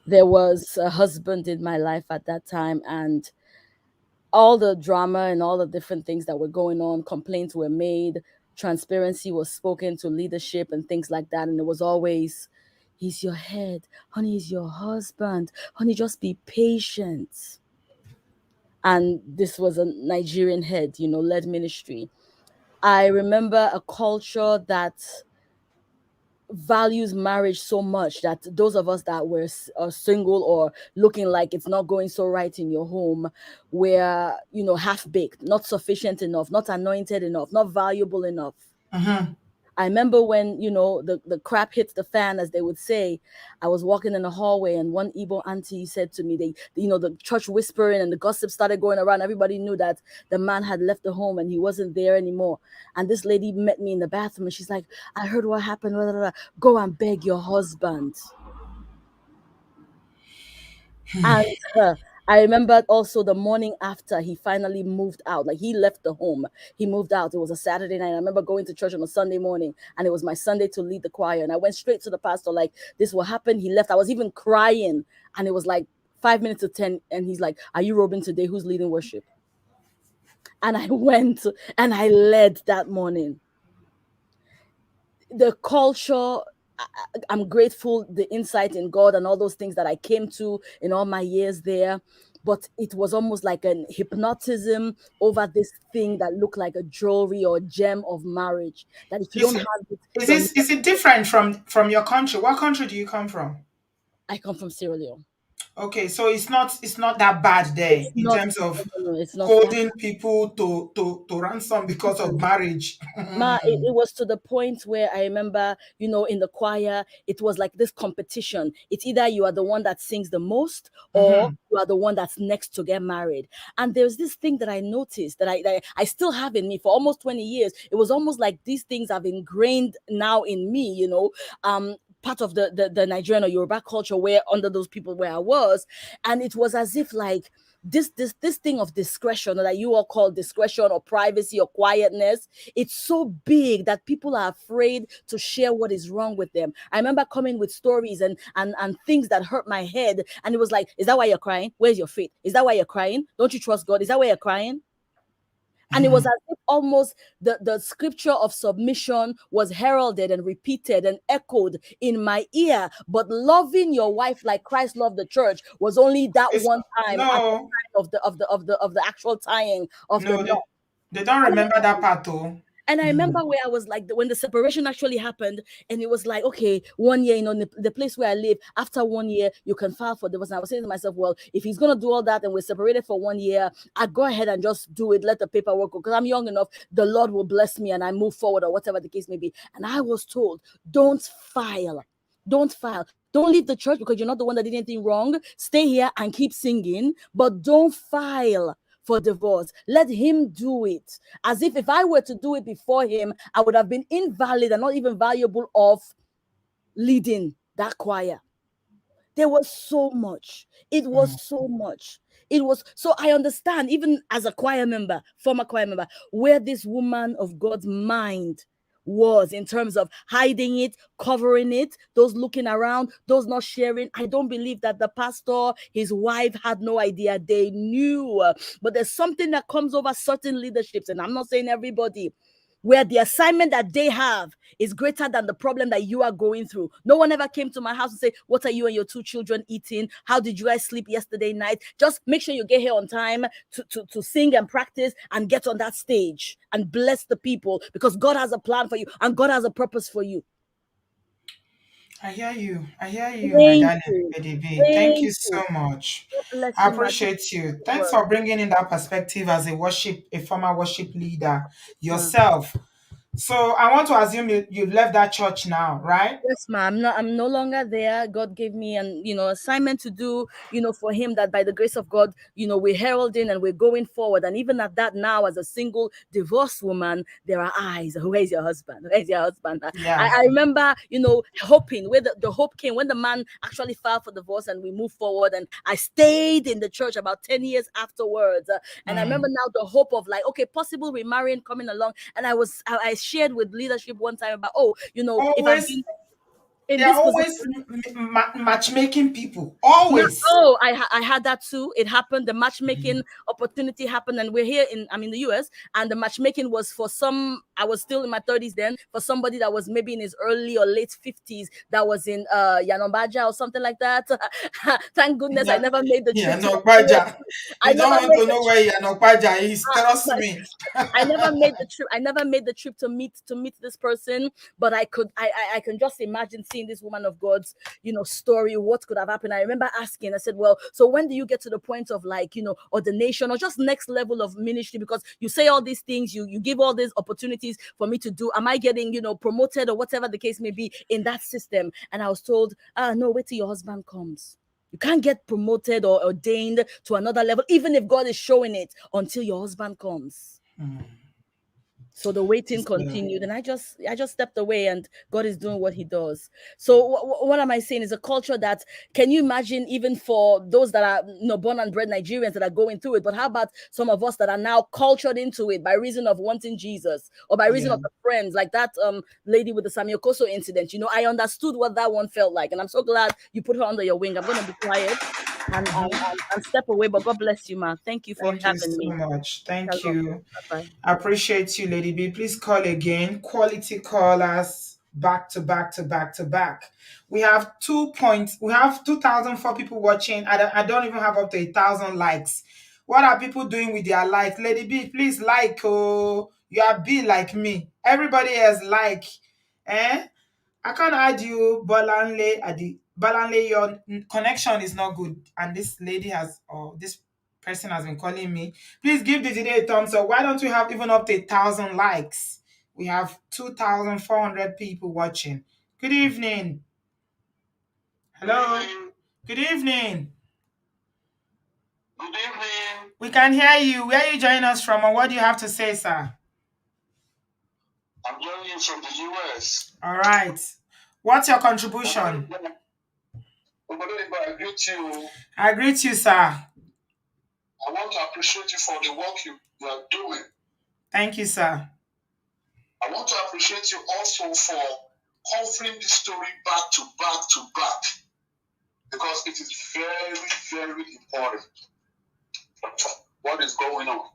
Speaker 12: There was a husband in my life at that time, and all the drama and all the different things that were going on, complaints were made, transparency was spoken to leadership and things like that. And it was always, he's your head, honey, he's your husband, honey, just be patient. And this was a Nigerian head, led ministry. I remember a culture that values marriage so much that those of us that were are single or looking like it's not going so right in your home were, half baked, not sufficient enough, not anointed enough, not valuable enough.
Speaker 1: Mm-hmm.
Speaker 12: I remember when, the crap hits the fan, as they would say. I was walking in the hallway and one Igbo auntie said to me, the church whispering and the gossip started going around. Everybody knew that the man had left the home and he wasn't there anymore. And this lady met me in the bathroom and she's like, I heard what happened. Blah, blah, blah. Go and beg your husband. And I remember also the morning after he finally moved out, like he left the home, he moved out. It was a Saturday night. I remember going to church on a Sunday morning, and it was my Sunday to lead the choir. And I went straight to the pastor, like, this will happen. He left. I was even crying, and it was like 5 minutes to 10. And he's like, are you robing today? Who's leading worship? And I went and I led that morning. The culture, I'm grateful, the insight in God and all those things that I came to in all my years there. But it was almost like an hypnotism over this thing that looked like a jewelry or gem of marriage. That if you
Speaker 1: Is
Speaker 12: don't
Speaker 1: it
Speaker 12: have it,
Speaker 1: is
Speaker 12: you're
Speaker 1: this
Speaker 12: not.
Speaker 1: is it different from your country? What country do you come from?
Speaker 12: I come from Sierra Leone.
Speaker 1: Okay, so it's not that bad there
Speaker 12: It's
Speaker 1: in
Speaker 12: not,
Speaker 1: terms of
Speaker 12: no, no, it's not that.
Speaker 1: holding people to ransom because of marriage.
Speaker 12: Ma, it was to the point where I remember, in the choir, it was like this competition. It's either you are the one that sings the most or
Speaker 1: Mhm,
Speaker 12: you are the one that's next to get married. And there's this thing that I noticed that I still have in me for almost 20 years. It was almost like these things have ingrained now in me, um, part of the Nigerian or Yoruba culture where under those people where I was, and it was as if like this thing of discretion, or that you all call discretion or privacy or quietness, it's so big that people are afraid to share what is wrong with them. I remember coming with stories and things that hurt my head, and it was like, is that why you're crying? Where's your faith? Is that why you're crying? Don't you trust God? Is that why you're crying? And it was as if almost the scripture of submission was heralded and repeated and echoed in my ear. But loving your wife like Christ loved the church was only that
Speaker 1: It's,
Speaker 12: one time at the
Speaker 1: no,
Speaker 12: time of the actual tying of the
Speaker 1: no,
Speaker 12: knot.
Speaker 1: they don't remember that part though.
Speaker 12: And I remember where I was like, when the separation actually happened, and it was like, okay, 1 year, the place where I live, after 1 year, you can file for divorce. And I was saying to myself, well, if he's going to do all that and we're separated for 1 year, I go ahead and just do it, let the paperwork go, because I'm young enough, the Lord will bless me and I move forward, or whatever the case may be. And I was told, don't file. Don't file. Don't leave the church because you're not the one that did anything wrong. Stay here and keep singing, but don't file for divorce. Let him do it. As if I were to do it before him, I would have been invalid and not even valuable of leading that choir. There was so much. It was so much. It was so, I understand, even as a choir member, former choir member, where this woman of God's mind was in terms of hiding it, covering it, those looking around, those not sharing. I don't believe that the pastor, his wife had no idea. They knew. But there's something that comes over certain leaderships, and I'm not saying everybody, where the assignment that they have is greater than the problem that you are going through. No one ever came to my house and say, what are you and your 2 children eating? How did you guys sleep yesterday night? Just make sure you get here on time to sing and practice and get on that stage and bless the people, because God has a plan for you and God has a purpose for you.
Speaker 1: I hear you. I hear you, my
Speaker 12: Thank
Speaker 1: darling
Speaker 12: you.
Speaker 1: Lady B. Thank you
Speaker 12: Thank
Speaker 1: so
Speaker 12: you.
Speaker 1: much.
Speaker 12: God bless
Speaker 1: I
Speaker 12: you, ma.
Speaker 1: appreciate you.
Speaker 12: Good
Speaker 1: Thanks
Speaker 12: work.
Speaker 1: for bringing in that perspective as a former worship leader
Speaker 12: Ma.
Speaker 1: yourself. So I want to assume you've left that church now, right?
Speaker 12: Yes, ma'am. I'm no longer there. God gave me an assignment to do, for him, that by the grace of God, we're heralding and we're going forward. And even at that now, as a single divorced woman, there are eyes. Where's your husband? Where's your husband?
Speaker 1: Yeah.
Speaker 12: I remember, hoping where the hope came when the man actually filed for divorce and we moved forward. And I stayed in the church about 10 years afterwards. And I remember now the hope of like, okay, possible remarrying coming along. And I shared with leadership one time about, if I've
Speaker 1: Always,
Speaker 12: been in
Speaker 1: they're
Speaker 12: this
Speaker 1: always
Speaker 12: position.
Speaker 1: matchmaking people.
Speaker 12: Yeah,
Speaker 1: Always.
Speaker 12: I had that too. It happened. The matchmaking opportunity happened, and we're here I'm in the US, and the matchmaking was for I was still in my 30s then, for somebody that was maybe in his early or late 50s, that was in Yanombaja or something like that. Thank goodness I
Speaker 1: Yeah,
Speaker 12: never made the
Speaker 1: yeah,
Speaker 12: trip to
Speaker 1: no
Speaker 12: the US.
Speaker 1: Paja.
Speaker 12: I
Speaker 1: You don't
Speaker 12: never
Speaker 1: want
Speaker 12: made
Speaker 1: to
Speaker 12: the
Speaker 1: know
Speaker 12: trip.
Speaker 1: where Yanopaja is. Trust
Speaker 12: But
Speaker 1: me.
Speaker 12: I never made the trip. I never made the trip to meet this person, but I can just imagine seeing this woman of God's, story, what could have happened. I remember asking, I said, well, so when do you get to the point of like, ordination or just next level of ministry? Because you say all these things, you give all these opportunities for me to do. Am I getting, promoted or whatever the case may be in that system? And I was told, no, wait till your husband comes. You can't get promoted or ordained to another level, even if God is showing it, until your husband comes. So the waiting continued, and I just stepped away, and God is doing what He does. So what am I saying is a culture that, can you imagine, even for those that are born and bred Nigerians that are going through it? But how about some of us that are now cultured into it by reason of wanting Jesus, or by reason
Speaker 1: Yeah.
Speaker 12: of the friends, like that lady with the Samuel Koso incident? I understood what that one felt like, and I'm so glad you put her under your wing. I'm going to be quiet and step away, but God bless you, ma. Thank you for
Speaker 1: Thank you
Speaker 12: having
Speaker 1: so
Speaker 12: me.
Speaker 1: much. Thank
Speaker 12: Shalom.
Speaker 1: you.
Speaker 12: Bye.
Speaker 1: I appreciate you, Lady B. Please call again. Quality callers back to back to back to back. We have 2 points. We have 2,004 people watching. I don't even have up to 1,000 likes. What are people doing with their likes? Lady B, please like. Oh, you are B like me. Everybody has like. Eh? I can't add you, Bolanle. Bolanle, your connection is not good. And this lady this person has been calling me. Please give the video a thumbs up. Why don't we have even up to 1,000 likes? We have 2,400 people watching. Good evening. Hello. Good evening.
Speaker 13: Good evening.
Speaker 1: We can hear you. Where are you joining us from, or what do you have to say, sir?
Speaker 13: I'm joining you from the US.
Speaker 1: All right. What's your contribution?
Speaker 14: I greet you.
Speaker 1: I greet you, sir.
Speaker 14: I want to appreciate you for the work you are doing.
Speaker 1: Thank you, sir.
Speaker 14: I want to appreciate you also for covering the story back to back to back, because it is very, very important what is going on.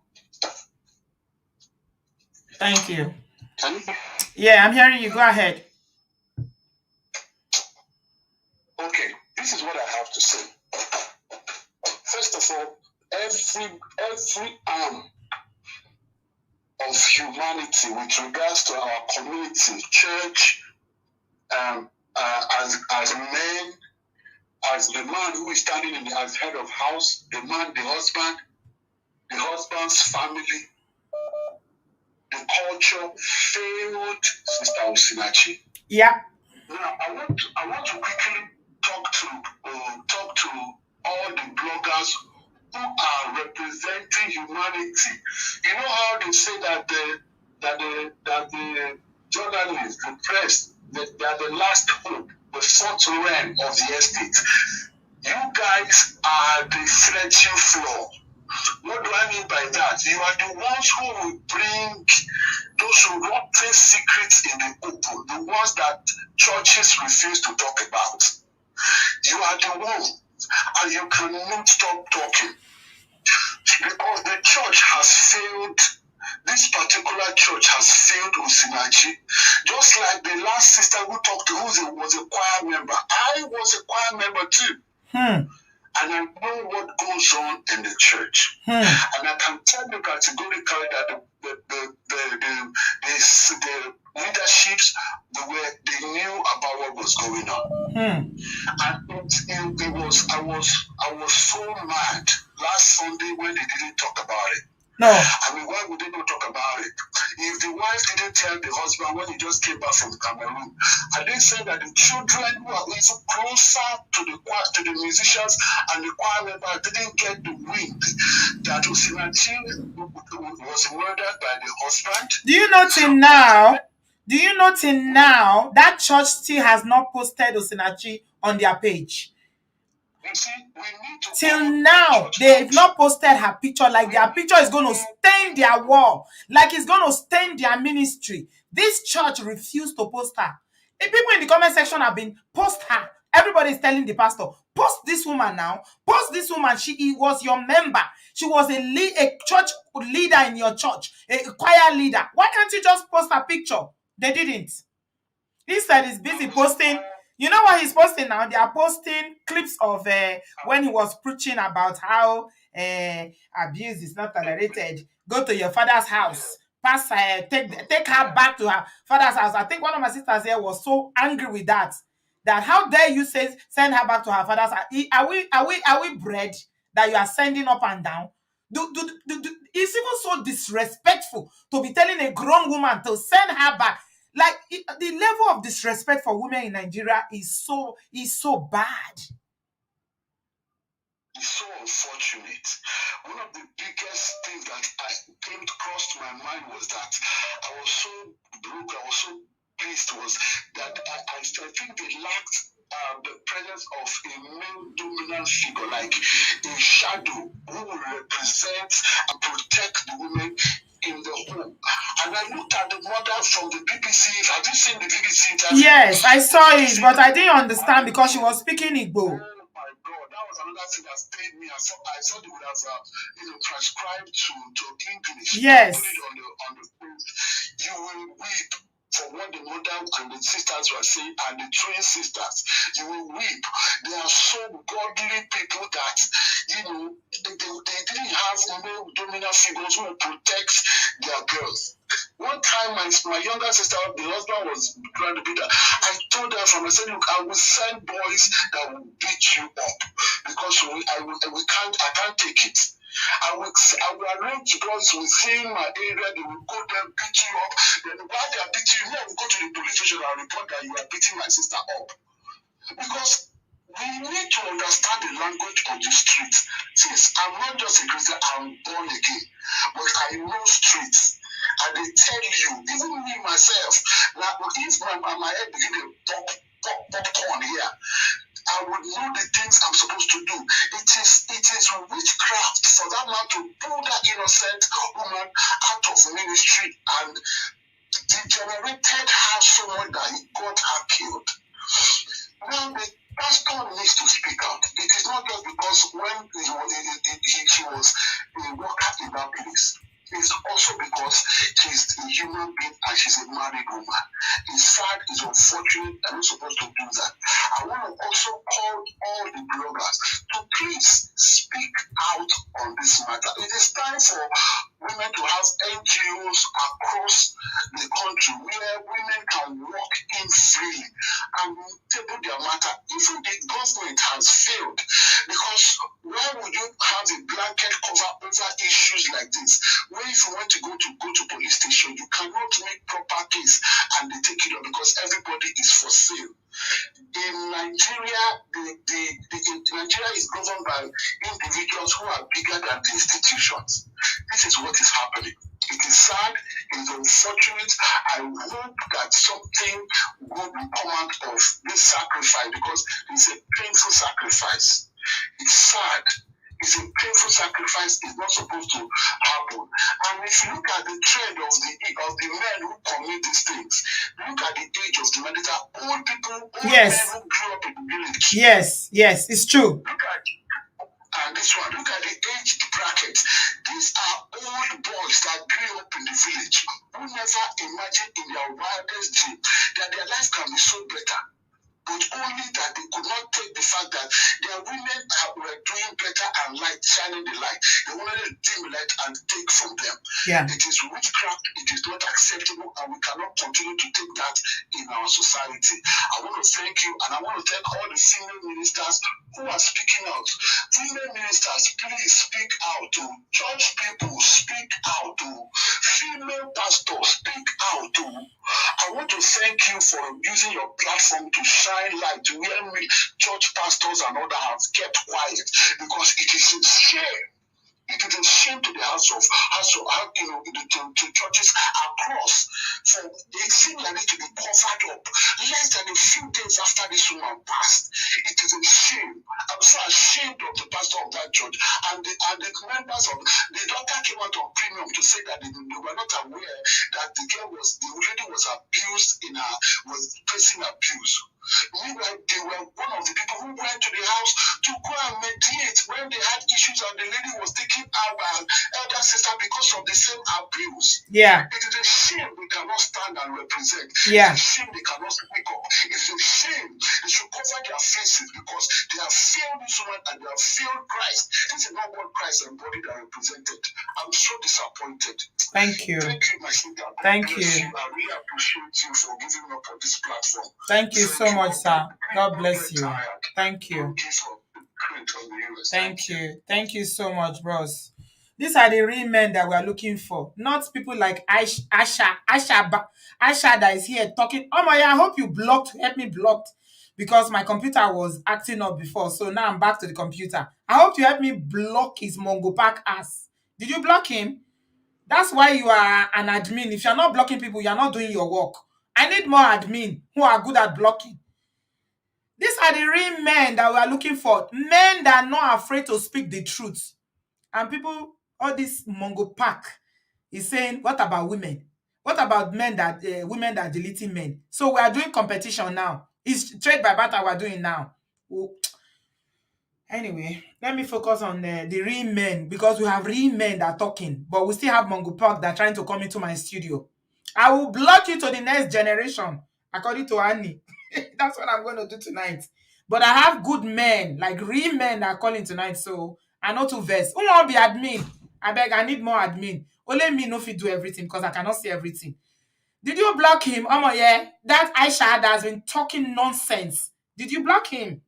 Speaker 1: Thank you.
Speaker 14: Can you?
Speaker 1: Yeah, I'm hearing you. Go ahead.
Speaker 14: Okay, this is what I have to say. First of all, every arm of humanity with regards to our community, church, as men, as the man who is standing as head of house, the husband's family, the culture failed Sister Osinachi.
Speaker 1: Yeah.
Speaker 14: Now I want to quickly talk to all the bloggers who are representing humanity. You know how they say that the journalists, the press, they are the last hope, the fourth realm of the estate. You guys are the threshing floor. What do I mean by that? You are the ones who will bring those rotten secrets in the open, the ones that churches refuse to talk about. You are the one, and you cannot stop talking. Because the church has failed, this particular church has failed Osinachi. Just like the last sister who talked to, who was a choir member. I was a choir member too. And I know what goes on in the church. And I can tell you categorically that the leaderships, they knew about what was going on. And I was so mad last Sunday when they didn't talk about it.
Speaker 1: No.
Speaker 14: I mean, why would they not talk about it? If the wife didn't tell the husband when he just came back from Cameroon, and they said that the children who are even closer to the musicians and the choir members didn't get the wind that Osinachi was murdered by the husband.
Speaker 1: Do you know till now that church still has not posted Osinachi on their page?
Speaker 14: You see, we need to
Speaker 1: till now they've not posted her picture. Like their picture is going to stain their wall, like it's going to stain their ministry. This church refused to post her. If people in the comment section have been post her, everybody is telling the pastor, post this woman now, post this woman. She was your member, she was a church leader in your church, a choir leader. Why can't you just post her picture? They didn't. Instead, he's busy posting. You know what he's posting now? They are posting clips of when he was preaching about how abuse is not tolerated. Go to your father's house. Pass take her back to her father's house. I think one of my sisters here was so angry with that. That how dare you send her back to her father's house? Are we bred that you are sending up and down? It's even so disrespectful to be telling a grown woman to send her back. Like the level of disrespect for women in Nigeria is so bad.
Speaker 14: It's so unfortunate. One of the biggest things that came across my mind was that I was so broke, I was so pissed, was that I think they lacked the presence of a male dominant figure, like a shadow who will represent and protect the women in the home. And I looked at the mother from the BBC. Have you seen the BBC interview?
Speaker 1: Yes, I saw it, but I didn't understand because she was speaking Igbo.
Speaker 14: Oh my God, that was another thing that stayed me. I thought they would have transcribed to English.
Speaker 1: Yes.
Speaker 14: Put it on the page. You will weep for what the mother and the sisters were saying, and the twin sisters. You will weep. They are so godly people that, they didn't have male dominant figures who will protect their girls. One time, my younger sister, the husband was trying to beat her. I told her I said, look, I will send boys that will beat you up because I can't take it. I will arrange girls within my area. They will go there, beat you up. Then while they are beating you, I will go to the police station and report that you are beating my sister up. Because we need to understand the language of the street. Since I'm not just a Christian, I'm born again, but I know streets. And they tell you, even me myself, that if my head begins to pop, popcorn here. I would know the things I'm supposed to do. It is witchcraft for that man to pull that innocent woman out of ministry and degenerated her so much that he got her killed. Now the pastor needs to speak out. It is not just because when he was a worker in that place. It's also because she's a human being and she's a married woman. It's sad, it's unfortunate, and we're supposed to do that. I want to also call all the bloggers to please speak out on this matter. It is time for women to have NGOs across the country where women can walk in freely and table their matter. Even the government has failed, because why would you have a blanket cover over issues like this? Where if you want to go to police station, you cannot make proper case and they take it up because everybody is for sale. In Nigeria, Nigeria is governed by individuals who are bigger than the institutions. This is what is happening. It is sad, it is unfortunate. I hope that something good will come out of this sacrifice, because it's a painful sacrifice. It's sad. It's a painful sacrifice. It's not supposed to happen. And if you look at the trend of the men who commit these things, look at the age of the men. These are old people, old men who grew up in the village.
Speaker 1: Yes, it's true.
Speaker 14: Look at this one. Look at the age bracket. These are old boys that grew up in the village who never imagined in their wildest dream that their life can be so better. But only that they could not take the fact that their women were doing better and light, shining the light. They wanted to dim light and take from them.
Speaker 1: Yeah.
Speaker 14: It is witchcraft. It is not acceptable, and we cannot continue to take that in our society. I want to thank you, and I want to thank all the female ministers who are speaking out. Female ministers, please speak out. To church people, speak out. To female pastors, speak out. To I want to thank you for using your platform to shine light where church pastors and others have kept quiet, because it is a shame. It is a shame to the to churches across for a thing like this to be covered up less than a few days after this woman passed. It is a shame. I'm so ashamed of the pastor of that church and the members of the doctor came out on premium to say that they were not aware that the lady was abused was facing abuse. Meanwhile, they were one of the people who went to the house to go and mediate when they had issues, and the lady was taken out by an elder sister because of the same abuse.
Speaker 1: Yeah.
Speaker 14: It is a shame they cannot stand and represent.
Speaker 1: Yeah.
Speaker 14: It's a shame they cannot speak up. It is a shame they should cover their faces, because they have failed this woman and they have failed Christ. This is not what Christ embodied and represented. I'm so disappointed.
Speaker 1: Thank you.
Speaker 14: Thank you, my sister.
Speaker 1: Thank you.
Speaker 14: I really appreciate you for giving up on this platform.
Speaker 1: Thank you so much, sir. God bless you. Thank you. Thank you. Thank you so much, bros. These are the real men that we are looking for, not people like Asha that is here talking. Oh my, I hope you help me blocked, because my computer was acting up before. So now I'm back to the computer. I hope you help me block his Mongo Park ass. Did you block him? That's why you are an admin. If you're not blocking people, you're not doing your work. I need more admin who are good at blocking. These are the real men that we are looking for. Men that are not afraid to speak the truth. And people, all this Mongo Park is saying, what about women? What about women that are deleting men? So we are doing competition now. It's trade by barter we're doing now. Anyway, let me focus on the real men, because we have real men that are talking, but we still have Mongo Park that are trying to come into my studio. I will block you to the next generation, according to Annie. That's what I'm going to do tonight. But I have good men, like real men that are calling tonight, so I know to verse. Who won't be admin? I beg, I need more admin. Only me no fit do everything, because I cannot see everything. Did you block him? Yeah, that Aisha that has been talking nonsense. Did you block him?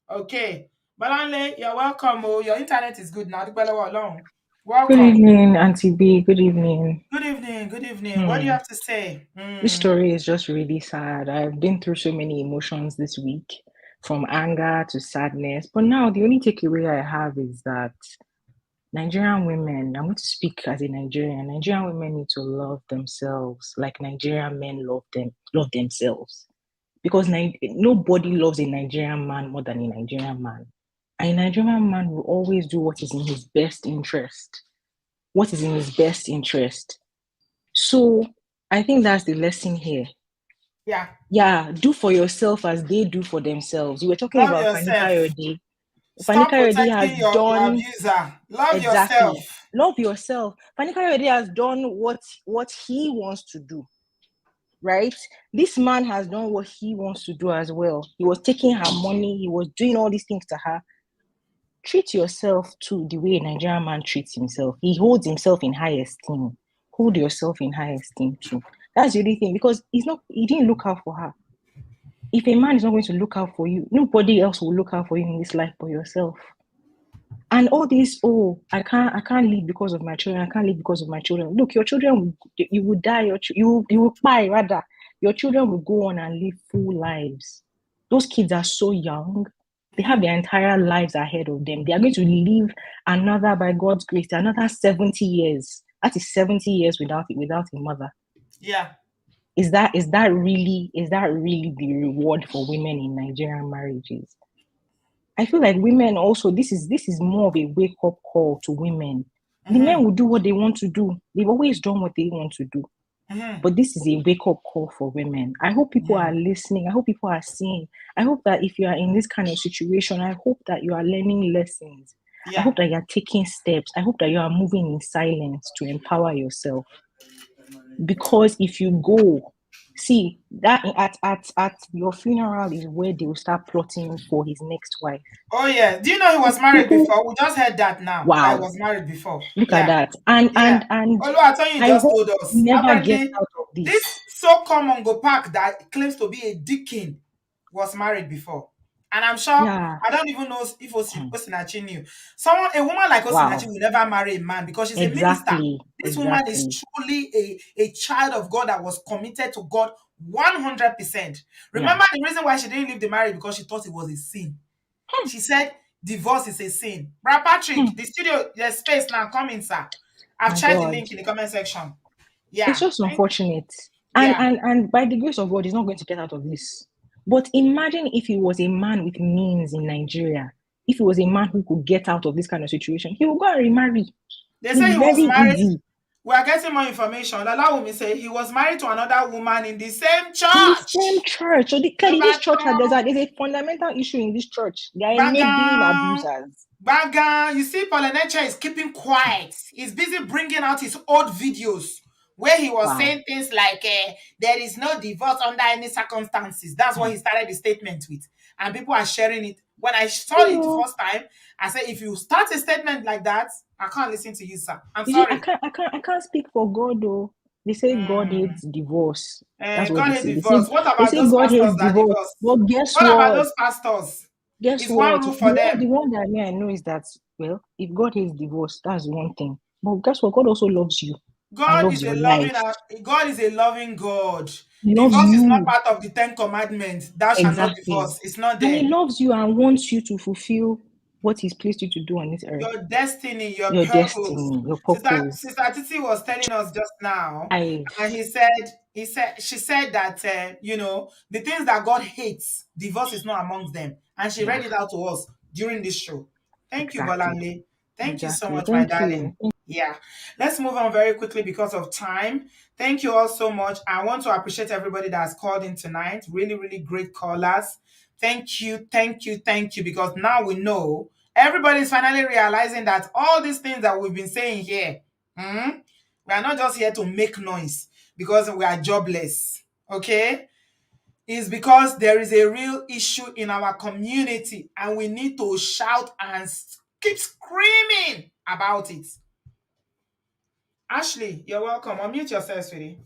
Speaker 1: Okay. Balanle, you're welcome. Oh, your internet is good now. Welcome.
Speaker 15: Good evening, Auntie B. Good evening.
Speaker 1: Good evening. Good evening. What do you have to say?
Speaker 15: This story is just really sad. I've been through so many emotions this week, from anger to sadness. But now the only takeaway I have is that Nigerian women, I'm going to speak as a Nigerian. Nigerian women need to love themselves like Nigerian men love themselves. because nobody loves a Nigerian man more than a Nigerian man. A Nigerian man will always do what is in his best interest. What is in his best interest. So I think that's the lesson here.
Speaker 1: Yeah.
Speaker 15: Yeah, do for yourself as they do for themselves. You were talking
Speaker 1: Love
Speaker 15: about Fani
Speaker 1: yourself.
Speaker 15: Kayode. Fani
Speaker 1: Stop
Speaker 15: Kayode has
Speaker 1: protecting your
Speaker 15: done
Speaker 1: abuser. Love
Speaker 15: exactly.
Speaker 1: yourself.
Speaker 15: Love yourself. Fani Kayode has done what he wants to do. Right? This man has done what he wants to do as well. He was taking her money, he was doing all these things to her. Treat yourself too the way a Nigerian man treats himself. He holds himself in high esteem. Hold yourself in high esteem too. That's the only thing, because he didn't look out for her. If a man is not going to look out for you, nobody else will look out for you in this life but yourself. And all this, I can't live because of my children. I can't live because of my children. Look, your children, you will die. You will die rather. Your children will go on and live full lives. Those kids are so young. They have their entire lives ahead of them. They are going to live another, by God's grace, another 70 years. That is 70 years without a mother.
Speaker 1: Yeah.
Speaker 15: Is that really the reward for women in Nigerian marriages? I feel like women also, this is more of a wake-up call to women. The men will do what they want to do. They've always done what they want to do. But this is a wake-up call for women. I hope people are listening. I hope people are seeing. I hope that if you are in this kind of situation, I hope that you are learning lessons.
Speaker 1: Yeah.
Speaker 15: I hope that you are taking steps. I hope that you are moving in silence to empower yourself. Because if you go, see, that at your funeral is where they will start plotting for his next wife.
Speaker 1: Oh yeah. Do you know he was married before? We just heard that now.
Speaker 15: Wow.
Speaker 1: That he was married before.
Speaker 15: Look at that. And
Speaker 1: Although I tell you,
Speaker 15: I
Speaker 1: just
Speaker 15: hope
Speaker 1: told
Speaker 15: he
Speaker 1: us.
Speaker 15: never gets
Speaker 1: Apparently,
Speaker 15: out of this.
Speaker 1: this so-called Mongo Park that claims to be a deacon was married before. And I'm sure,
Speaker 15: Yeah.
Speaker 1: I don't even know if Osinachi knew. A woman like Osinachi will never marry a man because she's a minister. This woman is truly a child of God that was committed to God 100%. Remember the reason why she didn't leave the marriage? Because she thought it was a sin. She said divorce is a sin. Brad Patrick, the studio, there's space now. Come in, sir. I've shared the link in the comment section. Yeah.
Speaker 15: It's just unfortunate. And by the grace of God, he's not going to get out of this. But imagine if he was a man with means in Nigeria. If he was a man who could get out of this kind of situation, he would go and remarry.
Speaker 1: They say he was
Speaker 15: very
Speaker 1: married.
Speaker 15: Easy.
Speaker 1: We are getting more information. Allow me say he was married to another woman in the same church.
Speaker 15: In the same church. So clearly this church, there's a fundamental issue in this church. They are enabling abusers.
Speaker 1: Bagan, you see, Osinachi is keeping quiet. He's busy bringing out his old videos where he was saying things like, there is no divorce under any circumstances. That's what he started the statement with. And people are sharing it. When I saw it the first time, I said, if you start a statement like that, I can't listen to you, sir. I'm sorry.
Speaker 15: I can't speak for God, though. They say God hates divorce. That's what
Speaker 1: God
Speaker 15: they
Speaker 1: hates
Speaker 15: say.
Speaker 1: divorce. What about those
Speaker 15: God
Speaker 1: pastors
Speaker 15: hates
Speaker 1: that
Speaker 15: divorce.
Speaker 1: divorce?
Speaker 15: Well, guess
Speaker 1: What
Speaker 15: what?
Speaker 1: about those pastors?
Speaker 15: Guess
Speaker 1: it's
Speaker 15: what?
Speaker 1: one rule for them.
Speaker 15: The one that I know is that, well, if God hates divorce, that's one thing. But guess what? God also loves you.
Speaker 1: God is a loving God.
Speaker 15: He loves
Speaker 1: Divorce is
Speaker 15: you.
Speaker 1: not part of the 10 commandments. Thou shalt not divorce. It's not there.
Speaker 15: And he loves you and wants you to fulfill what he's placed you to do on this earth.
Speaker 1: Your destiny, your purpose.
Speaker 15: Destiny, your purpose.
Speaker 1: Sister Titi was telling us just now, and she said that the things that God hates, divorce is not amongst them, and she read it out to us during this show. Thank you, Bolanle. Thank you so much, my darling. Yeah, let's move on very quickly because of time. Thank you all so much. I want to appreciate everybody that has called in tonight. Really, really great callers. Thank you, because now we know everybody's finally realizing that all these things that we've been saying here, we are not just here to make noise because we are jobless, okay? It's because there is a real issue in our community and we need to shout and keep screaming about it. Ashley, you're welcome. Unmute yourself, sweetie.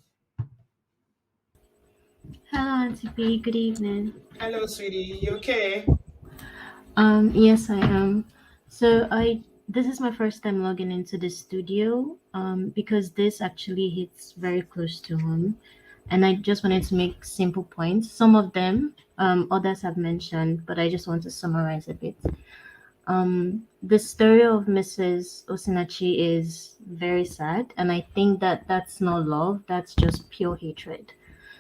Speaker 16: Hello, Auntie B. Good evening.
Speaker 1: Hello, sweetie. You okay?
Speaker 16: Yes, I am. So this is my first time logging into the studio, because this actually hits very close to home, and I just wanted to make simple points. Some of them, others have mentioned, but I just want to summarize a bit. The story of Mrs. Osinachi is very sad, and I think that that's not love, that's just pure hatred.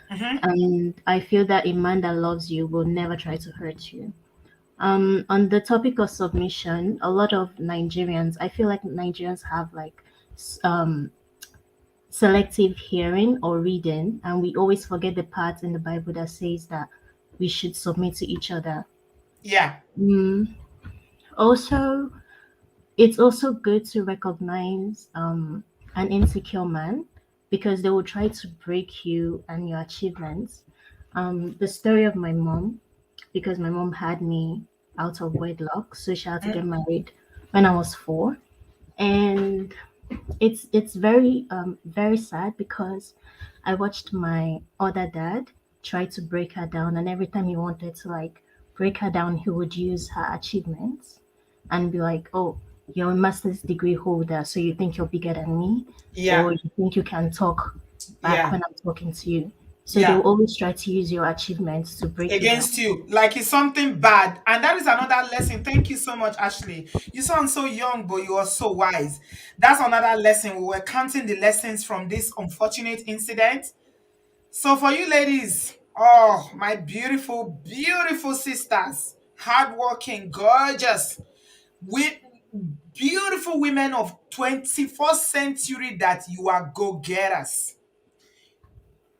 Speaker 16: And I feel that a man that loves you will never try to hurt you. On the topic of submission, a lot of Nigerians, I feel like Nigerians have like selective hearing or reading, and we always forget the part in the Bible that says that we should submit to each other.
Speaker 1: Yeah.
Speaker 16: Also, it's also good to recognize an insecure man because they will try to break you and your achievements. The story of my mom, because my mom had me out of wedlock, so she had to get married when I was 4, and it's very very sad because I watched my other dad try to break her down, and every time he wanted to like break her down, he would use her achievements and be like, "Oh, you're a master's degree holder, so you think you're bigger than me,
Speaker 1: Yeah.
Speaker 16: or you think you can talk back
Speaker 1: Yeah.
Speaker 16: when I'm talking to you." So they
Speaker 1: Yeah.
Speaker 16: will always try to use your achievements to break you down.
Speaker 1: Against you, like it's something bad. And that is another lesson. Thank you so much, Ashley. You sound so young, but you are so wise. That's another lesson. We were counting the lessons from this unfortunate incident. So for you ladies, oh, my beautiful, beautiful sisters, hardworking, gorgeous, with beautiful women of 21st century, that you are go-getters.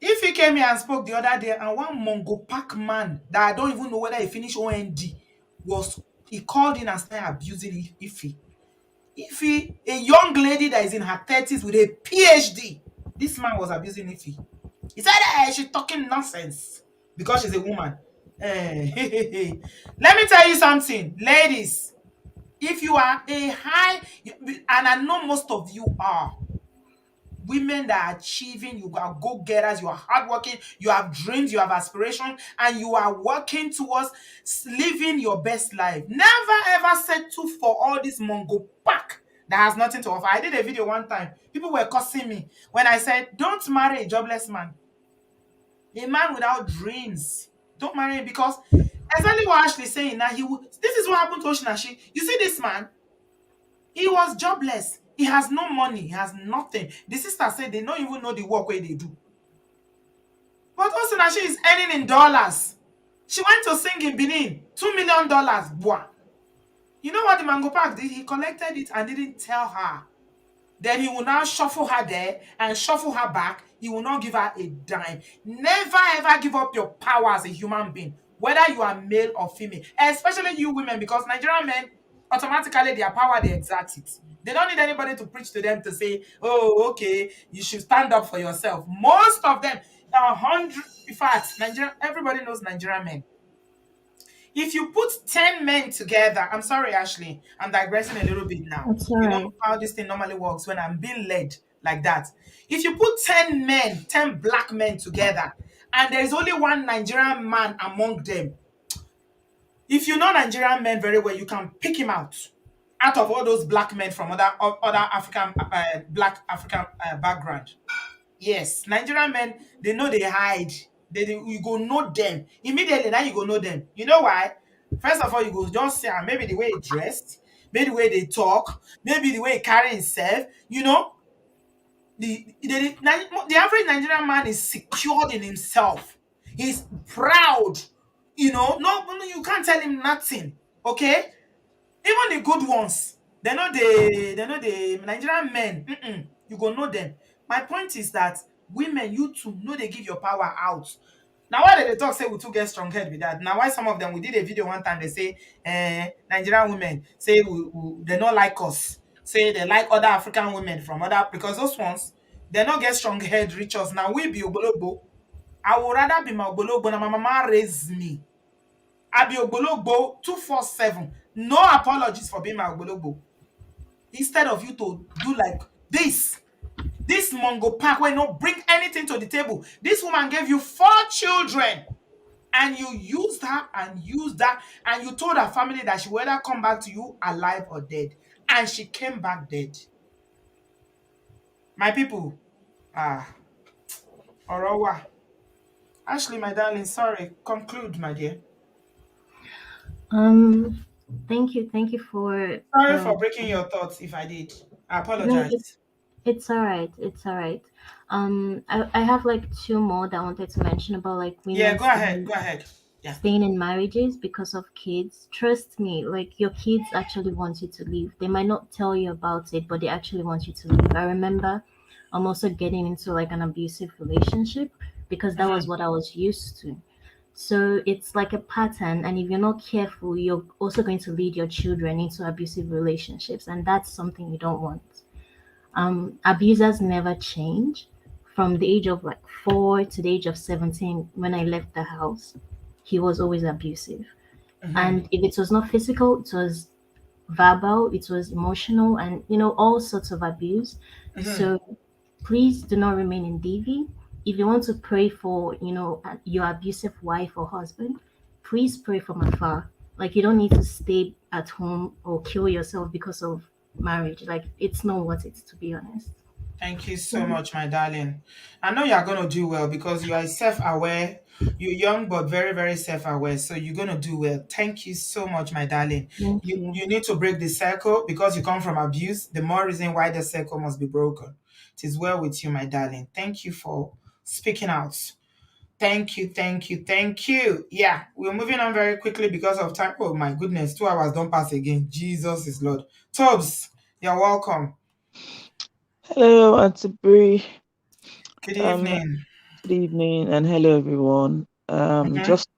Speaker 1: If he came here and spoke the other day, and one Mongo Park man that I don't even know whether he finished OND he called in and started abusing Ife. Ife, a young lady that is in her 30s with a PhD, this man was abusing Ife. He said, hey, she's talking nonsense because she's a woman. Let me tell you something, ladies. If you are a high, and I know most of you are, women that are achieving, you are go-getters, you are hardworking, you have dreams, you have aspiration, and you are working towards living your best life. Never ever settle for all this Mongo pack that has nothing to offer. I did a video one time. People were cursing me when I said, don't marry a jobless man. A man without dreams. Don't marry him, because exactly what Ashley is saying now, this is what happened to Oshinachi. You see this man? He was jobless. He has no money. He has nothing. The sister said they don't even know the work where they do. But Osinachi is earning in dollars. She went to sing in Benin. $2 million. Boah. You know what the Mango Park did? He collected it and didn't tell her. Then he will now shuffle her there and shuffle her back. He will not give her a dime. Never ever give up your power as a human being, whether you are male or female, especially you women, because Nigerian men, automatically their power, they exert it. They don't need anybody to preach to them to say, oh, okay, you should stand up for yourself. Most of them, 100, in fact, Nigeria, everybody knows Nigerian men. If you put 10 men together, I'm sorry, Ashley, I'm digressing a little bit now.
Speaker 16: That's all
Speaker 1: You know
Speaker 16: right.
Speaker 1: how this thing normally works when I'm being led like that. If you put 10 men, 10 black men together, and there is only one Nigerian man among them, if you know Nigerian men very well, you can pick him out of all those black men from other African, black African background. Yes, Nigerian men, they know they hide. You go know them. Immediately now you go know them. You know why? First of all, you go just say, maybe the way he dressed, maybe the way they talk, maybe the way he carry himself. You know, the average Nigerian man is secured in himself. He's proud. You know, no, you can't tell him nothing. Okay? Even the good ones, they know the Nigerian men. You go know them. My point is that women, you too, know they give your power out. Now why they talk say we too get strong head with that? Now why some of them, we did a video one time, they say Nigerian women say they not like us. Say they like other African women from other, because those ones they not get strong head reach us. Now we be obolobo. I would rather be my obolobo. Now my mama raised me. I be Ogbologbo 247. No apologies for being my Ogbologbo. Instead of you to do like this Mongo Park where not bring anything to the table. This woman gave you 4 children, and you used her and used that, and you told her family that she would either come back to you alive or dead. And she came back dead. My people, Orowa. Ashley, my darling, sorry. Conclude, my dear.
Speaker 16: Thank you for
Speaker 1: Sorry for breaking your thoughts if I did. I
Speaker 16: no,
Speaker 1: apologize.
Speaker 16: It's all right. It's all right. I have like two more that I wanted to mention about like
Speaker 1: Yeah,
Speaker 16: women
Speaker 1: go ahead.
Speaker 16: staying
Speaker 1: Go ahead. Yeah.
Speaker 16: staying in marriages because of kids. Trust me, like your kids actually want you to leave. They might not tell you about it, but they actually want you to leave. I remember I'm also getting into like an abusive relationship because that was
Speaker 1: Mm-hmm.
Speaker 16: what I was used to. So it's like a pattern, and if you're not careful, you're also going to lead your children into abusive relationships, and that's something you don't want. Abusers never change. From the age of like 4 to the age of 17, when I left the house, he was always abusive.
Speaker 1: Mm-hmm.
Speaker 16: And if it was not physical, it was verbal, it was emotional, and all sorts of abuse.
Speaker 1: Mm-hmm.
Speaker 16: So please do not remain in DV. If you want to pray for, your abusive wife or husband, please pray from afar. Like you don't need to stay at home or kill yourself because of marriage. Like it's not worth it, to be honest.
Speaker 1: Thank you so much, my darling. I know you're going to do well because you are self-aware. You're young but very, very self-aware. So you're going to do well. Thank you so much, my darling.
Speaker 16: Thank
Speaker 1: You
Speaker 16: you.
Speaker 1: you need to break the circle because you come from abuse. The more reason why the circle must be broken. It is well with you, my darling. Thank you for speaking out. Thank you, thank you, thank you. Yeah, we're moving on very quickly because of time. Oh my goodness, 2 hours don't pass again. Jesus is Lord. Tobes, you're welcome.
Speaker 17: Hello, Auntie Bree.
Speaker 1: Good
Speaker 17: Um,
Speaker 1: evening.
Speaker 17: Good evening, and hello, everyone.
Speaker 1: Mm-hmm.
Speaker 17: Just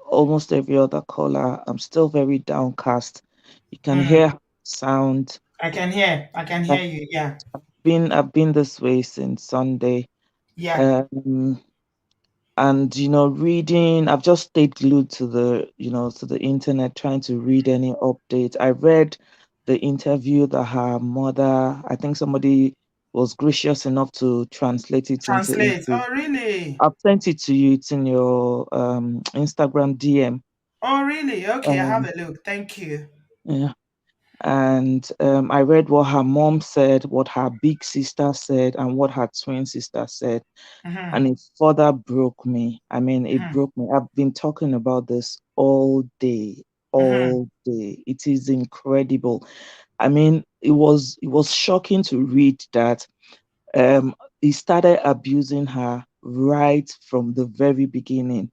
Speaker 17: almost every other caller, I'm still very downcast. You can
Speaker 1: Mm.
Speaker 17: hear sound.
Speaker 1: I can
Speaker 17: I've
Speaker 1: hear you. Yeah.
Speaker 17: been this way since Sunday.
Speaker 1: Yeah.
Speaker 17: Um, and reading. I've just stayed glued to the internet, trying to read any updates. I read the interview that her mother. I think somebody was gracious enough to translate it into
Speaker 1: Translate.
Speaker 17: English.
Speaker 1: Oh, really?
Speaker 17: I've sent it to you. It's in your Instagram DM.
Speaker 1: Oh, really? Okay, I have
Speaker 17: Um,
Speaker 1: a look. Thank you.
Speaker 17: yeah. And I read what her mom said, what her big sister said, and what her twin sister said.
Speaker 1: Mm-hmm.
Speaker 17: And it further broke me. I mean, it
Speaker 1: Mm-hmm.
Speaker 17: broke me. I've been talking about this all day,
Speaker 1: Mm-hmm.
Speaker 17: all day. It is incredible. I mean, it was shocking to read that he started abusing her right from the very beginning.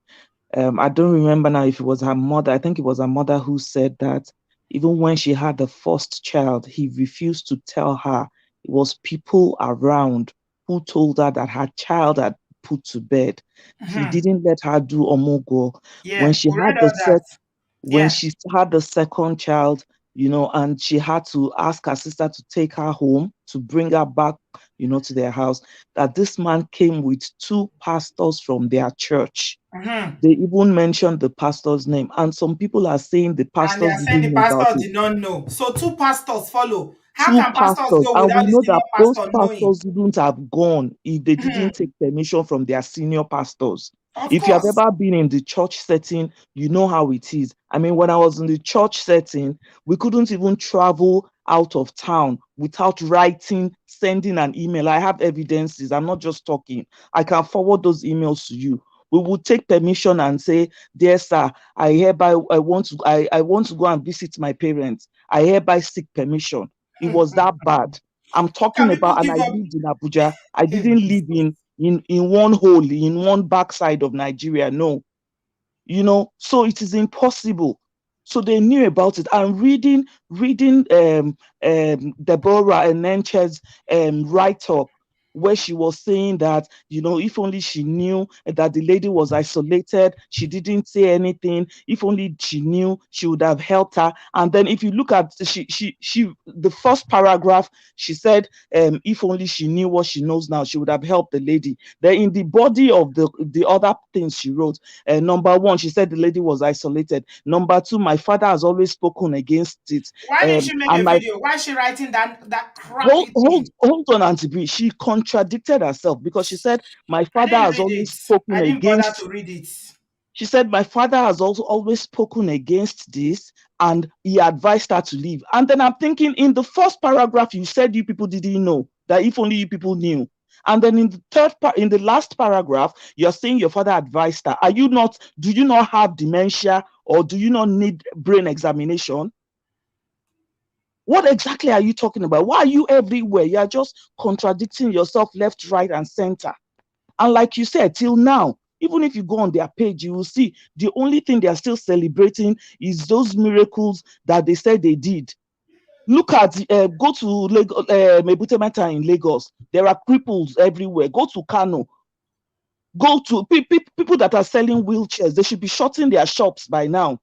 Speaker 17: I don't remember now if it was her mother. I think it was her mother who said that even when she had the first child, he refused to tell her. It was people around who told her that her child had put to bed. He
Speaker 1: Mm-hmm.
Speaker 17: didn't let her do omogo. When
Speaker 1: Yeah,
Speaker 17: she
Speaker 1: we
Speaker 17: had
Speaker 1: read
Speaker 17: the
Speaker 1: all that.
Speaker 17: set, when
Speaker 1: Yeah.
Speaker 17: she had the second child, and she had to ask her sister to take her home to bring her back, to their house, that this man came with two pastors from their church.
Speaker 1: Mm-hmm.
Speaker 17: They even mentioned the pastor's name, and some people are saying the
Speaker 1: And they
Speaker 17: pastors
Speaker 1: are saying
Speaker 17: didn't
Speaker 1: the
Speaker 17: know about
Speaker 1: pastors
Speaker 17: it.
Speaker 1: did not know. So two pastors follow. How
Speaker 17: Two
Speaker 1: can pastors
Speaker 17: pastors,
Speaker 1: go
Speaker 17: and
Speaker 1: without
Speaker 17: we
Speaker 1: the
Speaker 17: know
Speaker 1: senior
Speaker 17: that those
Speaker 1: pastor knowing?
Speaker 17: pastors wouldn't have gone if they didn't
Speaker 1: Mm-hmm.
Speaker 17: take permission from their senior pastors.
Speaker 1: Of
Speaker 17: If you have
Speaker 1: course.
Speaker 17: ever been in the church setting, you know how it is. I mean, when I was in the church setting, we couldn't even travel out of town without writing, sending an email. I have evidences. I'm not just talking. I can forward those emails to you. We would take permission and say, dear sir, I want to go and visit my parents. I hereby seek permission. It was that bad. I'm
Speaker 1: Can
Speaker 17: talking
Speaker 1: people
Speaker 17: about, and
Speaker 1: give
Speaker 17: I
Speaker 1: up?
Speaker 17: lived in Abuja. I
Speaker 1: Hey,
Speaker 17: didn't
Speaker 1: Jesus.
Speaker 17: live in one hole, in one backside of Nigeria. No, so it is impossible. So they knew about it. And reading Deborah and Nenche's write-up, where she was saying that, if only she knew that the lady was isolated, she didn't say anything. If only she knew, she would have helped her. And then if you look at the first paragraph, she said, if only she knew what she knows now, she would have helped the lady. Then in the body of the other things she wrote, number one, she said the lady was isolated. Number two, my father has always spoken against it.
Speaker 1: Why didn't she make
Speaker 17: And
Speaker 1: a
Speaker 17: my
Speaker 1: video? Why is she writing that
Speaker 17: hold
Speaker 1: crappy
Speaker 17: hold
Speaker 1: thing?
Speaker 17: hold on, Auntie Brie. She contradicted herself because she said my
Speaker 1: I
Speaker 17: father
Speaker 1: didn't
Speaker 17: has
Speaker 1: read
Speaker 17: always
Speaker 1: it.
Speaker 17: spoken
Speaker 1: I didn't bother
Speaker 17: against.
Speaker 1: to read it.
Speaker 17: She said my father has also always spoken against this, and he advised her to leave. And then I'm thinking, in the first paragraph, you said you people didn't know, that if only you people knew. And then in the in the last paragraph, you're saying your father advised her. Do you not have dementia, or do you not need brain examination? What exactly are you talking about? Why are you everywhere? You are just contradicting yourself left, right, and center. And like you said, till now, even if you go on their page, you will see the only thing they are still celebrating is those miracles that they said they did. Look at, go to Mebute Meta in Lagos. There are cripples everywhere. Go to Kano. Go to people that are selling wheelchairs. They should be shutting their shops by now.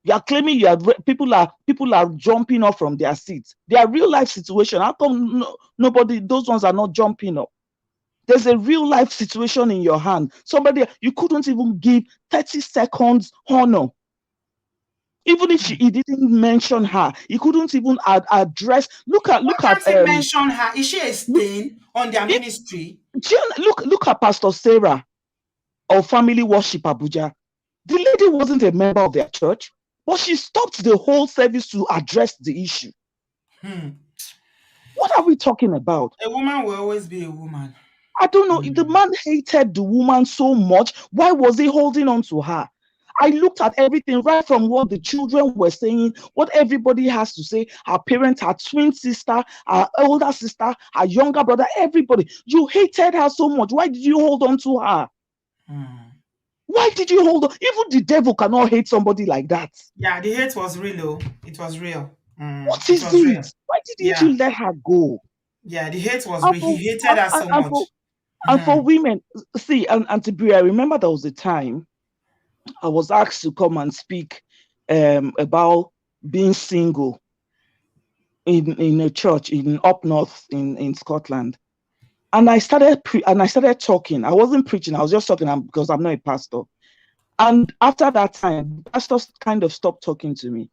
Speaker 17: You are claiming people are jumping up from their seats. Their real life situation. How come nobody? Those ones are not jumping up. There's a real life situation in your hand. Somebody you couldn't even give 30 seconds honor. Even if he didn't mention her, he couldn't even address. Look at
Speaker 1: Can't mention her. Is she a stain on their ministry?
Speaker 17: Look at Pastor Sarah of Family Worship Abuja. The lady wasn't a member of their church, but she stopped the whole service to address the issue. What are we talking about?
Speaker 1: A woman will always be a woman.
Speaker 17: I don't know. The man hated the woman so much. Why was he holding on to her? I looked at everything right from what the children were saying, what everybody has to say, her parents, her twin sister, her older sister, her younger brother, everybody. You hated her so much. Why did you hold on to her? Why did you hold on? Even the devil cannot hate somebody like that.
Speaker 1: Yeah, the hate was real. It was real.
Speaker 17: What is it? Real. Why didn't you let her go?
Speaker 1: Yeah, the hate was real. He hated her so much.
Speaker 17: And for women, see, and Auntie Bria, I remember there was a time I was asked to come and speak about being single in a church in up north in Scotland. And I started talking. I wasn't preaching, I was just talking because I'm not a pastor. And after that time, pastors kind of stopped talking to me.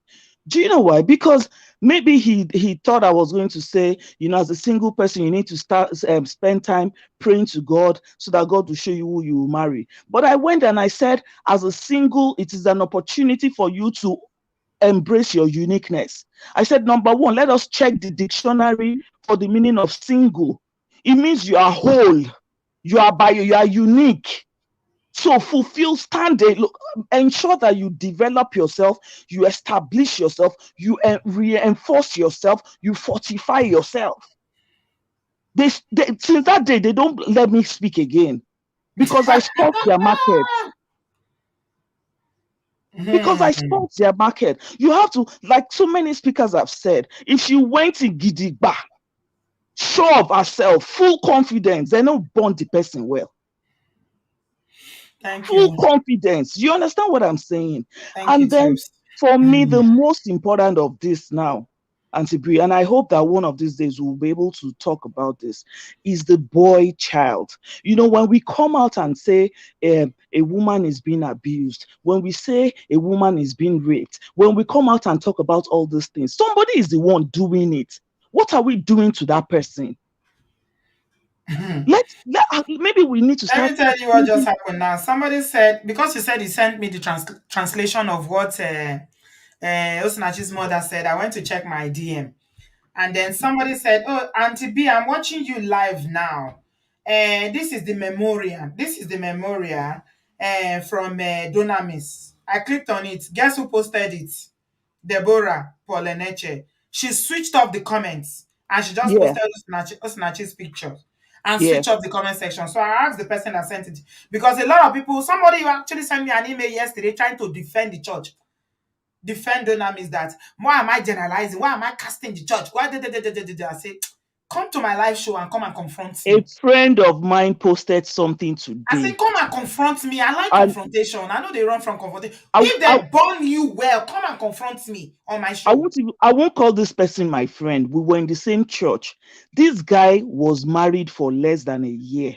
Speaker 17: Do you know why? Because maybe he thought I was going to say, as a single person, you need to start spend time praying to God so that God will show you who you will marry. But I went and I said, as a single, it is an opportunity for you to embrace your uniqueness. I said, number one, let us check the dictionary for the meaning of single. It means you are whole, you are unique. So ensure that you develop yourself, you establish yourself, you reinforce yourself, you fortify yourself. Since that day, they don't let me speak again because I spoke their market. Because I spoke their market. You have to, like so many speakers have said, if she went in Gidigba, sure of herself, full confidence, they don't bond the person well. Full confidence. You understand what I'm saying? Then for me, the most important of this now, Auntie Brie, and I hope that one of these days we'll be able to talk about this, is the boy child. When we come out and say a woman is being abused, when we say a woman is being raped, when we come out and talk about all these things, somebody is the one doing it. What are we doing to that person? Maybe we need to start.
Speaker 1: Let me tell you what just happened now. Somebody said, because you said he sent me the translation of what Osinachi'S mother said, I went to check my DM. And then somebody said, oh, Auntie B, I'm watching you live now. This is the memorial. This is the memorial from Dunamis. I clicked on it. Guess who posted it? Deborah Poleneche. She switched off the comments and she just posted Osinachi'S picture and switched off the comment section. So I asked the person that sent it, because a lot of people, somebody actually sent me an email yesterday trying to defend the church. Defend Dunamis, that why am I generalizing? Why am I casting the church? Why did I say, come to my live show and come and confront me?
Speaker 17: A friend of mine posted something today.
Speaker 1: I said, come and confront me. I like confrontation. I know they run from confrontation. If they burn you well, come and confront me on my show.
Speaker 17: I won't call this person my friend. We were in the same church. This guy was married for less than a year.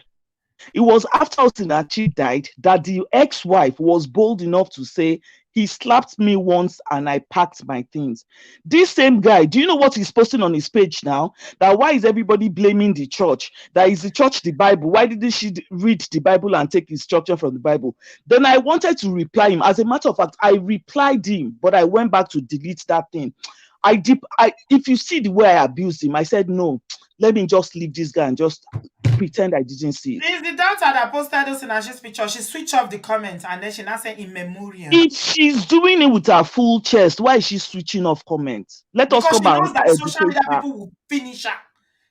Speaker 17: It was after Osinachi died that the ex-wife was bold enough to say, he slapped me once and I packed my things. This same guy, do you know what he's posting on his page now? That why is everybody blaming the church? That is the church the Bible? Why didn't she read the Bible and take instruction from the Bible? Then I wanted to reply him. As a matter of fact, I replied him, but I went back to delete that thing. if you see the way I abused him, I said, no, let me just leave this guy and just pretend I didn't see it.
Speaker 1: It's the daughter that posted Osinachi'S picture. She switched off the comments and then she now said in memoriam.
Speaker 17: If she's doing it with her full chest, why is she switching off comments? Let us
Speaker 1: Because
Speaker 17: come
Speaker 1: she
Speaker 17: and
Speaker 1: knows that social
Speaker 17: educate
Speaker 1: media
Speaker 17: her.
Speaker 1: people will finish her.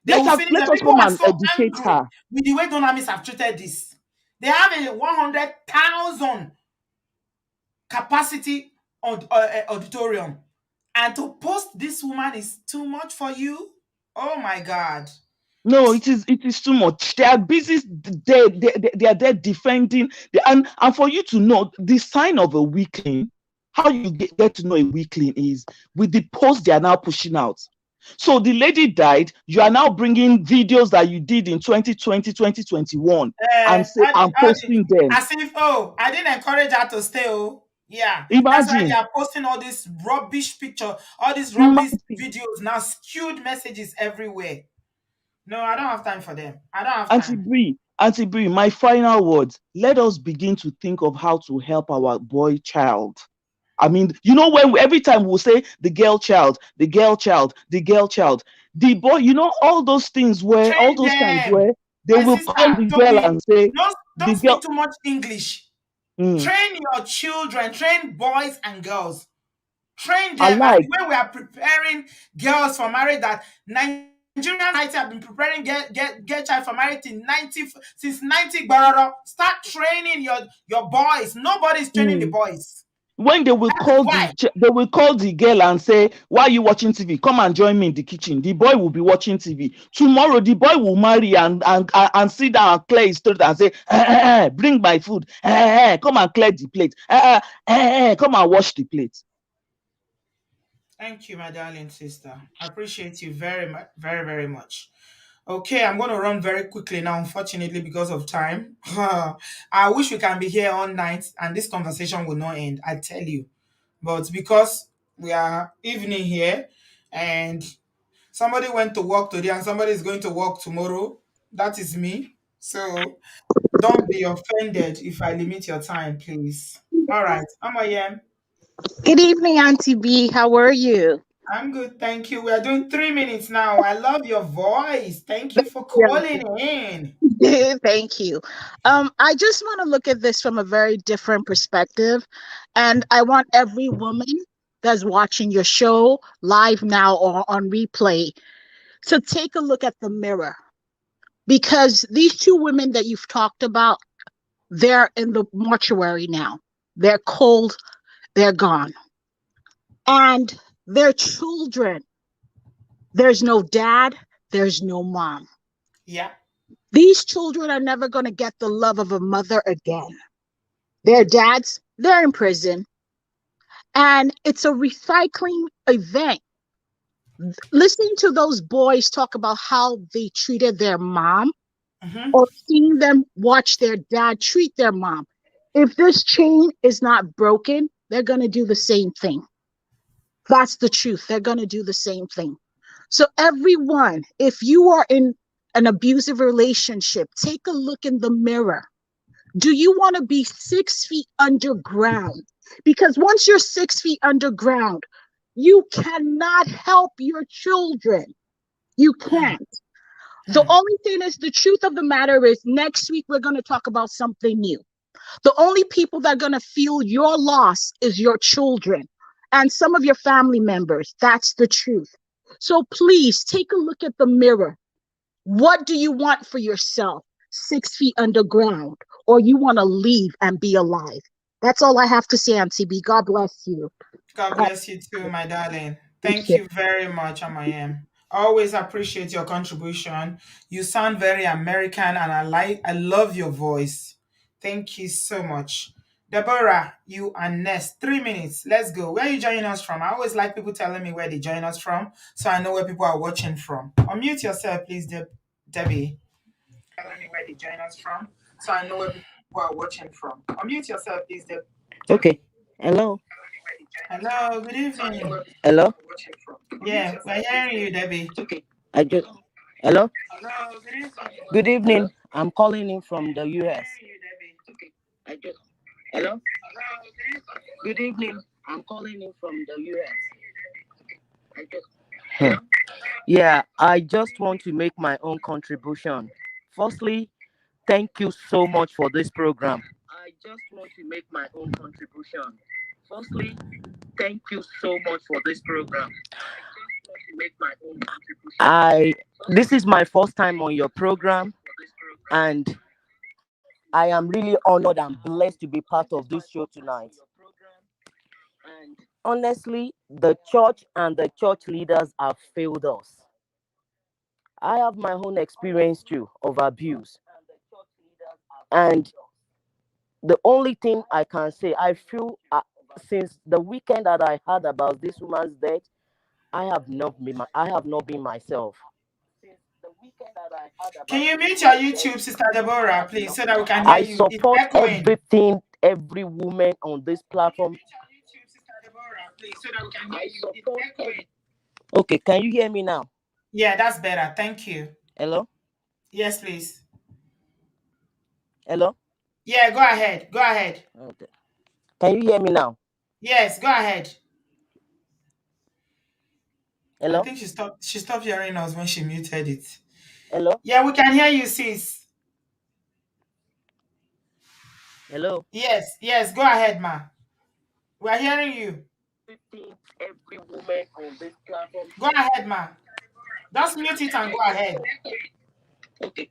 Speaker 1: They
Speaker 17: Let
Speaker 1: will
Speaker 17: us
Speaker 1: finish
Speaker 17: let
Speaker 1: her.
Speaker 17: us
Speaker 1: People
Speaker 17: come
Speaker 1: are
Speaker 17: and
Speaker 1: so
Speaker 17: educate
Speaker 1: angry
Speaker 17: her.
Speaker 1: with the way Dunamis have treated this. They have a 100,000 capacity auditorium. And to post this woman is too much for you? Oh my God.
Speaker 17: No, it is too much. They are busy. They are there defending. And for you to know the sign of a weakling, how you get to know a weakling is with the post they are now pushing out. So the lady died. You are now bringing videos that you did in 2020, 2021 and say I'm posting them.
Speaker 1: As if, oh, I didn't encourage her to stay. Oh, yeah. That's why they
Speaker 17: Imagine.
Speaker 1: are posting all this rubbish picture, all these rubbish videos now, skewed messages everywhere. No, I don't have time for them. I don't have time.
Speaker 17: Auntie Brie, my final words. Let us begin to think of how to help our boy child. I mean, you know, when every time we'll say the girl child, the girl child, the girl child, the boy, you know, all those times where they
Speaker 1: My
Speaker 17: will
Speaker 1: sister
Speaker 17: call the
Speaker 1: told
Speaker 17: girl
Speaker 1: me,
Speaker 17: and say, the
Speaker 1: don't speak
Speaker 17: girl.
Speaker 1: too much English.
Speaker 17: Mm,
Speaker 1: Train your children, train boys and girls. Train
Speaker 17: I
Speaker 1: them as
Speaker 17: like.
Speaker 1: the way we are preparing girls for marriage, that Nigerian society have been preparing get child for marriage since 90 Baroro. Start training your boys. Nobody's training the boys.
Speaker 17: When they will
Speaker 1: That is
Speaker 17: call
Speaker 1: why.
Speaker 17: the girl and say, why are you watching TV? Come and join me in the kitchen. The boy will be watching TV. Tomorrow the boy will marry and sit down and clear his throat and say, bring my food. Come and clear the plate. Come and wash the plate.
Speaker 1: Thank you, my darling sister. I appreciate you very much, very, very much. Okay, I'm going to run very quickly now, unfortunately, because of time. I wish we can be here all night and this conversation will not end, I tell you. But because we are evening here and somebody went to work today and somebody is going to work tomorrow, that is me. So don't be offended if I limit your time, please. All right, Amayem.
Speaker 18: Good evening, Auntie B. How are you?
Speaker 1: I'm good, thank you. We are doing 3 minutes now. I love your voice. Thank you for
Speaker 18: Yeah.
Speaker 1: calling in.
Speaker 18: Thank you. I just want to look at this from a very different perspective. And I want every woman that's watching your show live now or on replay to take a look at the mirror. Because these two women that you've talked about, they're in the mortuary now. They're cold, they're gone. And their children, there's no dad, there's no mom.
Speaker 1: Yeah.
Speaker 18: These children are never going to get the love of a mother again. Their dads, they're in prison. And it's a recycling event. Listening to those boys talk about how they treated their mom or seeing them watch their dad treat their mom. If this chain is not broken, they're going to do the same thing. That's the truth. They're going to do the same thing. So, everyone, if you are in an abusive relationship, take a look in the mirror. Do you want to be 6 feet underground? Because once you're 6 feet underground, you cannot help your children. You can't. The only thing is, the truth of the matter is, next week we're going to talk about something new. The only people that are going to feel your loss is your children and some of your family members. That's the truth. So please take a look at the mirror. What do you want for yourself? 6 feet underground, or you want to leave and be alive? That's all I have to say, Auntie B. God bless you.
Speaker 1: God bless you too, my darling. Thank you very much, Amayem. Always appreciate your contribution. You sound very American and I love your voice. Thank you so much. Deborah, you are next. 3 minutes. Let's go. Where are you joining us from? I always like people telling me where they join us from, so I know where people are watching from. Unmute yourself, please, Debbie. Telling me where they join us from, so I know where people are watching from. Unmute yourself, please, Debbie.
Speaker 19: Okay. Hello.
Speaker 1: Hello, good evening.
Speaker 19: Hello.
Speaker 1: Yeah, we're hearing you, Debbie.
Speaker 19: I just. Hello. Good evening. I'm calling in from the US. I just. Hello. Good evening. I'm calling in from the US. Hmm. Yeah, I just want to make my own contribution. Firstly, thank you so much for this program. I just want to make my own contribution. Firstly, thank you so much for this program. I This is my first time on your program, and I am really honored and blessed to be part of this show tonight. Honestly, the church and the church leaders have failed us. I have my own experience too of abuse, and the only thing I can say, I feel since the weekend that I heard about this woman's death, I have not been myself.
Speaker 1: Can you mute your YouTube, Sister Deborah, please, so that we can hear
Speaker 19: I
Speaker 1: you? It's
Speaker 19: support
Speaker 1: echoing.
Speaker 19: everything every woman on this platform. Okay, can you hear me now?
Speaker 1: Yeah, that's better. Thank you.
Speaker 19: Hello?
Speaker 1: Yes, please.
Speaker 19: Hello?
Speaker 1: Yeah, go ahead. Go ahead.
Speaker 19: Okay. Can you hear me now?
Speaker 1: Yes, go ahead. I
Speaker 19: Hello?
Speaker 1: think she stopped hearing us when she muted it.
Speaker 19: Hello?
Speaker 1: Yeah, we can hear you, sis.
Speaker 19: Hello?
Speaker 1: Yes, yes, go ahead, ma. We're hearing you.
Speaker 19: Every woman on this platform.
Speaker 1: Go ahead, ma. Just mute it and go ahead.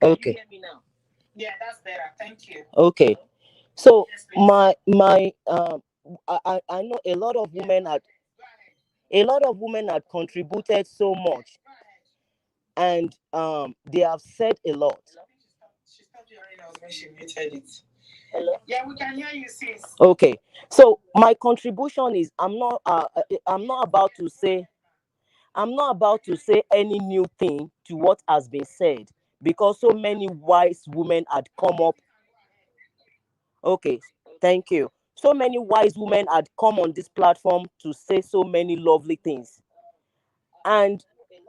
Speaker 19: Okay.
Speaker 1: Yeah, that's better. Thank you.
Speaker 19: Okay. So I know a lot of women had contributed so much, and they have said a lot.
Speaker 1: She stopped hearing us when she muted it. Hello? Yeah, we can hear you, sis.
Speaker 19: Okay. So my contribution is I'm not about to say any new thing to what has been said, because so many wise women had come up. Okay, thank you. So many wise women had come on this platform to say so many lovely things. And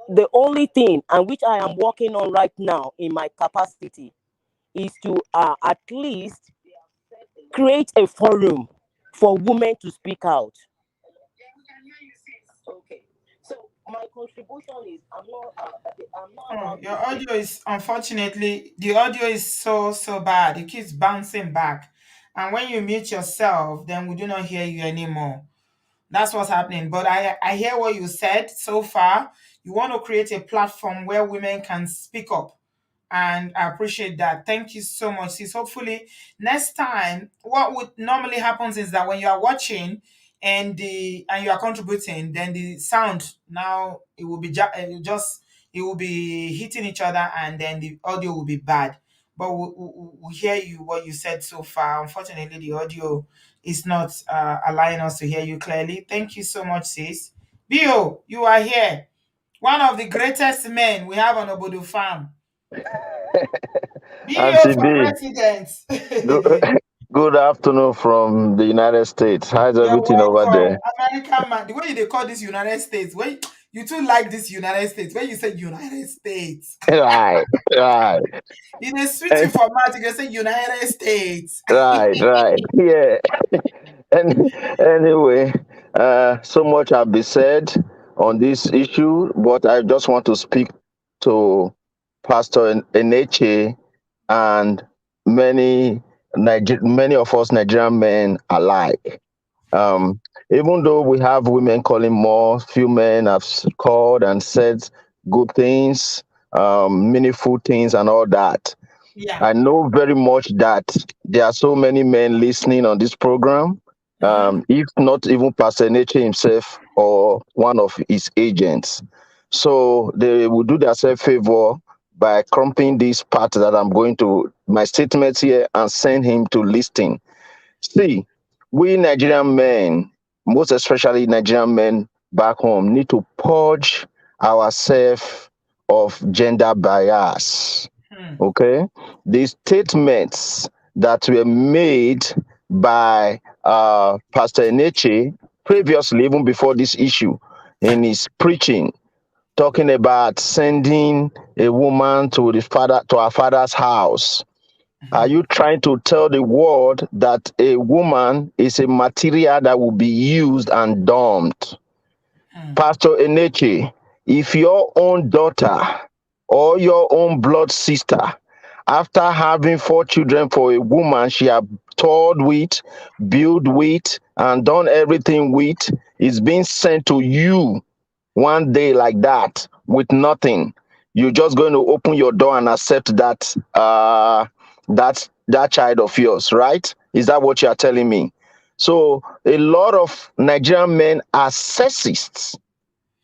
Speaker 19: the only thing, and which I am working on right now in my capacity, is to at least create a forum for women to speak out. Okay. So my contribution is I'm not
Speaker 1: Oh,
Speaker 19: about to
Speaker 1: your
Speaker 19: say.
Speaker 1: audio is, unfortunately, the audio is so bad. It keeps bouncing back. And when you mute yourself, then we do not hear you anymore. That's what's happening. But I hear what you said so far. You want to create a platform where women can speak up. And I appreciate that. Thank you so much, sis. Hopefully, next time, what would normally happens is that when you are watching and you are contributing, then the sound now it will be it will be hitting each other, and then the audio will be bad. But we hear you what you said so far. Unfortunately, the audio is not allowing us to hear you clearly. Thank you so much, sis. Bio, you are here. One of the greatest men we have on Obodo Farm. Bio
Speaker 20: Auntie
Speaker 1: for
Speaker 20: B,
Speaker 1: president.
Speaker 20: good, good afternoon from the United States. How's
Speaker 1: You're
Speaker 20: everything over
Speaker 1: welcome.
Speaker 20: there?
Speaker 1: American man. The way they call this United States, when you too like this United States, when you say United States,
Speaker 20: Right, right,
Speaker 1: it is sweet
Speaker 20: eh,
Speaker 1: you for mouth, you can say United States.
Speaker 20: right. Yeah. Anyway, so much have been said on this issue, but I just want to speak to Pastor Eneche and many of us Nigerian men alike. Um, Even though we have women calling more, few men have called and said good things, meaningful things, and all that.
Speaker 1: Yeah.
Speaker 20: I know very much that there are so many men listening on this program, if not even Pastor Nature himself or one of his agents. So they will do themselves favor by crumping this part that I'm going to, my statements here, and send him to listing. See, we Nigerian men, most especially Nigerian men back home, need to purge ourselves of gender bias. Okay? The statements that were made by Pastor Eneche previously, even before this issue, in his preaching, talking about sending a woman to her father's house. Are you trying to tell the world that a woman is a material that will be used and dumped? Pastor Eneche, if your own daughter or your own blood sister, after having 4 children for a woman she have toiled with, built with, and done everything with, is being sent to you one day like that with nothing, you're just going to open your door and accept that child of yours, right? Is that what you are telling me? So a lot of Nigerian men are sexists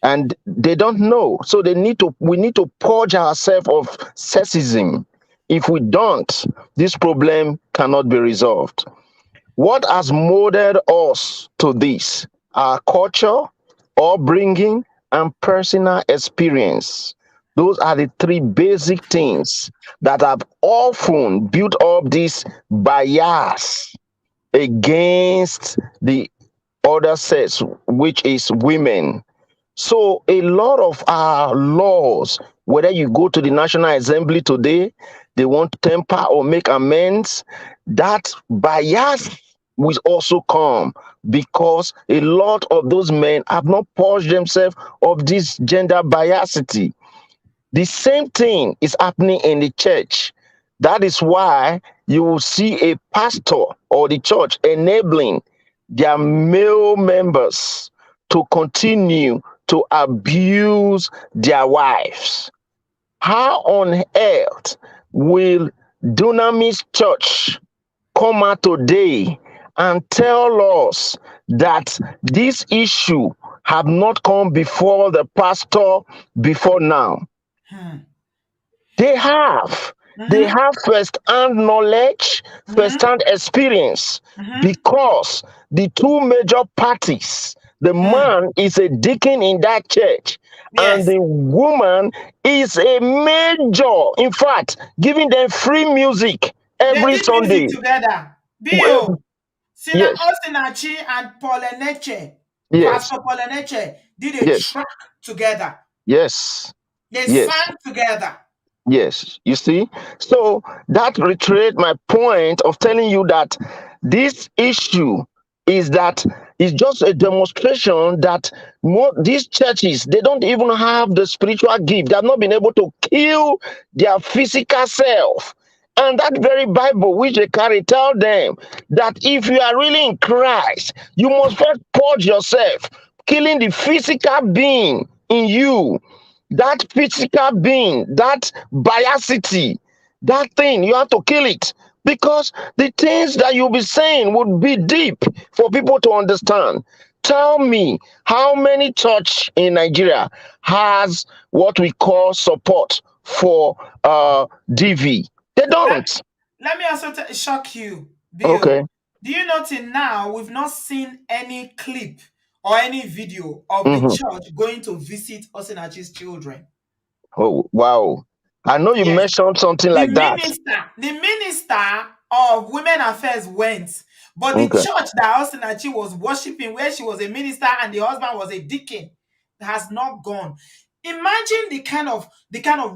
Speaker 20: and they don't know. So we need to purge ourselves of sexism. If we don't, this problem cannot be resolved. What has molded us to this? Our culture, upbringing, and personal experience. Those are the 3 basic things that have often built up this bias against the other sex, which is women. So a lot of our laws, whether you go to the National Assembly today, they want to temper or make amends, that bias will also come because a lot of those men have not purged themselves of this gender biasity. The same thing is happening in the church. That is why you will see a pastor or the church enabling their male members to continue to abuse their wives. How on earth will Dunamis Church come out today and tell us that this issue have not come before the pastor before now? They have. They have first-hand knowledge, first-hand experience, because the 2 major parties, the man is a deacon in that church, and
Speaker 1: Yes.
Speaker 20: the woman is a major. In fact, giving them free music
Speaker 1: They
Speaker 20: every
Speaker 1: did music
Speaker 20: Sunday.
Speaker 1: together.
Speaker 20: Well,
Speaker 1: Bio, Sina
Speaker 20: yes,
Speaker 1: Osinachi and Poleneche,
Speaker 20: yes,
Speaker 1: Pastor Poleneche, did a
Speaker 20: yes,
Speaker 1: track together.
Speaker 20: yes,
Speaker 1: They
Speaker 20: yes.
Speaker 1: sang together.
Speaker 20: Yes, you see? So that reiterate my point of telling you that this issue is that it's just a demonstration that these churches, they don't even have the spiritual gift. They have not been able to kill their physical self. And that very Bible which they carry tell them that if you are really in Christ, you must first purge yourself, killing the physical being in you, that physical being, that biasity, that thing, you have to kill it. Because the things that you'll be saying would be deep for people to understand. Tell me how many church in Nigeria has what we call support for DV? They
Speaker 1: Let,
Speaker 20: don't.
Speaker 1: let me also shock you,
Speaker 20: Okay.
Speaker 1: Bill. Do you know till now we've not seen any clip or any video of the
Speaker 20: Hmm.
Speaker 1: church going to visit Osinachi's children?
Speaker 20: Oh, wow. I know you
Speaker 1: Yes.
Speaker 20: mentioned something
Speaker 1: The
Speaker 20: like that.
Speaker 1: minister of women affairs went, but the
Speaker 20: Okay.
Speaker 1: church that Osinachi was worshiping, where she was a minister and the husband was a deacon, has not gone. Imagine the kind of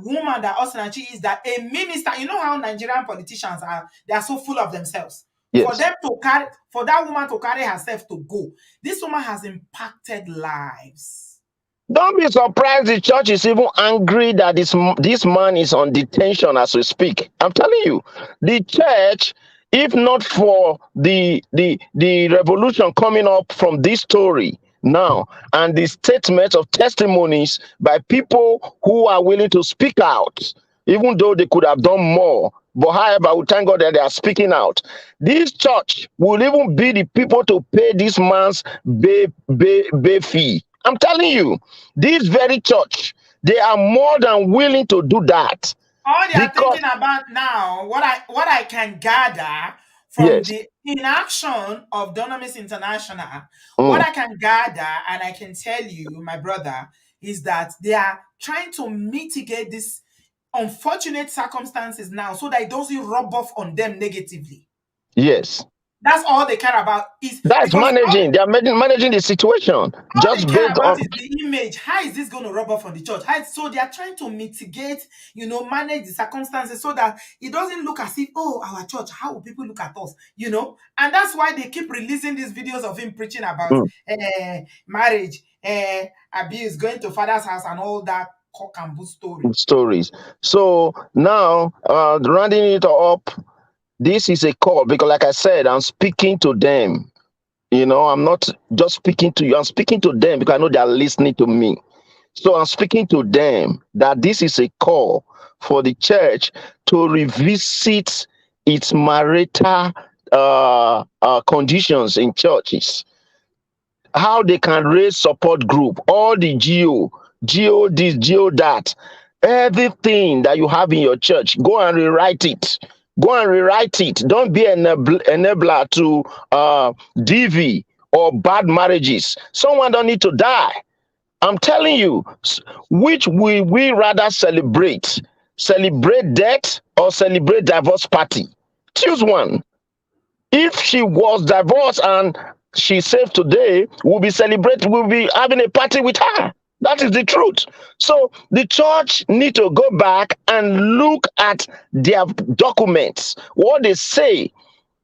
Speaker 1: woman that Osinachi is, that a minister, you know how Nigerian politicians are, they are so full of themselves. For
Speaker 20: Yes.
Speaker 1: them to carry, for that woman to carry herself to go, this woman has impacted lives.
Speaker 20: Don't be surprised the church is even angry that this man is on detention as we speak. I'm telling you, the church, if not for the revolution coming up from this story now and the statements of testimonies by people who are willing to speak out, even though they could have done more. But however, we thank God that they are speaking out. This church will even be the people to pay this man's bail fee. I'm telling you, this very church, they are more than willing to do that.
Speaker 1: All they are
Speaker 20: Because,
Speaker 1: thinking about now, what I can gather from
Speaker 20: yes,
Speaker 1: the inaction of Dunamis International, what
Speaker 20: mm,
Speaker 1: I can gather, and I can tell you, my brother, is that they are trying to mitigate this unfortunate circumstances now so that it doesn't rub off on them negatively.
Speaker 20: yes,
Speaker 1: That's all they care about. Is
Speaker 20: That's
Speaker 1: because all
Speaker 20: managing. They are managing the situation
Speaker 1: they
Speaker 20: just
Speaker 1: care
Speaker 20: based
Speaker 1: about
Speaker 20: on
Speaker 1: is the image. How is this going to rub off on the church? So they are trying to mitigate, manage the circumstances so that it doesn't look as if, oh, our church, how will people look at us? And that's why they keep releasing these videos of him preaching about
Speaker 20: mm,
Speaker 1: marriage, abuse, going to father's house, and all that cock and bull story.
Speaker 20: stories. So now, rounding it up, this is a call because, like I said, I'm speaking to them. I'm not just speaking to you. I'm speaking to them because I know they are listening to me. So I'm speaking to them that this is a call for the church to revisit its marital conditions in churches, how they can raise support group, all the geo this, geo that, everything that you have in your church, go and rewrite it. Go and rewrite it. Don't be an enabler to DV or bad marriages. Someone don't need to die. I'm telling you, which will we rather celebrate? Celebrate death or celebrate divorce party? Choose one. If she was divorced and she's safe today, we'll be having a party with her. That is the truth. So the church need to go back and look at their documents, what they say.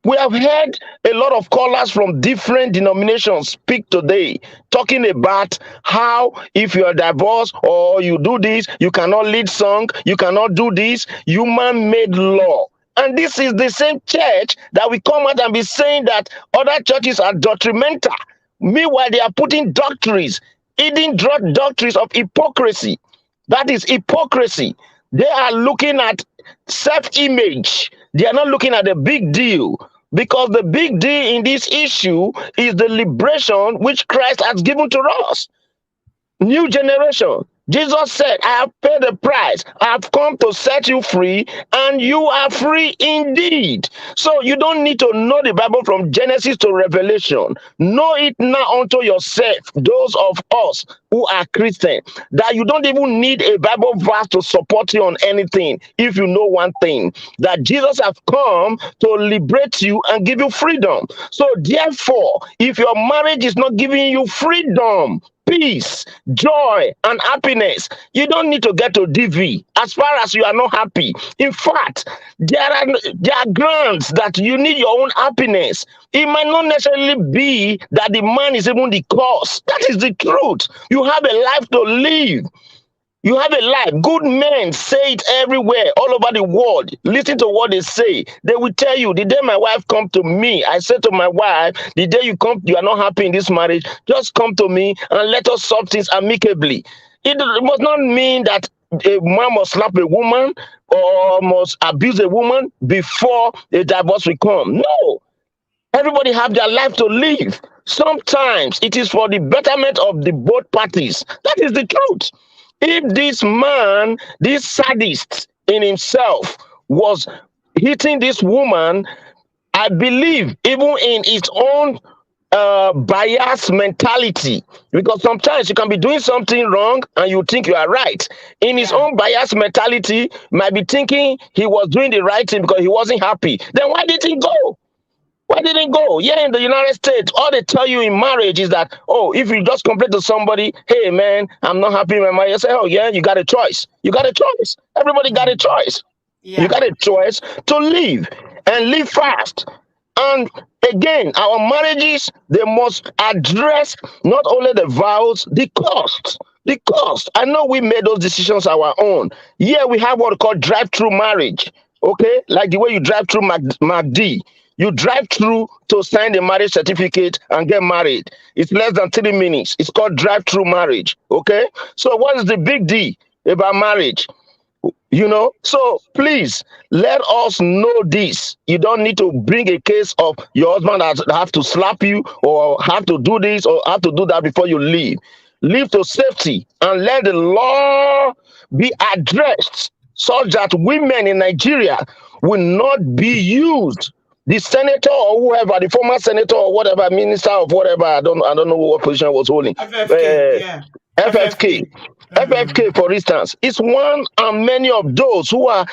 Speaker 20: We have heard a lot of callers from different denominations speak today, talking about how if you are divorced or you do this, you cannot lead song, you cannot do this, human-made law. And this is the same church that we come out and be saying that other churches are detrimental. Meanwhile, they are putting doctrines, hidden doctrines of hypocrisy. That is hypocrisy. They are looking at self-image. They are not looking at the big deal. Because the big deal in this issue is the liberation which Christ has given to us. New generation. Jesus said, I have paid the price. I have come to set you free, and you are free indeed. So you don't need to know the Bible from Genesis to Revelation. Know it now unto yourself, those of us who are Christian, that you don't even need a Bible verse to support you on anything if you know one thing, that Jesus has come to liberate you and give you freedom. So therefore, if your marriage is not giving you freedom, peace, joy, and happiness, you don't need to get to DV as far as you are not happy. In fact, there are grounds that you need your own happiness. It might not necessarily be that the man is even the cause. That is the truth. You have a life to live. You have a life. Good men say it everywhere, all over the world. Listen to what they say. They will tell you, the day my wife come to me, I said to my wife, the day you are not happy in this marriage, just come to me and let us solve things amicably. It must not mean that a man must slap a woman or must abuse a woman before a divorce will come. No. Everybody have their life to live. Sometimes it is for the betterment of the both parties. That is the truth. If this man, this sadist in himself, was hitting this woman, I believe even in his own bias mentality, because sometimes you can be doing something wrong and you think you are right. In his own bias mentality, might be thinking he was doing the right thing because he wasn't happy. Then why did he go? Why didn't it go? Yeah, in the United States, all they tell you in marriage is that, oh, if you just complain to somebody, hey man, I'm not happy with my marriage. You say, oh yeah, you got a choice. You got a choice. Everybody got a choice. You got a choice to live and live fast. And again, our marriages, they must address not only the vows, the cost. The cost. I know we made those decisions our own. Yeah, we have what we call drive-through marriage. Okay, like the way you drive through MACD. You drive through to sign the marriage certificate and get married. It's less than 3 minutes. It's called drive-through marriage. Okay, so what is the big deal about marriage? So please let us know this. You don't need to bring a case of your husband that have to slap you or have to do this or have to do that before you leave. Leave to safety and let the law be addressed such that women in Nigeria will not be used. The senator or whoever, the former senator or whatever, minister of whatever, I don't know what position I was holding.
Speaker 1: FFK, yeah.
Speaker 20: FFK. FFK, for instance, is one and many of those who are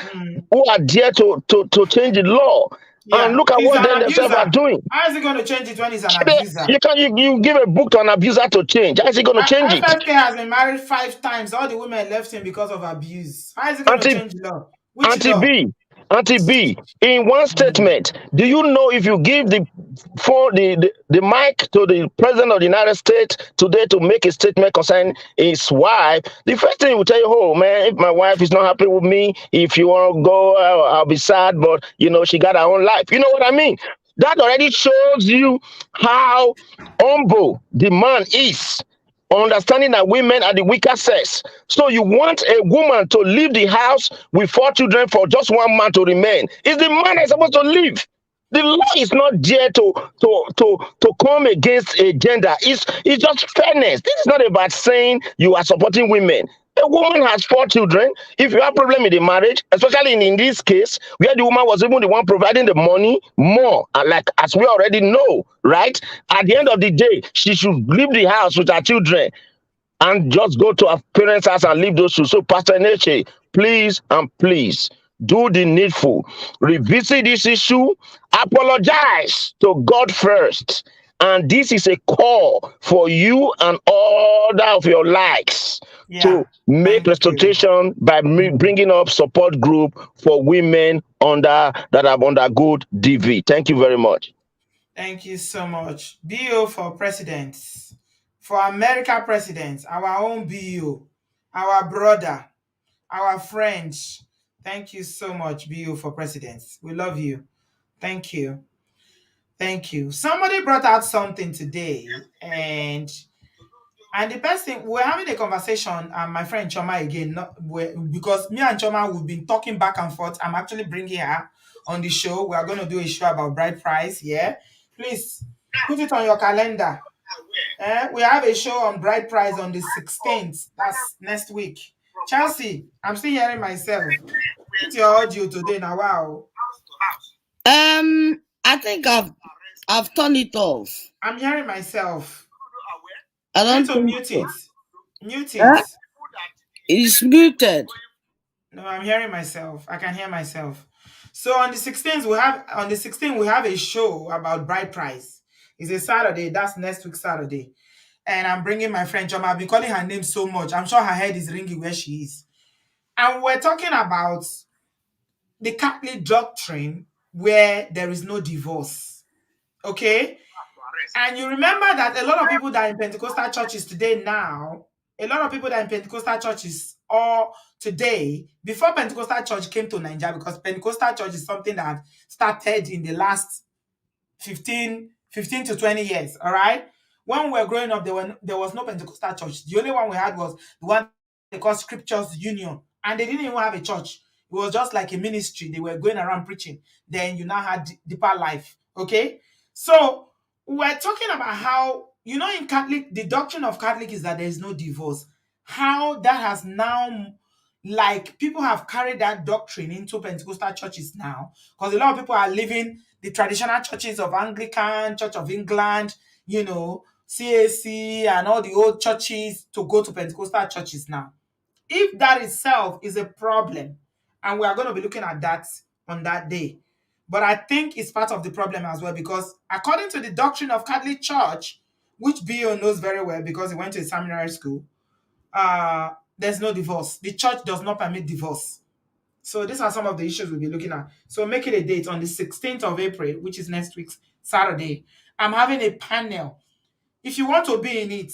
Speaker 20: there to change the law. and
Speaker 1: Yeah,
Speaker 20: look at
Speaker 1: he's
Speaker 20: what
Speaker 1: an
Speaker 20: they themselves are
Speaker 1: abuser.
Speaker 20: doing.
Speaker 1: How is he going to change it when he's an
Speaker 20: They-
Speaker 1: abuser?
Speaker 20: You can you give a book to an abuser to change. How is he going to change it?
Speaker 1: FFK has been married 5 times. All the women left him because of abuse. How is he going to
Speaker 20: Auntie
Speaker 1: change the law? Which
Speaker 20: Auntie
Speaker 1: law?
Speaker 20: B, Auntie B, in one statement, do you know if you give the the mic to the president of the United States today to make a statement concerning his wife, the first thing he will tell you, oh man, if my wife is not happy with me, if you want to go, I'll be sad, but you know, she got her own life. You know what I mean? That already shows you how humble the man is, understanding that women are the weaker sex. So you want a woman to leave the house with 4 children for just one man to remain. It's the man that's supposed to leave. The law is not there to come against a gender. It's just fairness. This is not about saying you are supporting women. A woman has 4 children. If you have problem in the marriage, especially in this case, where the woman was even the one providing the money more, and like as we already know, right? At the end of the day, she should leave the house with her children and just go to her parents' house and leave those two. So, Pastor Neche, please and please do the needful. Revisit this issue. Apologize to God first. And this is a call for you and all of your likes
Speaker 1: Yeah,
Speaker 20: to make
Speaker 1: thank you.
Speaker 20: restoration by bringing up support group for women under that have undergone DV. Thank you very much.
Speaker 1: Thank you so much. BO for president. For America president, our own BO, our brother, our friend. Thank you so much, BO for president. We love you. Thank you. Thank you. Somebody brought out something today, and the person we're having a conversation, and my friend Choma again, because me and Choma we've been talking back and forth. I'm actually bringing her on the show. We are going to do a show about bride price. Yeah, please put it on your calendar. We have a show on bride price on the 16th. That's next week. Chelsea, I'm still hearing myself. Put your audio today now. Wow.
Speaker 9: I think I've turned it off.
Speaker 1: I'm hearing myself.
Speaker 9: I
Speaker 1: You need
Speaker 9: don't
Speaker 1: to
Speaker 9: think
Speaker 1: mute
Speaker 9: so.
Speaker 1: it. Mute
Speaker 9: Huh?
Speaker 1: it.
Speaker 9: It's muted.
Speaker 1: No, I'm hearing myself. I can hear myself. So on the 16th we have a show about bride price. It's a Saturday. That's next week Saturday. And I'm bringing my friend Choma. I've been calling her name so much. I'm sure her head is ringing where she is. And we're talking about the Catholic doctrine where there is no divorce. Okay? And you remember that a lot of people that are in Pentecostal churches today now, a lot of people that are in Pentecostal churches or today, before Pentecostal church came to Nigeria, because Pentecostal church is something that started in the last 15 to 20 years, all right? When we were growing up, there was no Pentecostal church. The only one we had was the one they called Scriptures Union, and they didn't even have a church. It was just like a ministry. They were going around preaching. Then you now had Deeper Life, okay? So we're talking about how, in Catholic, the doctrine of Catholic is that there is no divorce. How that has now, like, people have carried that doctrine into Pentecostal churches now, because a lot of people are leaving the traditional churches of Anglican, Church of England, CAC, and all the old churches to go to Pentecostal churches now. If that itself is a problem, and we are going to be looking at that on that day. But I think it's part of the problem as well, because according to the doctrine of Catholic Church, which BO knows very well because he went to a seminary school, there's no divorce. The church does not permit divorce. So these are some of the issues we'll be looking at. So make it a date on the 16th of April, which is next week's Saturday. I'm having a panel. If you want to be in it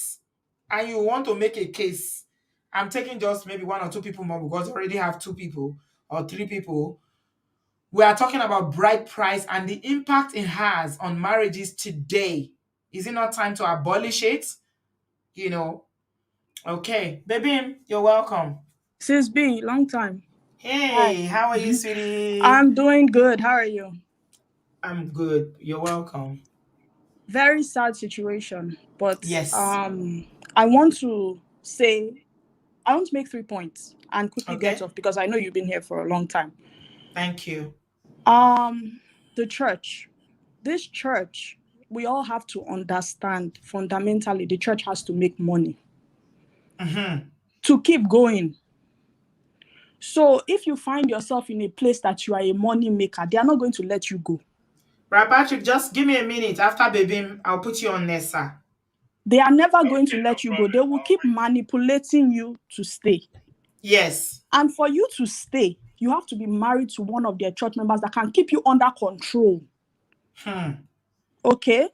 Speaker 1: and you want to make a case, I'm taking just maybe 1 or 2 people more because I already have 2 people or 3 people. We are talking about bride price and the impact it has on marriages today. Is it not time to abolish it? Okay. Baby, you're welcome.
Speaker 21: Sis B, long time.
Speaker 1: Hey, how are you, sweetie?
Speaker 21: I'm doing good. How are you?
Speaker 1: I'm good. You're welcome.
Speaker 21: Very sad situation, but
Speaker 1: Yes.
Speaker 21: I want to make 3 points and quickly get off because I know you've been here for a long time.
Speaker 1: Thank you.
Speaker 21: The church. This church, we all have to understand fundamentally the church has to make money to keep going. So if you find yourself in a place that you are a money maker, they are not going to let you go.
Speaker 1: Brother Patrick, just give me a minute. After baby, I'll put you on Nessa.
Speaker 21: They are never going to let you go. They will keep manipulating you to stay.
Speaker 1: Yes.
Speaker 21: And for you to stay, you have to be married to one of their church members that can keep you under control. Okay?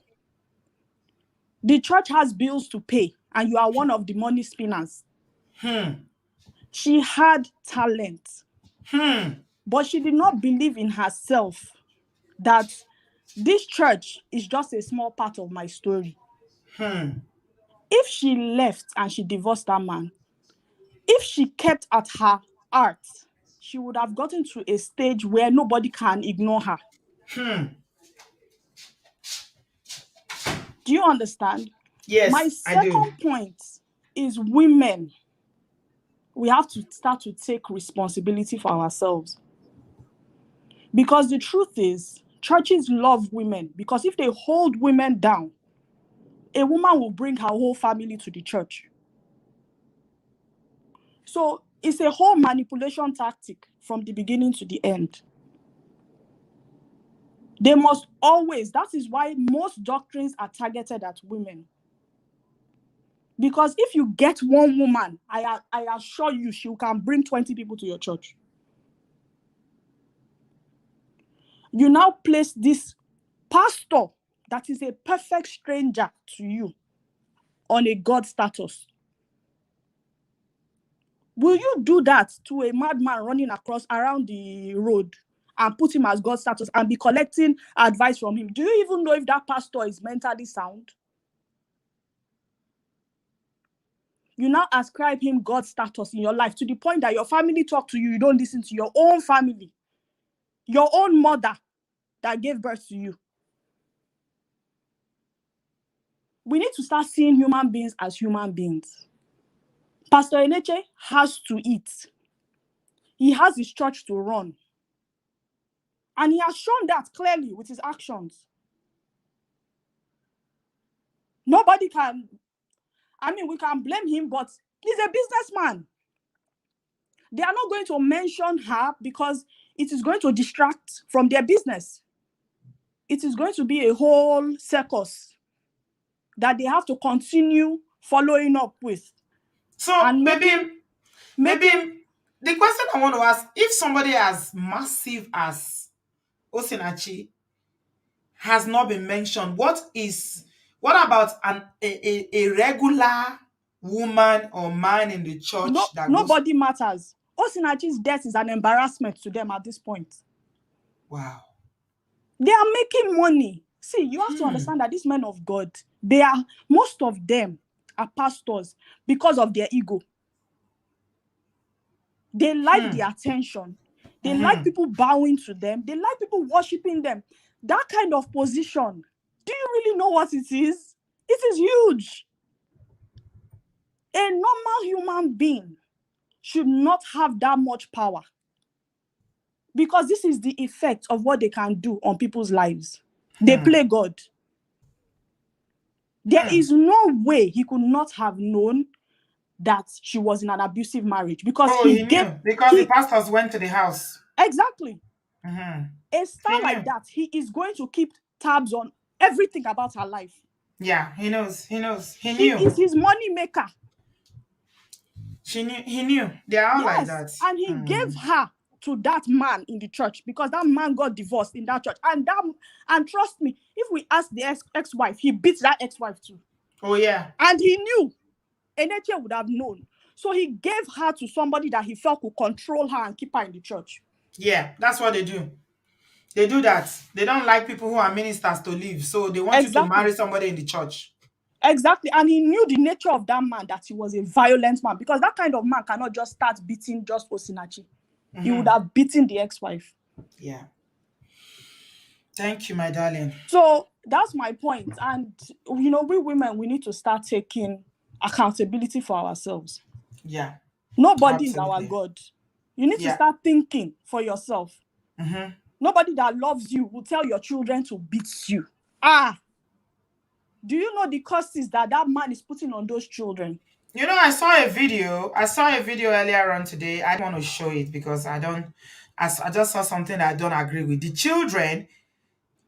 Speaker 21: The church has bills to pay, and you are one of the money spinners. She had talent. But she did not believe in herself that this church is just a small part of my story. If she left and she divorced that man, if she kept at her art, she would have gotten to a stage where nobody can ignore her. Do you understand?
Speaker 1: Yes,
Speaker 21: My
Speaker 1: I do.
Speaker 21: second point is women. We have to start to take responsibility for ourselves. Because the truth is, churches love women, because if they hold women down, a woman will bring her whole family to the church. So it's a whole manipulation tactic from the beginning to the end. They must always, that is why most doctrines are targeted at women. Because if you get one woman, I assure you, she can bring 20 people to your church. You now place this pastor that is a perfect stranger to you on a God status. Will you do that to a madman running around the road and put him as God status and be collecting advice from him? Do you even know if that pastor is mentally sound? You now ascribe him God status in your life to the point that your family talk to you, you don't listen to your own family, your own mother that gave birth to you. We need to start seeing human beings as human beings. Pastor Eneche has to eat. He has his church to run. And he has shown that clearly with his actions. Nobody can, we can blame him, but he's a businessman. They are not going to mention her because it is going to distract from their business. It is going to be a whole circus that they have to continue following up with.
Speaker 1: So,
Speaker 21: and
Speaker 1: maybe the question I want to ask, if somebody as massive as Osinachi has not been mentioned, what about a regular woman or man in the church that
Speaker 21: nobody matters. Osinachi's death is an embarrassment to them at this point.
Speaker 1: Wow.
Speaker 21: They are making money. See, you have to understand that these men of God, most of them are pastors because of their ego. They like the attention. They like people bowing to them. They like people worshiping them. That kind of position, do you really know what it is? It is huge. A normal human being should not have that much power, because this is the effect of what they can do on people's lives. They play God. There is no way he could not have known that she was in an abusive marriage, because
Speaker 1: he knew, because the pastors went to the house.
Speaker 21: Exactly. A star like that, he is going to keep tabs on everything about her life.
Speaker 1: Yeah, he knows. He knew.
Speaker 21: She is his money maker.
Speaker 1: He knew. They are all like that.
Speaker 21: And he gave her to that man in the church, because that man got divorced in that church. And trust me, if we ask the ex-wife, he beats that ex-wife too.
Speaker 1: Oh yeah.
Speaker 21: And he knew. Eneche would have known. So he gave her to somebody that he felt could control her and keep her in the church.
Speaker 1: Yeah, that's what they do. They do that. They don't like people who are ministers to leave. So they want you to marry somebody in the church.
Speaker 21: Exactly. And he knew the nature of that man, that he was a violent man, because that kind of man cannot just start beating just Osinachi. He would have beaten the ex-wife.
Speaker 1: Yeah. Thank you, my darling.
Speaker 21: So that's my point. And, we women, we need to start taking accountability for ourselves.
Speaker 1: Yeah.
Speaker 21: Nobody is our God. You need to start thinking for yourself. Nobody that loves you will tell your children to beat you. Do you know the costs that man is putting on those children?
Speaker 1: I saw a video earlier on today. I don't want to show it because I just saw something I don't agree with. The children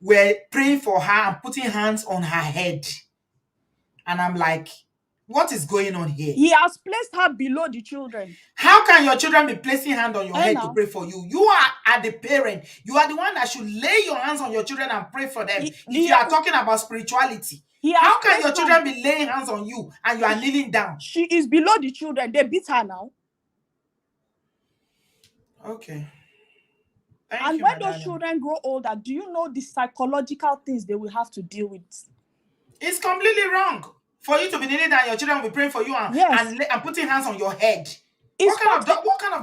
Speaker 1: were praying for her and putting hands on her head. And I'm like, what is going on here?
Speaker 21: He has placed her below the children.
Speaker 1: How can your children be placing hand on your head to
Speaker 21: now,
Speaker 1: pray for you? You are the parent. You are the one that should lay your hands on your children and pray for them. If you are talking about spirituality, how can your children be laying hands on you and you are kneeling down?
Speaker 21: She is below the children. They beat her now.
Speaker 1: Okay.
Speaker 21: And when those children grow older, do you know the psychological things they will have to deal with?
Speaker 1: It's completely wrong for you to be kneeling down. Your children will be praying for you and putting hands on your head. What kind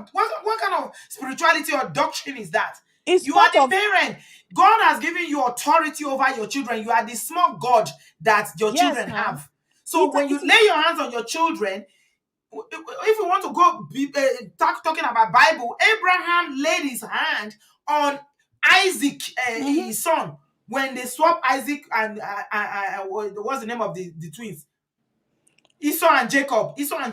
Speaker 1: of spirituality or doctrine is that? You are the parent. God has given you authority over your children. You are the small God that your children have. So when you lay your hands on your children, if you want to go talking about Bible, Abraham laid his hand on Isaac, his son, when they swapped Isaac and what's the name of the twins? Esau and Jacob. And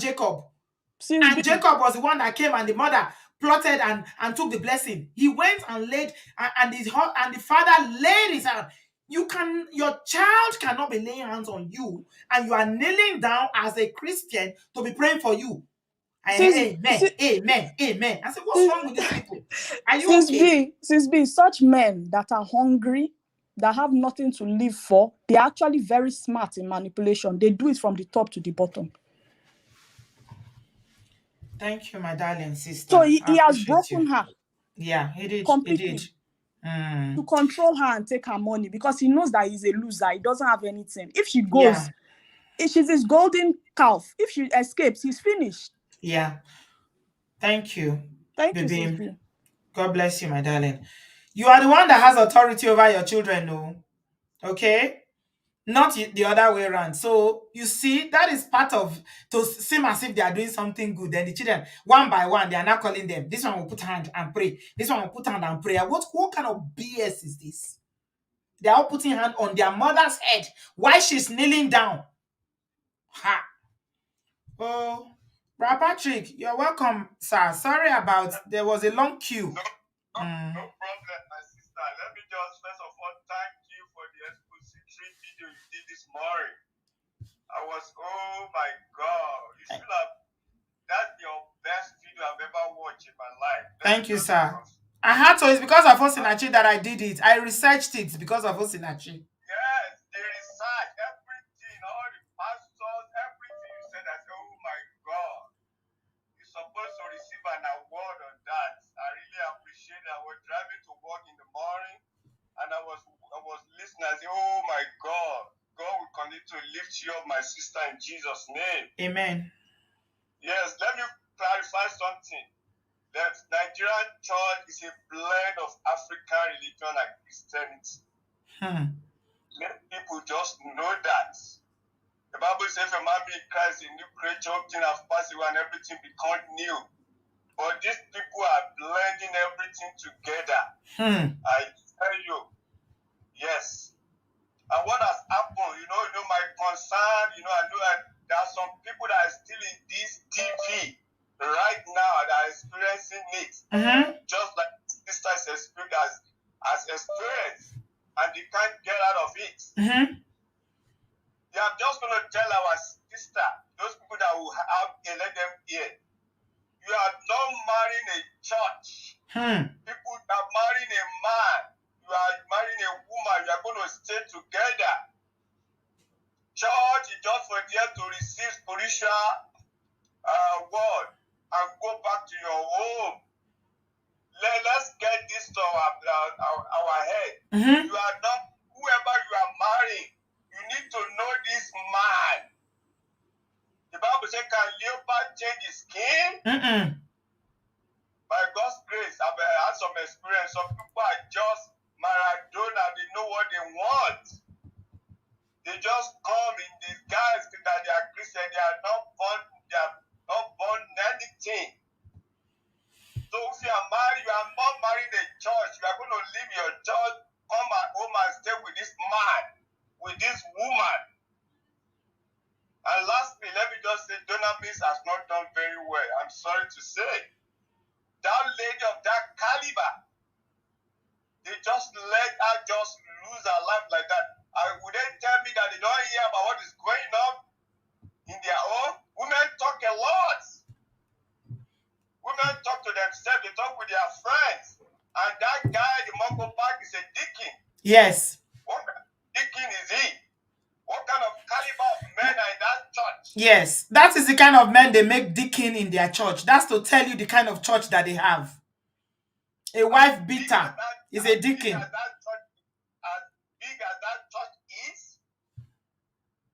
Speaker 1: Jacob was the one that came and the mother plotted and took the blessing. He went and laid and the father laid his hand. Your child cannot be laying hands on you and you are kneeling down as a Christian to be praying for you. Amen. I said, what's wrong with these people? Are you okay?
Speaker 21: Sis B, such men that are hungry, that have nothing to live for, they're actually very smart in manipulation. They do it from the top to the bottom.
Speaker 1: Thank you, my darling sister.
Speaker 21: So he has broken her.
Speaker 1: Yeah, he did.
Speaker 21: Completely.
Speaker 1: He did.
Speaker 21: To control her and take her money because he knows that he's a loser. He doesn't have anything. If she goes, if she's his golden calf, if she escapes, he's finished.
Speaker 1: Yeah. Thank you.
Speaker 21: Thank you, Sis B.
Speaker 1: God bless you, my darling. You are the one that has authority over your children, no? Okay? Not the other way around. So you see, that is part of to seem as if they are doing something good. Then the children, one by one, they are not calling them. This one will put hand and pray. This one will put hand and pray. What kind of BS is this? They are all putting hand on their mother's head while she's kneeling down. Ha! Oh, Brother Patrick, you're welcome, sir. Sorry about there was a long queue.
Speaker 13: No problem, my sister. Let me just first of all thank you for the expository video you did this morning. Oh my God. You should have, that's your best video I've ever watched in my life.
Speaker 1: Thank you, sir. I had to, it's because of Osinachi that I did it. I researched it because of Osinachi.
Speaker 13: Yes, the research, everything, all the pastors, everything you said, I said, oh my God. You're supposed to receive an award on that. I really appreciate it. I was driving to work in the morning and I was listening. I said, oh my God. God will continue to lift you up, my sister, in Jesus' name.
Speaker 1: Amen.
Speaker 13: Yes, let me clarify something. That Nigerian church is a blend of African religion and Christianity. Let people just know that. The Bible says, if a man be in Christ, a new creature, things have passed away and everything become new. But these people are blending everything together. I tell you, yes. And what has happened, my concern, I know that there are some people that are still in this TV right now that are experiencing it. Just like sisters has experienced, and they can't get out of it. Yeah, I'm just going to tell our sister, those people that will let them hear. You are not marrying a church. People are marrying a man. You are marrying a woman. You are going to stay together. Church is just for them to receive spiritual word and go back to your home. Let's get this to our head. You are not, whoever you are marrying, you need to know this man. The Bible says, can leopard change his skin? By God's grace, I've had some experience. Some people are just Maradona. They know what they want. They just come in disguise that they are Christian. They are not born anything. So if you are married, you are not married a church. You are going to leave your church, come at home and stay with this man, with this woman. And lastly, let me just say, Dunamis has not done very well. I'm sorry to say. That lady of that caliber, they just let her just lose their life like that. Would they tell me that they don't hear about what is going on in their home? Women talk a lot. Women talk to themselves, they talk with their friends. And that guy, the Mongo Park, is a deacon.
Speaker 1: Yes.
Speaker 13: What kind of deacon is he? What kind of caliber of men are in that church?
Speaker 1: Yes, that is the kind of men they make deacon in their church. That's to tell you the kind of church that they have. A wife beater is a deacon.
Speaker 13: As big as that church is,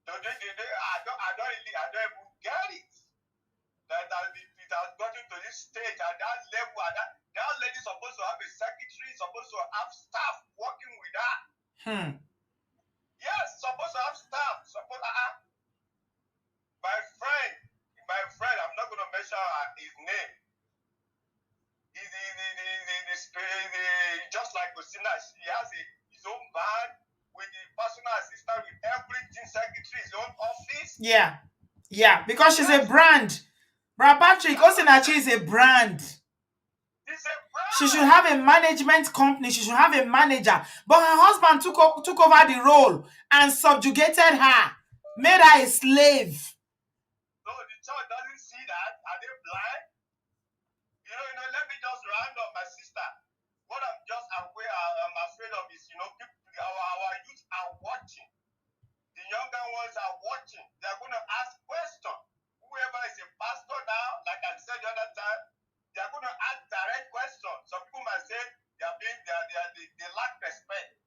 Speaker 13: I don't even get it. That it has gotten to this stage at that level. That lady is supposed to have a secretary, supposed to have staff working with her. Yes, supposed to have staff. My friend, I'm not going to mention his name. He's just like Osinachi'S. He has his own band with the personal assistant, with everything, secretary, his own office.
Speaker 1: Yeah, because she's a brand. Brother Patrick, Osinachi'S is a brand. She should have a management company. She should have a manager. But her husband took over the role and subjugated her, made her a slave.
Speaker 13: So the church doesn't see that. Are they blind? Let me just round up my sister. What I'm afraid of is, people, our youth are watching. The younger ones are watching. They're going to ask questions. Whoever is a pastor now, like I said the other time, they're going to ask direct questions. Some people might say they lack respect.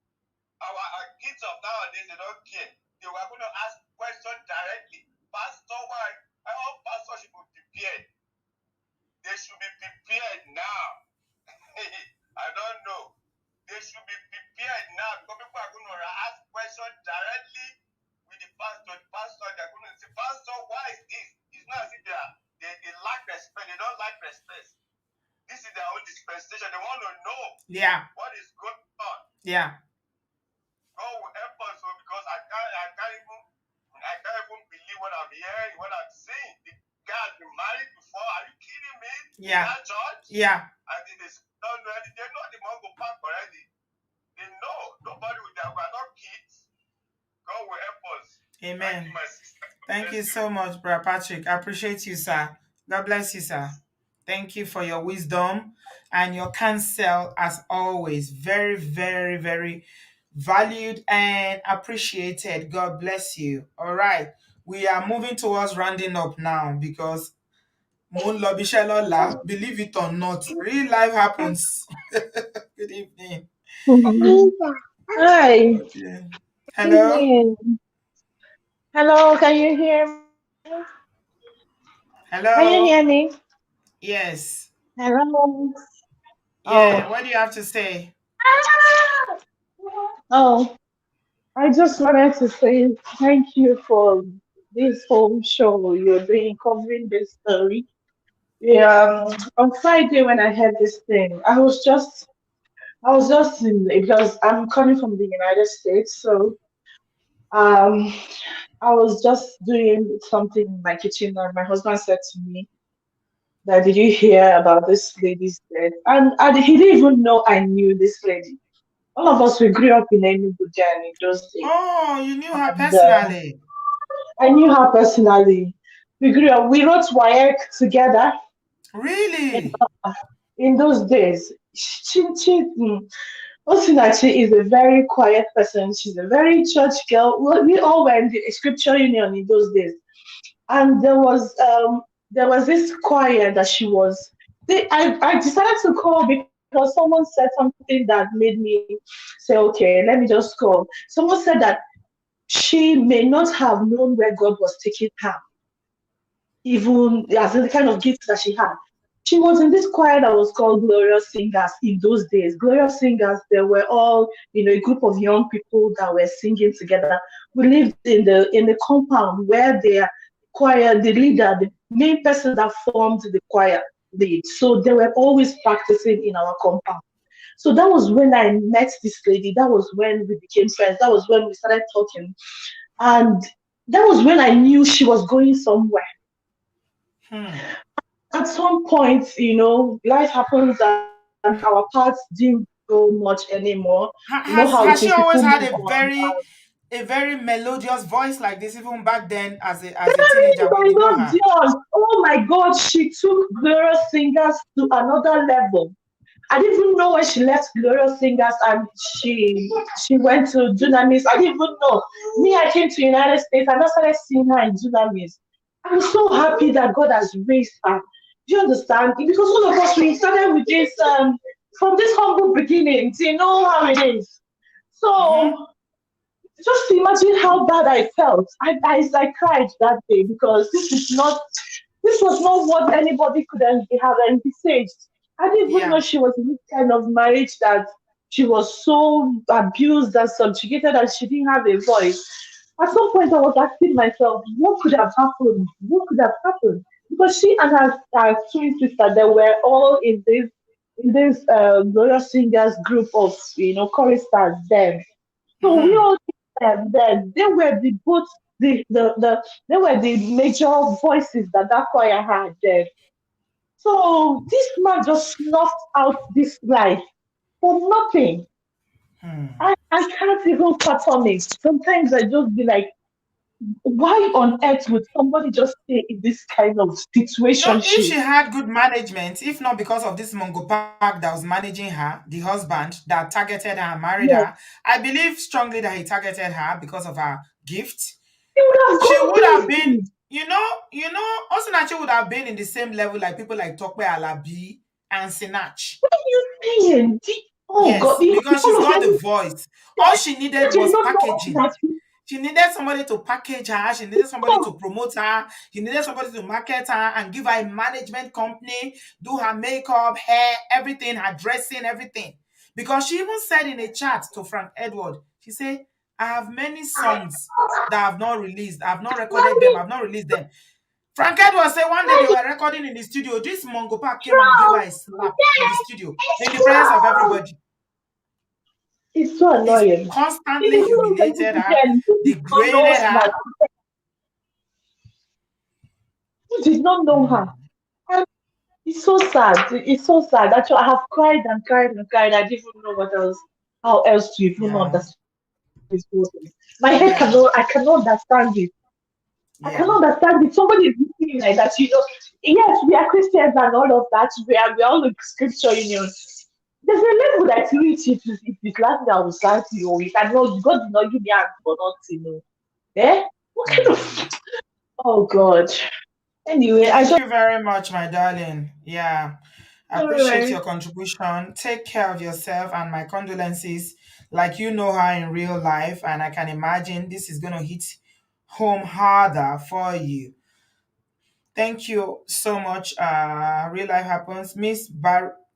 Speaker 13: Our kids of nowadays, they don't care. They were going to ask questions directly. Pastor, why? All pastors should be prepared. They should be prepared now. I don't know. They should be prepared now because people are going to ask questions directly with the pastor. They're going to say, Pastor, why is this? It's not as if they lack respect. They don't like respect. This is their own dispensation. They want to know what is going on. God will help us because I can't even believe what I'm hearing, what I'm seeing. The guy has been married before. Are you kidding me? In that church? And they don't know anything. They know the Mongo Park already. They know. Nobody with them. We're not kids. God will help us.
Speaker 1: Amen.
Speaker 13: Thank you, my sister.
Speaker 1: Thank you so much, Brother Patrick. I appreciate you, sir. God bless you, sir. Thank you for your wisdom and your counsel, as always. Very, very, very valued and appreciated. God bless you. All right. We are moving towards rounding up now because believe it or not, real life happens. Good evening.
Speaker 3: Hi.
Speaker 1: Okay.
Speaker 3: Good
Speaker 1: Hello.
Speaker 3: evening. Hello, can you hear me? Can you
Speaker 1: Hello.
Speaker 3: hear me?
Speaker 1: Yes.
Speaker 3: Hello.
Speaker 1: Yeah.
Speaker 3: Oh.
Speaker 1: What do you have to say?
Speaker 3: Oh, I just wanted to say thank you for this whole show you're doing covering this story. Yeah, on Friday when I heard this thing, I was just because I'm coming from the United States, so um I was just doing something in my kitchen and my husband said to me that did you hear about this lady's death? And he didn't even know I knew this lady. All of us we grew up in Enugu and in those days.
Speaker 1: Oh, you knew her
Speaker 3: And
Speaker 1: personally.
Speaker 3: I knew her personally. We grew up, we wrote WIRC together
Speaker 1: Really?
Speaker 3: in those days. Osinachi is a very quiet person. She's a very church girl. We all were in the scripture union in those days. And there was this choir that she was. I decided to call because someone said something that made me say, okay, let me just call. Someone said that she may not have known where God was taking her, even as in the kind of gifts that she had. She was in this choir that was called Glorious Singers in those days. Glorious Singers, they were all, a group of young people that were singing together. We lived in the compound where their choir, the leader, the main person that formed the choir lead. So they were always practicing in our compound. So that was when I met this lady. That was when we became friends. That was when we started talking. And that was when I knew she was going somewhere. At some point, life happens and our paths didn't go so much anymore. You know
Speaker 1: Has
Speaker 3: how it
Speaker 1: she
Speaker 3: is,
Speaker 1: always
Speaker 3: people
Speaker 1: had
Speaker 3: move on.
Speaker 1: a very melodious voice like this, even back then as a teenager
Speaker 3: Very
Speaker 1: when you know her?
Speaker 3: melodious. Oh my God, she took Glorious Singers to another level. I didn't even know when she left Glorious Singers and she went to Dunamis. I didn't even know. Me, I came to United States and I started seeing her in Dunamis. I'm so happy that God has raised her. Do you understand? Because all of us we started with this from this humble beginnings. You know how it is.
Speaker 1: Mm-hmm.
Speaker 3: So just imagine how bad I felt. I cried that day because this was not what anybody could have envisaged. I didn't even
Speaker 1: Yeah.
Speaker 3: know she was in this kind of marriage that she was so abused and subjugated and she didn't have a voice. At some point, I was asking myself, what could have happened? What could have happened? Because she and her twin sister, they were all in this Glorious Singers group of choristers then. So we
Speaker 1: Mm-hmm.
Speaker 3: all knew them then. They were the both they were the major voices that choir had then. So this man just snuffed out this life for nothing.
Speaker 1: Hmm.
Speaker 3: I can't even fathom it. Sometimes I just be like, why on earth would somebody just stay in this kind of
Speaker 1: You know, if
Speaker 3: situation?
Speaker 1: she had good management, if not because of this Mongo Park that was managing her, the husband that targeted her and married
Speaker 3: Yes,
Speaker 1: her, I believe strongly that he targeted her because of her gift.
Speaker 3: he would have
Speaker 1: She
Speaker 3: gone
Speaker 1: would have been,
Speaker 3: crazy.
Speaker 1: Osinachi would have been in the same level like people like Tokwe Alabi and Sinach.
Speaker 3: What are you saying? Oh God,
Speaker 1: Yes, because she's
Speaker 3: all of
Speaker 1: got the
Speaker 3: them,
Speaker 1: voice. All she needed
Speaker 3: they did
Speaker 1: was
Speaker 3: not know
Speaker 1: packaging.
Speaker 3: that.
Speaker 1: She needed somebody to package her. She needed somebody to promote her. She needed somebody to market her and give her a management company, do her makeup, hair, everything, her dressing, everything. Because she even said in a chat to Frank Edward, she said, I have many songs that I have not released. I have not recorded them. I have not released them. Frank Edwards said one day they were recording in the studio. This Mongo Park came and gave her a slap in the studio in the presence of everybody.
Speaker 3: It's so
Speaker 1: He's
Speaker 3: annoying. He
Speaker 1: constantly
Speaker 3: did not know
Speaker 1: humiliated her, degraded her.
Speaker 3: Who did not know her. And it's so sad. It's so sad. Actually, I have cried and cried and cried. I didn't even know how else to even
Speaker 1: Yeah,
Speaker 3: understand this whole thing. My head
Speaker 1: yeah,
Speaker 3: I cannot understand it. I
Speaker 1: yeah.
Speaker 3: cannot understand it. Somebody is looking like that, Yes, we are Christians and all of that. We are all in scripture union. There's a level that you reach if it's last I will start you. You cannot God did not give me hands for nothing. Eh? What kind of oh God. Anyway, I
Speaker 1: Thank
Speaker 3: just
Speaker 1: you very much, my darling. Yeah, I appreciate your contribution. Take care of yourself and my condolences. Like you know her in real life, and I can imagine this is going to hit home harder for you. Thank you so much. Real life happens. Miss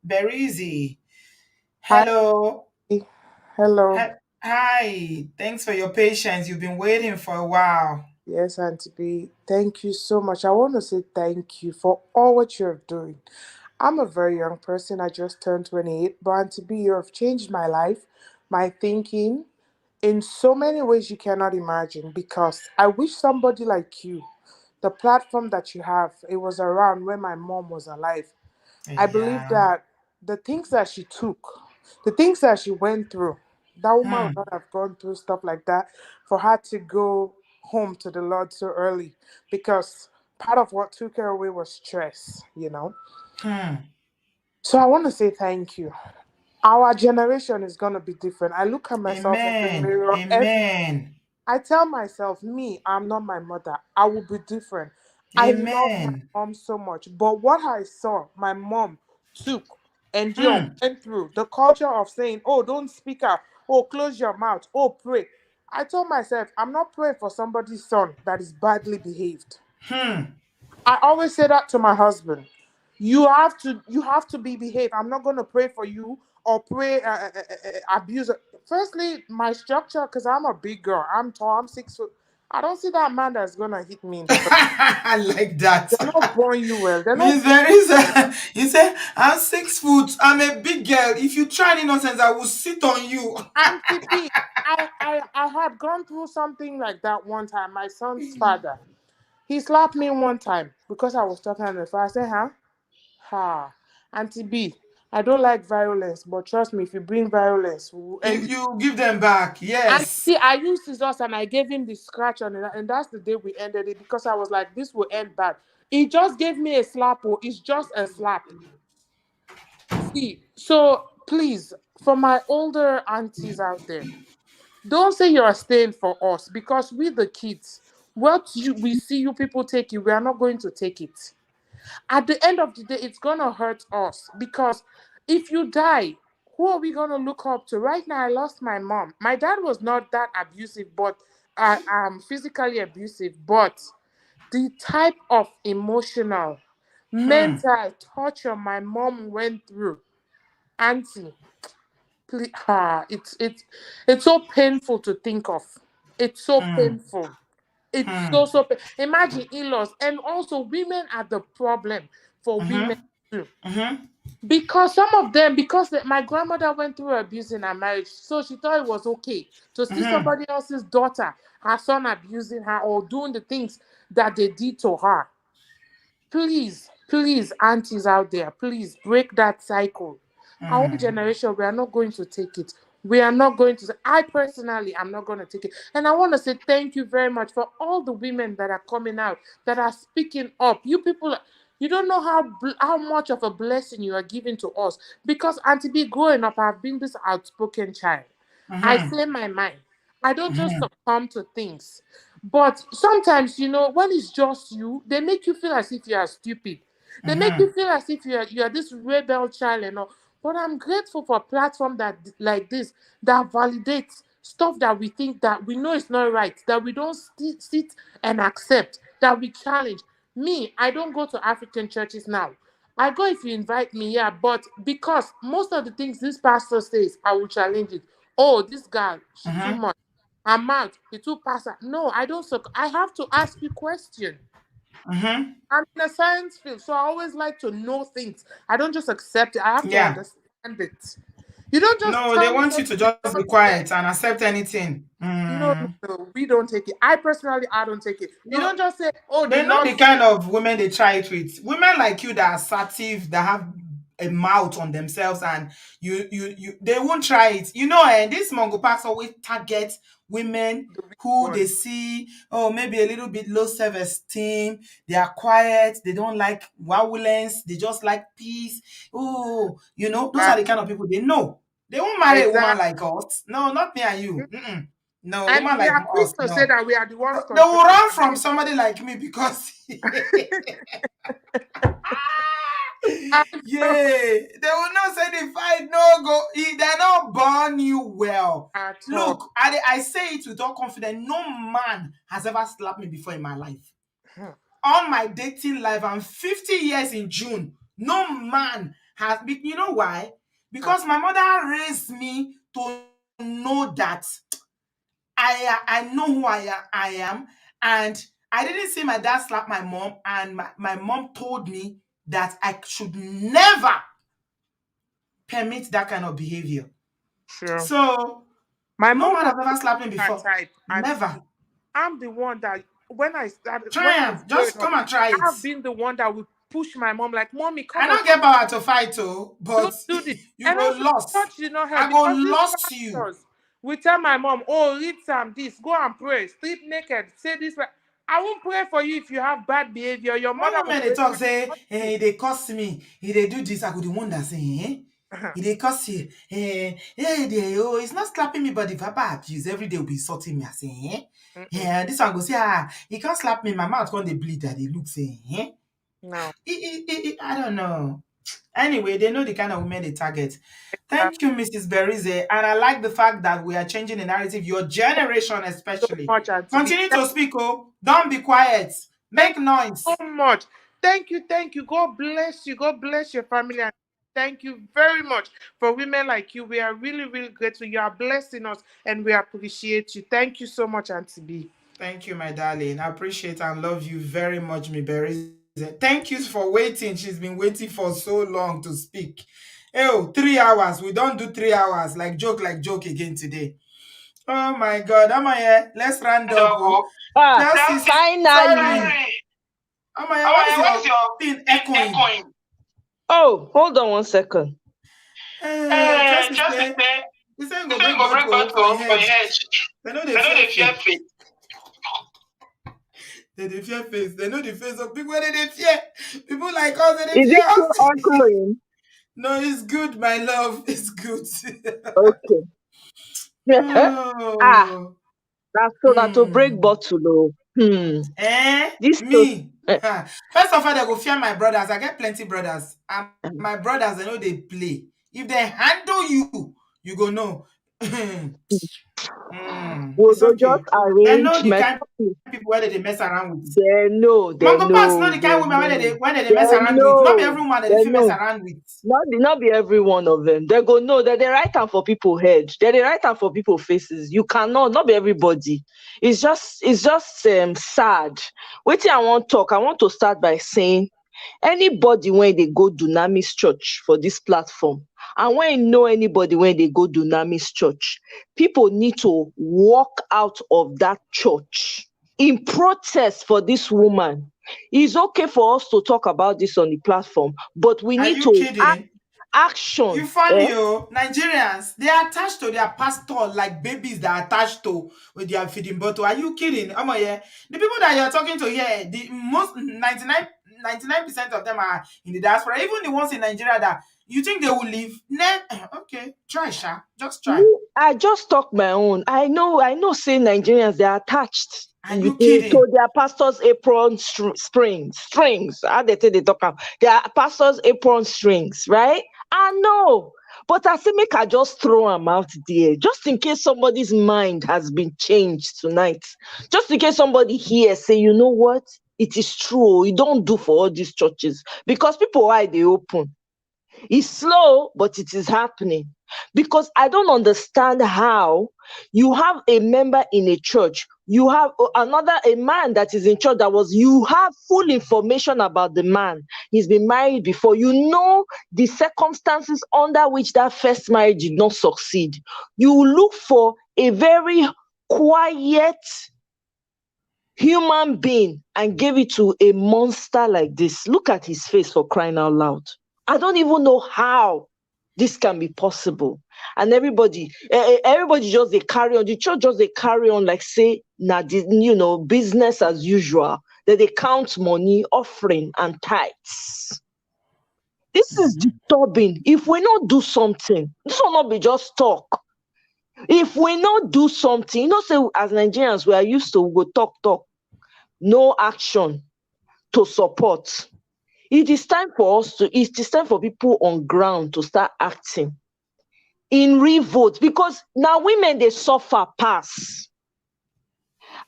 Speaker 1: Berizi.
Speaker 4: Hi.
Speaker 1: Hello.
Speaker 4: Hello.
Speaker 1: Hi. Thanks for your patience. You've been waiting for a while.
Speaker 4: Yes, Auntie B. Thank you so much. I want to say thank you for all what you're doing. I'm a very young person. I just turned 28. But Auntie B, you have changed my life, my thinking in so many ways you cannot imagine. Because I wish somebody like you, the platform that you have, it was around when my mom was alive. I believe
Speaker 1: Yeah.
Speaker 4: that the things that she took, the things that she went through, that woman
Speaker 1: Hmm.
Speaker 4: would not have gone through stuff like that for her to go home to the Lord so early because part of what took her away was stress.
Speaker 1: Hmm.
Speaker 4: So I want to say thank you. Our generation is going to be different. I look at myself in the
Speaker 1: Amen.
Speaker 4: mirror every
Speaker 1: Amen.
Speaker 4: I tell myself, me, I'm not my mother. I will be different. I love my
Speaker 1: Amen.
Speaker 4: mom so much. But what I saw my mom took, endure,
Speaker 1: Hmm.
Speaker 4: went through, the culture of saying, oh, don't speak out, oh, close your mouth, oh, pray. I told myself, I'm not praying for somebody's son that is badly behaved.
Speaker 1: Hmm.
Speaker 4: I always say that to my husband. You have to be behaved. I'm not going to pray for you or pray abuse. Firstly, my structure, because I'm a big girl, I'm tall, I'm 6 foot. I don't see that man that's gonna hit me in the first.
Speaker 1: I like that.
Speaker 4: They're not born you well. They're not
Speaker 1: Miss Verisa, you say, I'm 6 foot, I'm a big girl. If you try any nonsense, I will sit on you.
Speaker 4: Auntie B. I had gone through something like that one time. My son's father, he slapped me one time because I was talking on the phone. I said, huh? Ha. Auntie B. I don't like violence, but trust me, if you bring violence, we'll end it.
Speaker 1: You give them back.
Speaker 4: And
Speaker 1: Yes.
Speaker 4: see, I used scissors and I gave him the scratch on it, and that's the day we ended it because I was like, this will end bad. He just gave me a slap. Oh, it's just a slap. See, so please, for my older aunties out there, don't say you're staying for us because we the kids, we see you people take it, we are not going to take it. At the end of the day, it's gonna hurt us because if you die, who are we gonna look up to? Right now, I lost my mom. My dad was not that abusive, but physically abusive, but the type of emotional, mental torture my mom went through, auntie, please, it's so painful to think of. It's so painful. It's so imagine in-laws, and also women are the problem for women too. Because some of them, because my grandmother went through abuse in her marriage, so she thought it was okay to see somebody else's daughter, her son abusing her or doing the things that they did to her. Please, please, aunties out there, please break that cycle. Our own generation, we are not going to take it. We are not going to. I personally am not going to take it. And I want to say thank you very much for all the women that are coming out, that are speaking up. You people, you don't know how much of a blessing you are giving to us. Because Auntie B, growing up, I've been this outspoken child. I say my mind. I don't just succumb to things. But sometimes, when it's just you, they make you feel as if you are stupid. They make you feel as if you are this rebel child and all. But I'm grateful for a platform that like this that validates stuff that we think that we know is not right, that we don't sit and accept, that we challenge. Me, I don't go to African churches now. I go if you invite me, yeah, but because most of the things this pastor says, I will challenge it. Oh, this girl, she too much. I'm out. He too pastor. No, I don't. I have to ask you question. I'm in a science field, so I always like to know things. I don't just accept it. I have to
Speaker 1: Yeah.
Speaker 4: understand it. You don't just
Speaker 1: No, they
Speaker 4: tell me
Speaker 1: want
Speaker 4: what
Speaker 1: you to
Speaker 4: to
Speaker 1: just be
Speaker 4: do.
Speaker 1: quiet and accept anything.
Speaker 4: No, no, we don't take it. I personally, I don't take it. You
Speaker 1: No,
Speaker 4: don't just say, "Oh, the
Speaker 1: they're not
Speaker 4: Lord
Speaker 1: the
Speaker 4: said."
Speaker 1: kind of women they try it with. Women like you that are assertive, that have a mouth on themselves, and they won't try it. And this Mongo Parks always target women
Speaker 4: The weak
Speaker 1: who
Speaker 4: one.
Speaker 1: they see, oh, maybe a little bit low self-esteem. They are quiet. They don't like violence. They just like peace. Oh, those are the kind of people they know. They won't marry a woman
Speaker 4: Exactly.
Speaker 1: like us. No, not me and you. No, a
Speaker 4: And
Speaker 1: woman
Speaker 4: we
Speaker 1: like
Speaker 4: are quick
Speaker 1: us,
Speaker 4: to say
Speaker 1: no.
Speaker 4: that we are the ones
Speaker 1: They will
Speaker 4: controlling
Speaker 1: run
Speaker 4: the
Speaker 1: from
Speaker 4: men.
Speaker 1: somebody like me because
Speaker 4: And,
Speaker 1: yeah, they will not say the fight no go. They're not born you well.
Speaker 4: at all.
Speaker 1: Look, I say it with all confidence. No man has ever slapped me before in my life. On my dating life, I'm 50 years in June. No man has. You know why? Because my mother raised me to know that I know who I am, and I didn't see my dad slap my mom, and my mom told me that I should never permit that kind of behavior.
Speaker 4: Sure.
Speaker 1: So
Speaker 4: My
Speaker 1: no
Speaker 4: mom
Speaker 1: man
Speaker 4: was
Speaker 1: has ever slapped me
Speaker 4: that
Speaker 1: before.
Speaker 4: type, and
Speaker 1: Never.
Speaker 4: I'm the one that when
Speaker 1: Try
Speaker 4: I was
Speaker 1: him.
Speaker 4: growing
Speaker 1: Just
Speaker 4: up,
Speaker 1: come and try it.
Speaker 4: I've been the one that would push my mom like, "Mommy,
Speaker 1: I
Speaker 4: come on,
Speaker 1: don't get power to fight, oh,
Speaker 4: don't
Speaker 1: but
Speaker 4: do this."
Speaker 1: you
Speaker 4: And
Speaker 1: go
Speaker 4: also,
Speaker 1: lost.
Speaker 4: church did not help
Speaker 1: I go
Speaker 4: because these
Speaker 1: lost you.
Speaker 4: pastors will tell my mom, "Oh, read some this, go and pray, sleep naked, say this." I won't pray for you if you have bad behavior. Your
Speaker 1: When
Speaker 4: mother will
Speaker 1: women they
Speaker 4: pray
Speaker 1: talk
Speaker 4: for
Speaker 1: say,
Speaker 4: you.
Speaker 1: they curse me, they do this, I go the one that say, they curse you, it's not slapping me, but the verbal abuse every day will be insulting me. I say, this one go say, he can't slap me, my mouth can't they bleed that they look say,
Speaker 4: No.
Speaker 1: I don't know. Anyway, they know the kind of women they target. Thank you, Mrs. Berize. And I like the fact that we are changing the narrative, your generation
Speaker 4: So
Speaker 1: especially.
Speaker 4: much, Auntie B.
Speaker 1: Continue to speak, oh. Don't be quiet.
Speaker 4: Thank
Speaker 1: Make
Speaker 4: you so
Speaker 1: noise.
Speaker 4: much. Thank you, thank you. God bless you. God bless your family. And thank you very much for women like you. We are really, really grateful. You are blessing us and we appreciate you. Thank you so much, Auntie B.
Speaker 1: Thank you, my darling. I appreciate and love you very much, mi Berize. Thank you for waiting. She's been waiting for so long to speak. Oh, 3 hours. We don't do 3 hours. Like joke again today. Oh my God. Amaya, let's round up. Oh. Chelsea,
Speaker 18: Finally.
Speaker 1: sorry. Amaya, why is your thing echoing?
Speaker 18: Oh, hold on 1 second.
Speaker 1: Tracy
Speaker 14: Just
Speaker 1: say,
Speaker 14: say,
Speaker 1: he say
Speaker 14: you
Speaker 1: go
Speaker 14: say you
Speaker 1: break
Speaker 14: go break
Speaker 1: bottle for your
Speaker 14: bottle for
Speaker 1: head.
Speaker 14: your head.
Speaker 1: They know they
Speaker 14: They know
Speaker 1: fear
Speaker 14: they fear
Speaker 1: face.
Speaker 14: faith.
Speaker 1: They fear face. They know the face of people that they fear. People like us, they
Speaker 5: Is
Speaker 1: fear
Speaker 5: it still
Speaker 1: us.
Speaker 5: ongoing?
Speaker 1: No, it's good, my love. It's good.
Speaker 5: Okay. Ah,
Speaker 1: Oh.
Speaker 5: that's so that to break bottle. Oh. This to
Speaker 1: Me. Huh. First of all, they go fear my brothers. I get plenty brothers. And my brothers, they know they play. If they handle you, you go know.
Speaker 5: we'll
Speaker 1: It's
Speaker 5: go just
Speaker 1: okay. They know
Speaker 5: arrange
Speaker 1: the
Speaker 5: my
Speaker 1: kind of people where they mess around with.
Speaker 5: they
Speaker 1: Mango Parks not
Speaker 5: know,
Speaker 1: the
Speaker 5: they
Speaker 1: kind women
Speaker 5: know,
Speaker 1: where they
Speaker 5: they
Speaker 1: mess around with. Not be
Speaker 5: know,
Speaker 1: every woman that
Speaker 5: they
Speaker 1: they feel mess
Speaker 5: know.
Speaker 1: around with.
Speaker 5: Not be every one of them. They go no, that they write am for people head. They write am for people faces. You cannot, not be everybody. It's just sad. Wetin I want talk. I want to start by saying anybody when they go Dunamis Church for this platform, and when you know anybody when they go Dunamis Church, people need to walk out of that church in protest for this woman. It's okay for us to talk about this on the platform, but we
Speaker 1: Are
Speaker 5: need
Speaker 1: you
Speaker 5: to
Speaker 1: kidding? You
Speaker 5: action.
Speaker 1: funny, oh. Nigerians, they are attached to their pastor like babies that are attached to with their feeding bottle. Are you kidding? Yeah. The people that you're talking to here, the most 99% of them are in the diaspora. Even the ones in Nigeria that you think they will leave. Okay, try, Sha. Just
Speaker 5: Me,
Speaker 1: try.
Speaker 5: I just talk my own. I know say Nigerians they are attached
Speaker 1: Are you
Speaker 5: to
Speaker 1: kidding?
Speaker 5: their pastor's apron strings. How they say they talk am. Their pastor's apron strings, right? I know. But I say make I just throw them out there. Just in case somebody's mind has been changed tonight. Just in case somebody here say, you know what? It is true. You don't do for all these churches. Because people why they open. It's slow, but it is happening. Because I don't understand how you have a member in a church, you have a man that is in church you have full information about the man. He's been married before. You know the circumstances under which that first marriage did not succeed. You look for a very quiet human being and gave it to a monster like this. Look at his face, for crying out loud. I don't even know how this can be possible. And everybody just they carry on. The church just they carry on like say business as usual. That they count money, offering, and tithes. This is disturbing. If we not do something, this will not be just talk. If we not do something, say as Nigerians we are used to go talk, no action to support. It is time for people on ground to start acting in revolt, because now women they suffer pass.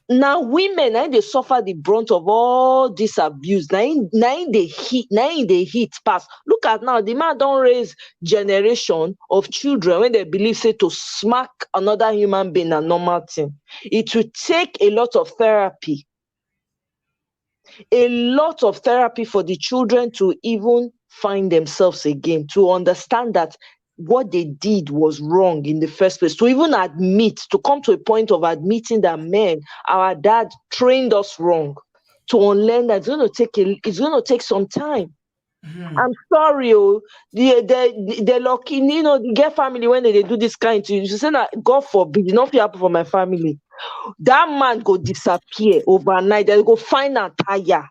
Speaker 5: Now women they suffer the brunt of all this abuse. Now they hit pass. Look at now, the man don't raise generation of children when they believe say to smack another human being a normal thing. It will take a lot of therapy for the children to even find themselves again, to understand that what they did was wrong in the first place, to even to come to a point of admitting that our dad trained us wrong, to unlearn that it's going to take some time. I'm sorry, the lucky, the get family when they do this kind to you say that God forbid, not happen for my family. That man go disappear overnight. They go find a tire.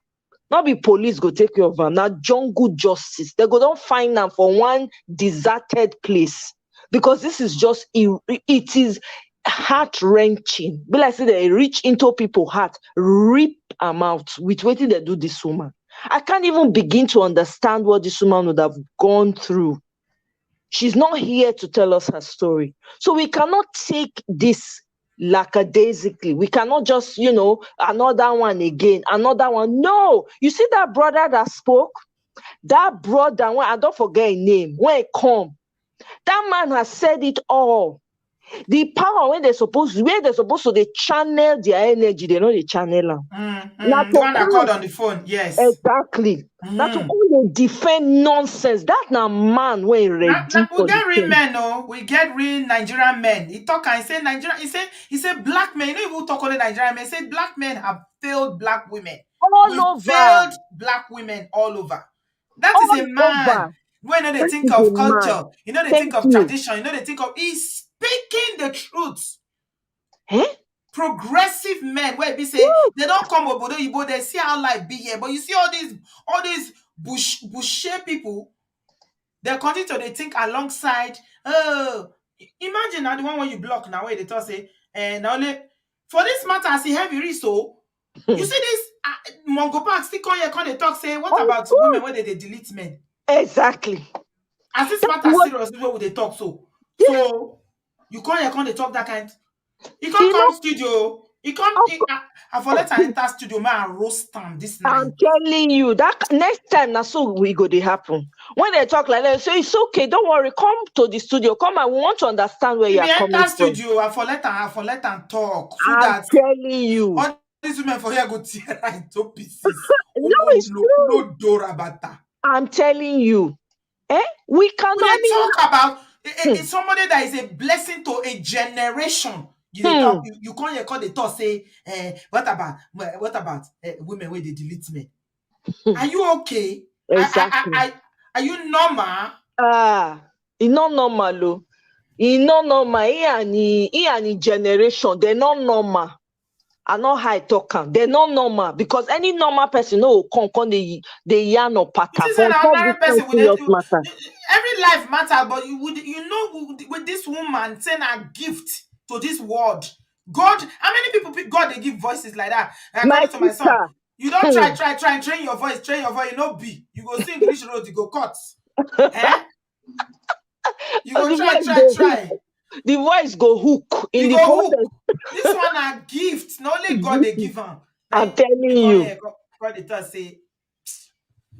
Speaker 5: Not be police go take care of am. Now jungle justice. They go don't find am for one deserted place, because this is just it is heart wrenching. Be like say they reach into people's heart, rip am out with wetin they do this woman. I can't even begin to understand what this woman would have gone through. She's not here to tell us her story. So we cannot take this lackadaisically. We cannot just, another one again, another one. No, you see that brother that spoke? That brother, when I don't forget his name, when he come, that man has said it all. The power where they're supposed to they channel their energy, they know they channel them.
Speaker 1: The one that called on the phone, yes.
Speaker 5: Exactly. Now to come defend nonsense. That now man when ready
Speaker 1: we
Speaker 5: for the
Speaker 1: get real
Speaker 5: thing.
Speaker 1: men, no. We get real Nigerian men. He talk and say Nigerian. He say black men. You know, even talk only Nigerian men. He say black men have failed black women.
Speaker 5: All
Speaker 1: We
Speaker 5: over.
Speaker 1: failed black women all over. That is a man.
Speaker 5: Over.
Speaker 1: When you know they
Speaker 5: That
Speaker 1: think
Speaker 5: is a
Speaker 1: of
Speaker 5: man.
Speaker 1: culture, you know they think
Speaker 5: Thank
Speaker 1: of
Speaker 5: you.
Speaker 1: tradition, you know they think of he's speaking the truth.
Speaker 5: Eh?
Speaker 1: Progressive men where we say they don't come obodoyibo, they see how life be here. But you see all these bush people, they continue to they think alongside. Oh, imagine now the one when you block now where they talk say, now only for this matter, as he heavy reach so. You see this Mongo Park still come here, come they talk say, what
Speaker 5: Of
Speaker 1: about women
Speaker 5: course.
Speaker 1: where they delete men?
Speaker 5: Exactly.
Speaker 1: As this
Speaker 5: That's
Speaker 1: matter
Speaker 5: what.
Speaker 1: serious, people will they talk so.
Speaker 5: Yeah.
Speaker 1: So you come here, come they talk that kind. He can't
Speaker 5: You
Speaker 1: come
Speaker 5: know.
Speaker 1: studio. He come.
Speaker 5: Of
Speaker 1: I for let her enter studio, man, roast him this
Speaker 5: I'm
Speaker 1: night.
Speaker 5: telling you that next time na so we go dey happen. When they talk like that, so it's okay. Don't worry. Come to the studio. Come and we want to understand where
Speaker 1: If
Speaker 5: you
Speaker 1: he
Speaker 5: are coming
Speaker 1: enter
Speaker 5: from.
Speaker 1: studio, I for let him talk so
Speaker 5: I'm
Speaker 1: that
Speaker 5: telling you.
Speaker 1: all these women for here go tear her into pieces.
Speaker 5: No,
Speaker 1: Oh,
Speaker 5: it's true.
Speaker 1: no dorabata.
Speaker 5: I'm telling you. Eh? We
Speaker 1: We
Speaker 5: cannot. I
Speaker 1: dey
Speaker 5: mean,
Speaker 1: talk about
Speaker 5: hmm,
Speaker 1: it's somebody that is a blessing to a generation. You dey
Speaker 5: hmm,
Speaker 1: talk, you come here, come dey talk say, what about women where they delete men?
Speaker 5: hmm.
Speaker 1: Are you okay?
Speaker 5: Exactly.
Speaker 1: Are you normal?
Speaker 5: E no normal o. E no normal. He and him generation, they not normal. I know how I talk am. They not normal because any normal person no go come dey yarn or
Speaker 1: You
Speaker 5: patter
Speaker 1: see, say
Speaker 5: for on
Speaker 1: an
Speaker 5: top this
Speaker 1: ordinary
Speaker 5: kind
Speaker 1: person with
Speaker 5: serious
Speaker 1: it,
Speaker 5: matter.
Speaker 1: every life matter, but you know with this woman saying a gift to this world. God, how many people God they give voices like that? And
Speaker 5: My
Speaker 1: according to my son,
Speaker 5: sister,
Speaker 1: you don't
Speaker 5: hmm,
Speaker 1: try and train your voice, you know be. You go sing English road, you go cut. Eh? You go
Speaker 5: the voice go hook.
Speaker 1: try.
Speaker 5: The voice go hook in
Speaker 1: You
Speaker 5: the
Speaker 1: go hook.
Speaker 5: process.
Speaker 1: This one a gift. Not only God they give them.
Speaker 5: I'm
Speaker 1: Now
Speaker 5: telling
Speaker 1: you come
Speaker 5: you.
Speaker 1: here, God they tell say,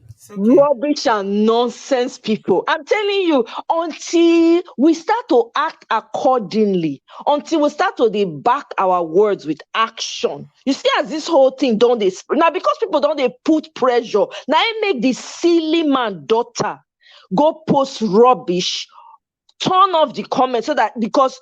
Speaker 1: it's okay.
Speaker 5: Rubbish and nonsense people. I'm telling you, until we start to act accordingly, until we start to dey back our words with action. You see, as this whole thing don't they now because people don't they put pressure. Now it make the silly man daughter go post rubbish, turn off the comment so that because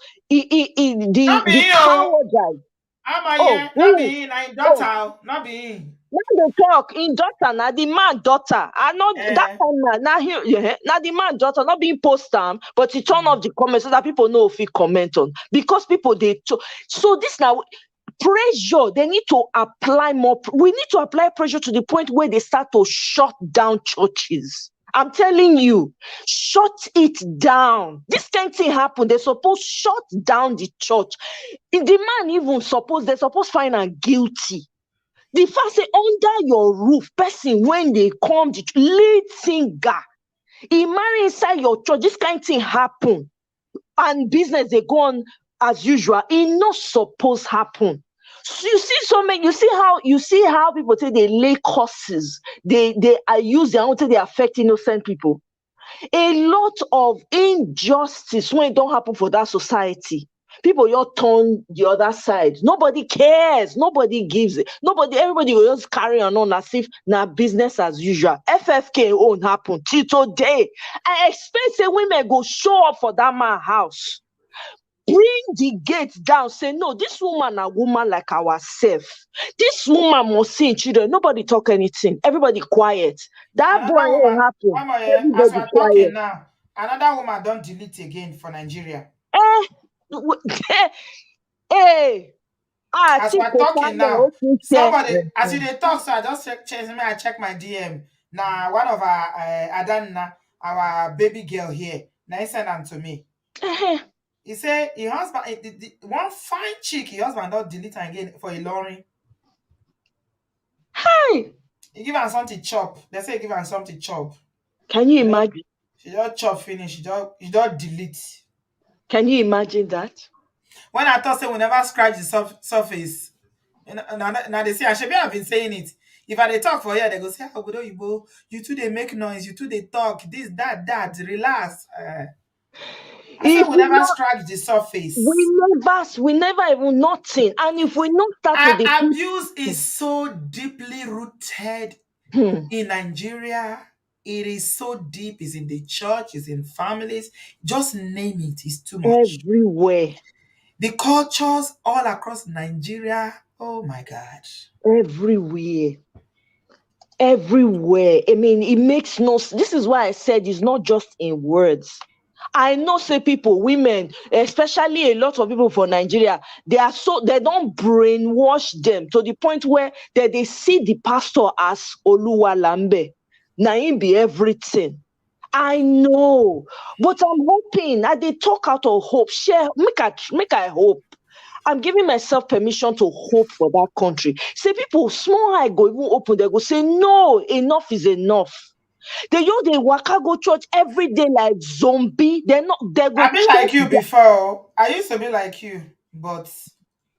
Speaker 1: Not be
Speaker 5: the
Speaker 1: you.
Speaker 5: power guy.
Speaker 1: I'm a
Speaker 5: Oh,
Speaker 1: yeah, not
Speaker 5: who?
Speaker 1: be na
Speaker 5: Oh,
Speaker 1: daughter, not be.
Speaker 5: now they talk in daughter, now the man daughter. I know that
Speaker 1: Eh.
Speaker 5: time now here, yeah, now the man daughter not being post am, but he turn
Speaker 1: Mm.
Speaker 5: off the comments so that people know if he comment on because people they so this now pressure they need to apply more. We need to apply pressure to the point where they start to shut down churches. I'm telling you, shut it down. This kind of thing happen. They suppose shut down the church. If the man even suppose they suppose find am guilty. The fact say under your roof, person when they come, the lead singer, he marry inside your church, this kind of thing happen. And business they go on as usual. It not supposed happen. So you see so many, you see how people say they lay curses, they are use their own, say they affect innocent people. A lot of injustice when it don't happen for that society. People you turn the other side. Nobody cares. Nobody gives it. Nobody, everybody will just carry on as if now business as usual. FFK won't happen till today. I expect say women go show up for that man house. Bring the gate down. Say no, this woman a woman like ourselves. This woman must see children. Nobody talk anything. Everybody quiet. That boy
Speaker 1: Another
Speaker 5: ain't
Speaker 1: woman,
Speaker 5: happen.
Speaker 1: I'm a yeah, as
Speaker 5: Everybody
Speaker 1: we're talking
Speaker 5: quiet.
Speaker 1: now, another woman don't delete again for Nigeria.
Speaker 5: Eh, hey,
Speaker 1: As
Speaker 5: tí
Speaker 1: we're
Speaker 5: kò
Speaker 1: talking
Speaker 5: sálẹ̀ ó
Speaker 1: now,
Speaker 5: tún ṣẹ́.
Speaker 1: somebody, as you dey talk, so I just check my DM. Now, one of our Adanna, our baby girl here, now he sent them to me. He said, his husband, one fine chick, his husband don't delete her again for a lorry.
Speaker 5: Hi.
Speaker 1: He give her something chop. They say give her something chop.
Speaker 5: Can you imagine?
Speaker 1: She just chop finish. She just delete.
Speaker 5: Can you imagine that?
Speaker 1: When I thought say we never scratch the surface, now they say I should have been saying it. If I they talk for here, they go say, "Oh, you two they make noise, you two they talk, this, that, relax." I said
Speaker 5: If
Speaker 1: we
Speaker 5: we
Speaker 1: never
Speaker 5: not,
Speaker 1: scratch the surface.
Speaker 5: we never even nothing. And if we not start to the
Speaker 1: Abuse is so deeply rooted in Nigeria. It is so deep. It's in the church. It's in families. Just name it. It's too much.
Speaker 5: everywhere.
Speaker 1: The cultures all across Nigeria. Oh my God.
Speaker 5: Everywhere.
Speaker 6: everywhere. I mean, it makes no this is why I said it's not just in words. I know say people, women, especially a lot of people for Nigeria, they don't brainwash them to the point where they see the pastor as Oluwalambe. Na him be everything. I know, but I'm hoping. They talk out of hope. Share, make I hope. I'm giving myself permission to hope for that country. Say people, small eye go even open. They go say, no, enough is enough. They waka go church every day like zombie. They go
Speaker 1: I be like you
Speaker 6: church.
Speaker 1: before. I used to be like you, but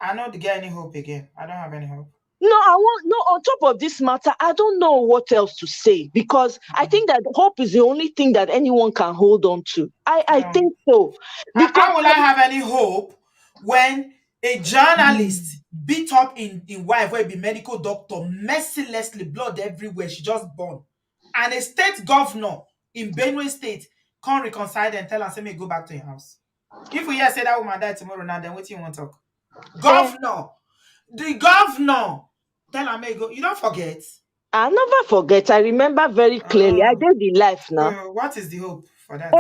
Speaker 1: I don't get any hope again. I don't have any hope.
Speaker 6: No, on top of this matter, I don't know what else to say because I think that hope is the only thing that anyone can hold on to. I
Speaker 1: No.
Speaker 6: think so. Because
Speaker 1: How will I have any hope when a journalist beat up in wife where be medical doctor mercilessly, blood everywhere, she just born, and a state governor in Benue State can't reconcile and tell her say me go back to your house. If we hear say that woman die tomorrow now, then what you want to talk? Governor, the governor tell her may go. You don't forget.
Speaker 6: I never forget. I remember very clearly. I did the life now.
Speaker 1: So what is the hope for that?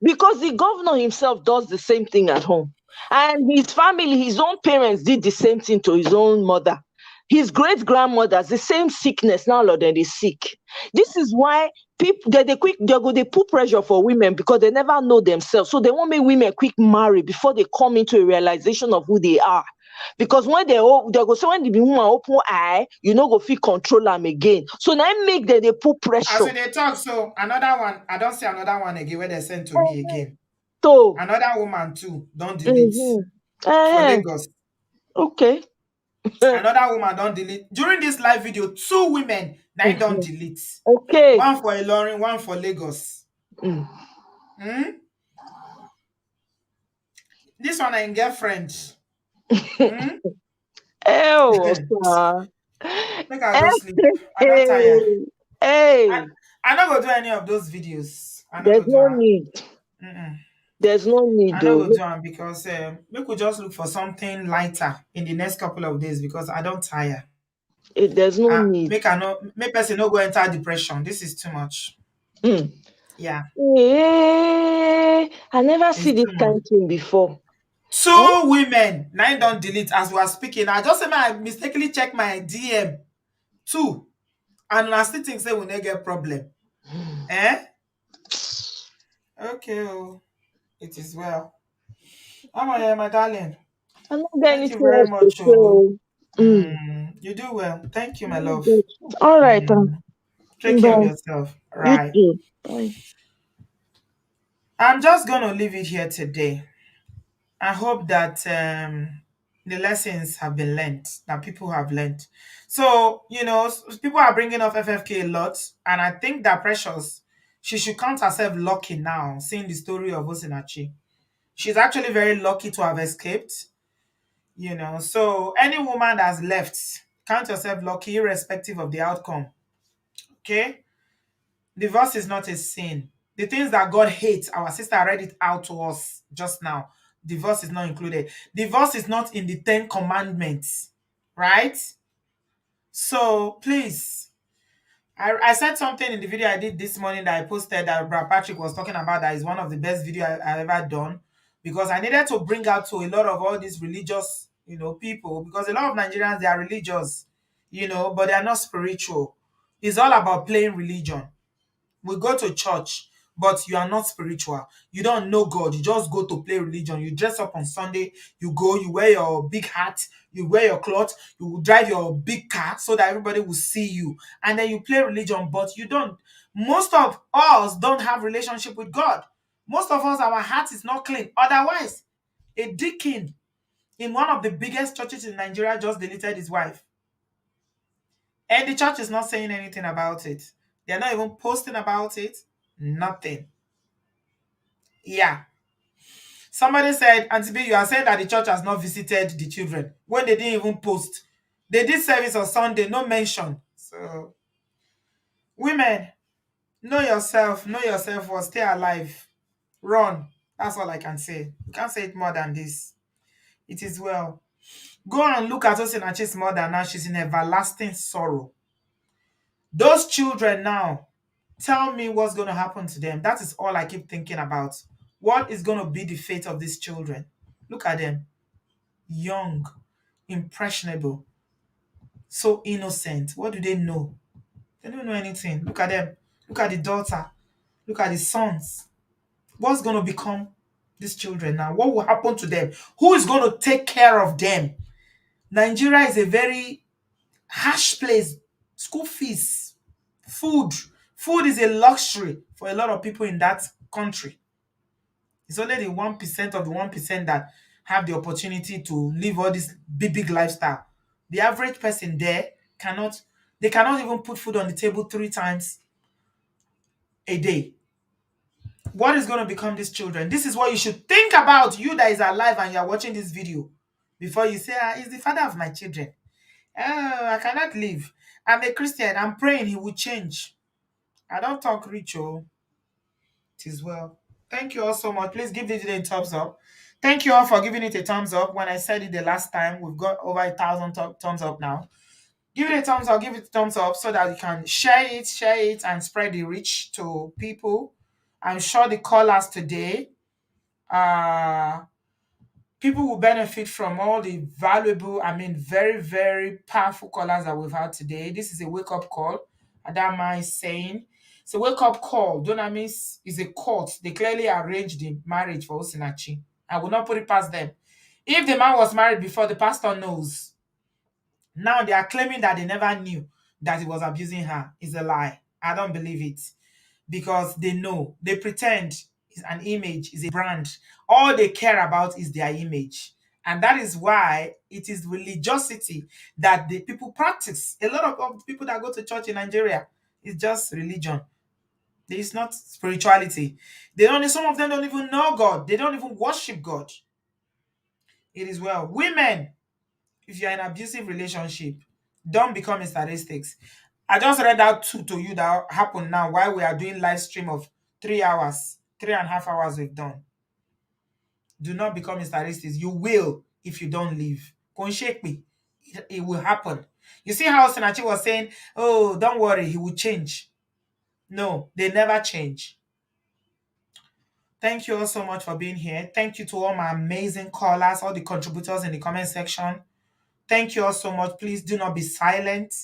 Speaker 6: Because the governor himself does the same thing at home. And his family, his own parents did the same thing to his own mother. His great grandmother's the same sickness now, Lord, and is sick. This is why people they put pressure for women because they never know themselves. So they won't make women quick marry before they come into a realization of who they are. Because when they go say when the woman open eye, you know go feel control them again. So now make they put pressure.
Speaker 1: As they talk, so another one, I don't see another one again where they sent to me again.
Speaker 6: So
Speaker 1: another woman too, don't delete for Lagos.
Speaker 6: Okay.
Speaker 1: Another woman don't delete. During this live video, 2 women now don't delete.
Speaker 6: Okay.
Speaker 1: One for Ilorin, one for Lagos. This one I girlfriend.
Speaker 6: Oh,
Speaker 1: make I go sleep. I don't tire.
Speaker 6: Hey.
Speaker 1: I not go do any of those videos.
Speaker 6: There's no need. There's no need.
Speaker 1: I not go do them because we could just look for something lighter in the next couple of days because I don't tire.
Speaker 6: There's no need.
Speaker 1: Make person no go enter depression. This is too much. Yeah.
Speaker 6: I never see this kind of thing before.
Speaker 1: 2 women, 9 don't delete as we are speaking. I just say I mistakenly check my DM. 2. And I still think say we not get problem. Okay, it is well. I'm here, my darling.
Speaker 6: I don't get
Speaker 1: Thank you
Speaker 6: anything
Speaker 1: very
Speaker 6: else
Speaker 1: much.
Speaker 6: to say.
Speaker 1: You do well. Thank you, my love.
Speaker 6: All right.
Speaker 1: Take care of yourself. Right.
Speaker 6: You too. Bye.
Speaker 1: I'm just gonna leave it here today. I hope that the lessons have been learned, that people have learned. So, people are bringing up FFK a lot, and I think that Precious, she should count herself lucky now, seeing the story of Osinachi. She's actually very lucky to have escaped, So, any woman that's left, count yourself lucky, irrespective of the outcome. Okay? Divorce is not a sin. The things that God hates, our sister read it out to us just now. Divorce is not included. Divorce is not in the 10 commandments, right? So please, I said something in the video I did this morning that I posted that Brad Patrick was talking about that is one of the best video I've ever done because I needed to bring out to a lot of all these religious, people because a lot of Nigerians, they are religious, but they are not spiritual. It's all about playing religion. We go to church, but you are not spiritual. You don't know God. You just go to play religion. You dress up on Sunday. You go, you wear your big hat. You wear your cloth. You drive your big car so that everybody will see you. And then you play religion, but you don't. Most of us don't have relationship with God. Most of us, our heart is not clean. Otherwise, a deacon in one of the biggest churches in Nigeria just deleted his wife. And the church is not saying anything about it. They're not even posting about it. Nothing. Yeah. Somebody said, Auntie B, you are saying that the church has not visited the children when they didn't even post. They did service on Sunday, no mention. So, women, know yourself or stay alive. Run. That's all I can say. You can't say it more than this. It is well. Go and look at Osinachi'S mother now. She's in everlasting sorrow. Those children now, tell me what's going to happen to them. That is all I keep thinking about. What is going to be the fate of these children? Look at them. Young, impressionable, so innocent. What do they know? They don't know anything. Look at them. Look at the daughter. Look at the sons. What's going to become these children now? What will happen to them? Who is going to take care of them? Nigeria is a very harsh place. School fees, food. Food is a luxury for a lot of people in that country. It's only the 1% of the 1% that have the opportunity to live all this big lifestyle. The average person there they cannot even put food on the table 3 times a day. What is going to become these children? This is what you should think about, you that is alive and you are watching this video, before you say, he's the father of my children. Oh, I cannot live. I'm a Christian. I'm praying he will change. I don't talk rich, oh. It is well. Thank you all so much. Please give this video a thumbs up. Thank you all for giving it a thumbs up. When I said it the last time, we've got over 1,000 thumbs up now. Give it a thumbs up, give it a thumbs up so that you can share it, and spread the reach to people. I'm sure the callers today, people will benefit from all the valuable, very, very powerful callers that we've had today. This is a wake-up call. Adama is saying it's a wake-up call. Dunamis is a court. They clearly arranged the marriage for Osinachi. I will not put it past them. If the man was married before, the pastor knows. Now they are claiming that they never knew that he was abusing her. It's a lie. I don't believe it. Because they know. They pretend it's an image, is a brand. All they care about is their image. And that is why it is religiosity that the people practice. A lot of people that go to church in Nigeria, it's just religion. It's not spirituality. Some of them don't even know God. They don't even worship God. It is well. Women, if you're in an abusive relationship, don't become statistics. I just read out two to you that happened now while we are doing live stream of 3 hours, 3.5 hours we've done. Do not become statistics. You will if you don't leave. It will happen. You see how Osinachi was saying, oh, don't worry, he will change. No, they never change. Thank you all so much for being here. Thank you to all my amazing callers, all the contributors in the comment section. Thank you all so much. Please do not be silent.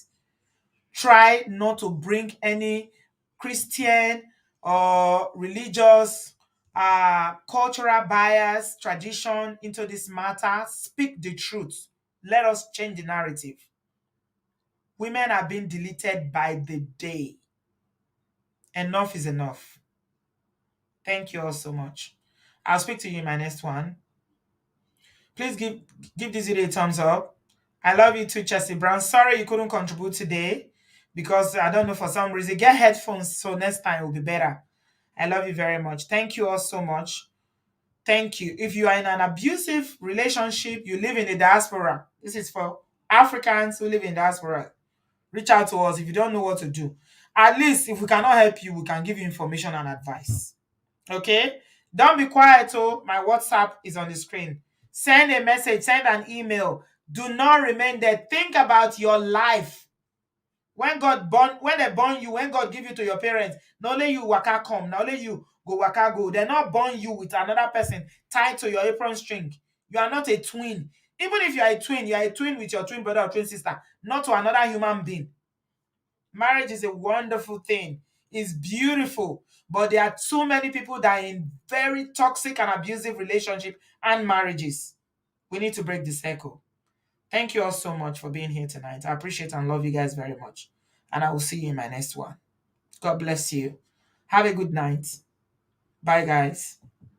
Speaker 1: Try not to bring any Christian or religious, cultural bias, tradition into this matter. Speak the truth. Let us change the narrative. Women are being deleted by the day. Enough is enough. Thank you all so much. I'll speak to you in my next one. Please give this video a thumbs up. I love you too, Chelsea Brown. Sorry you couldn't contribute today because I don't know, for some reason. Get headphones so next time it will be better. I love you very much. Thank you all so much. Thank you. If you are in an abusive relationship, you live in the diaspora. This is for Africans who live in diaspora. Reach out to us if you don't know what to do. At least if we cannot help you, we can give you information and advice. Okay? Don't be quiet, oh. My WhatsApp is on the screen. Send a message, send an email. Do not remain there. Think about your life. When they born you, when God give you to your parents, not only you waka come, not only you go waka go. They're not born you with another person tied to your apron string. You are not a twin. Even if you are a twin with your twin brother or twin sister, not to another human being. Marriage is a wonderful thing. It's beautiful. But there are too many people that are in very toxic and abusive relationships and marriages. We need to break the cycle. Thank you all so much for being here tonight. I appreciate and love you guys very much. And I will see you in my next one. God bless you. Have a good night. Bye, guys.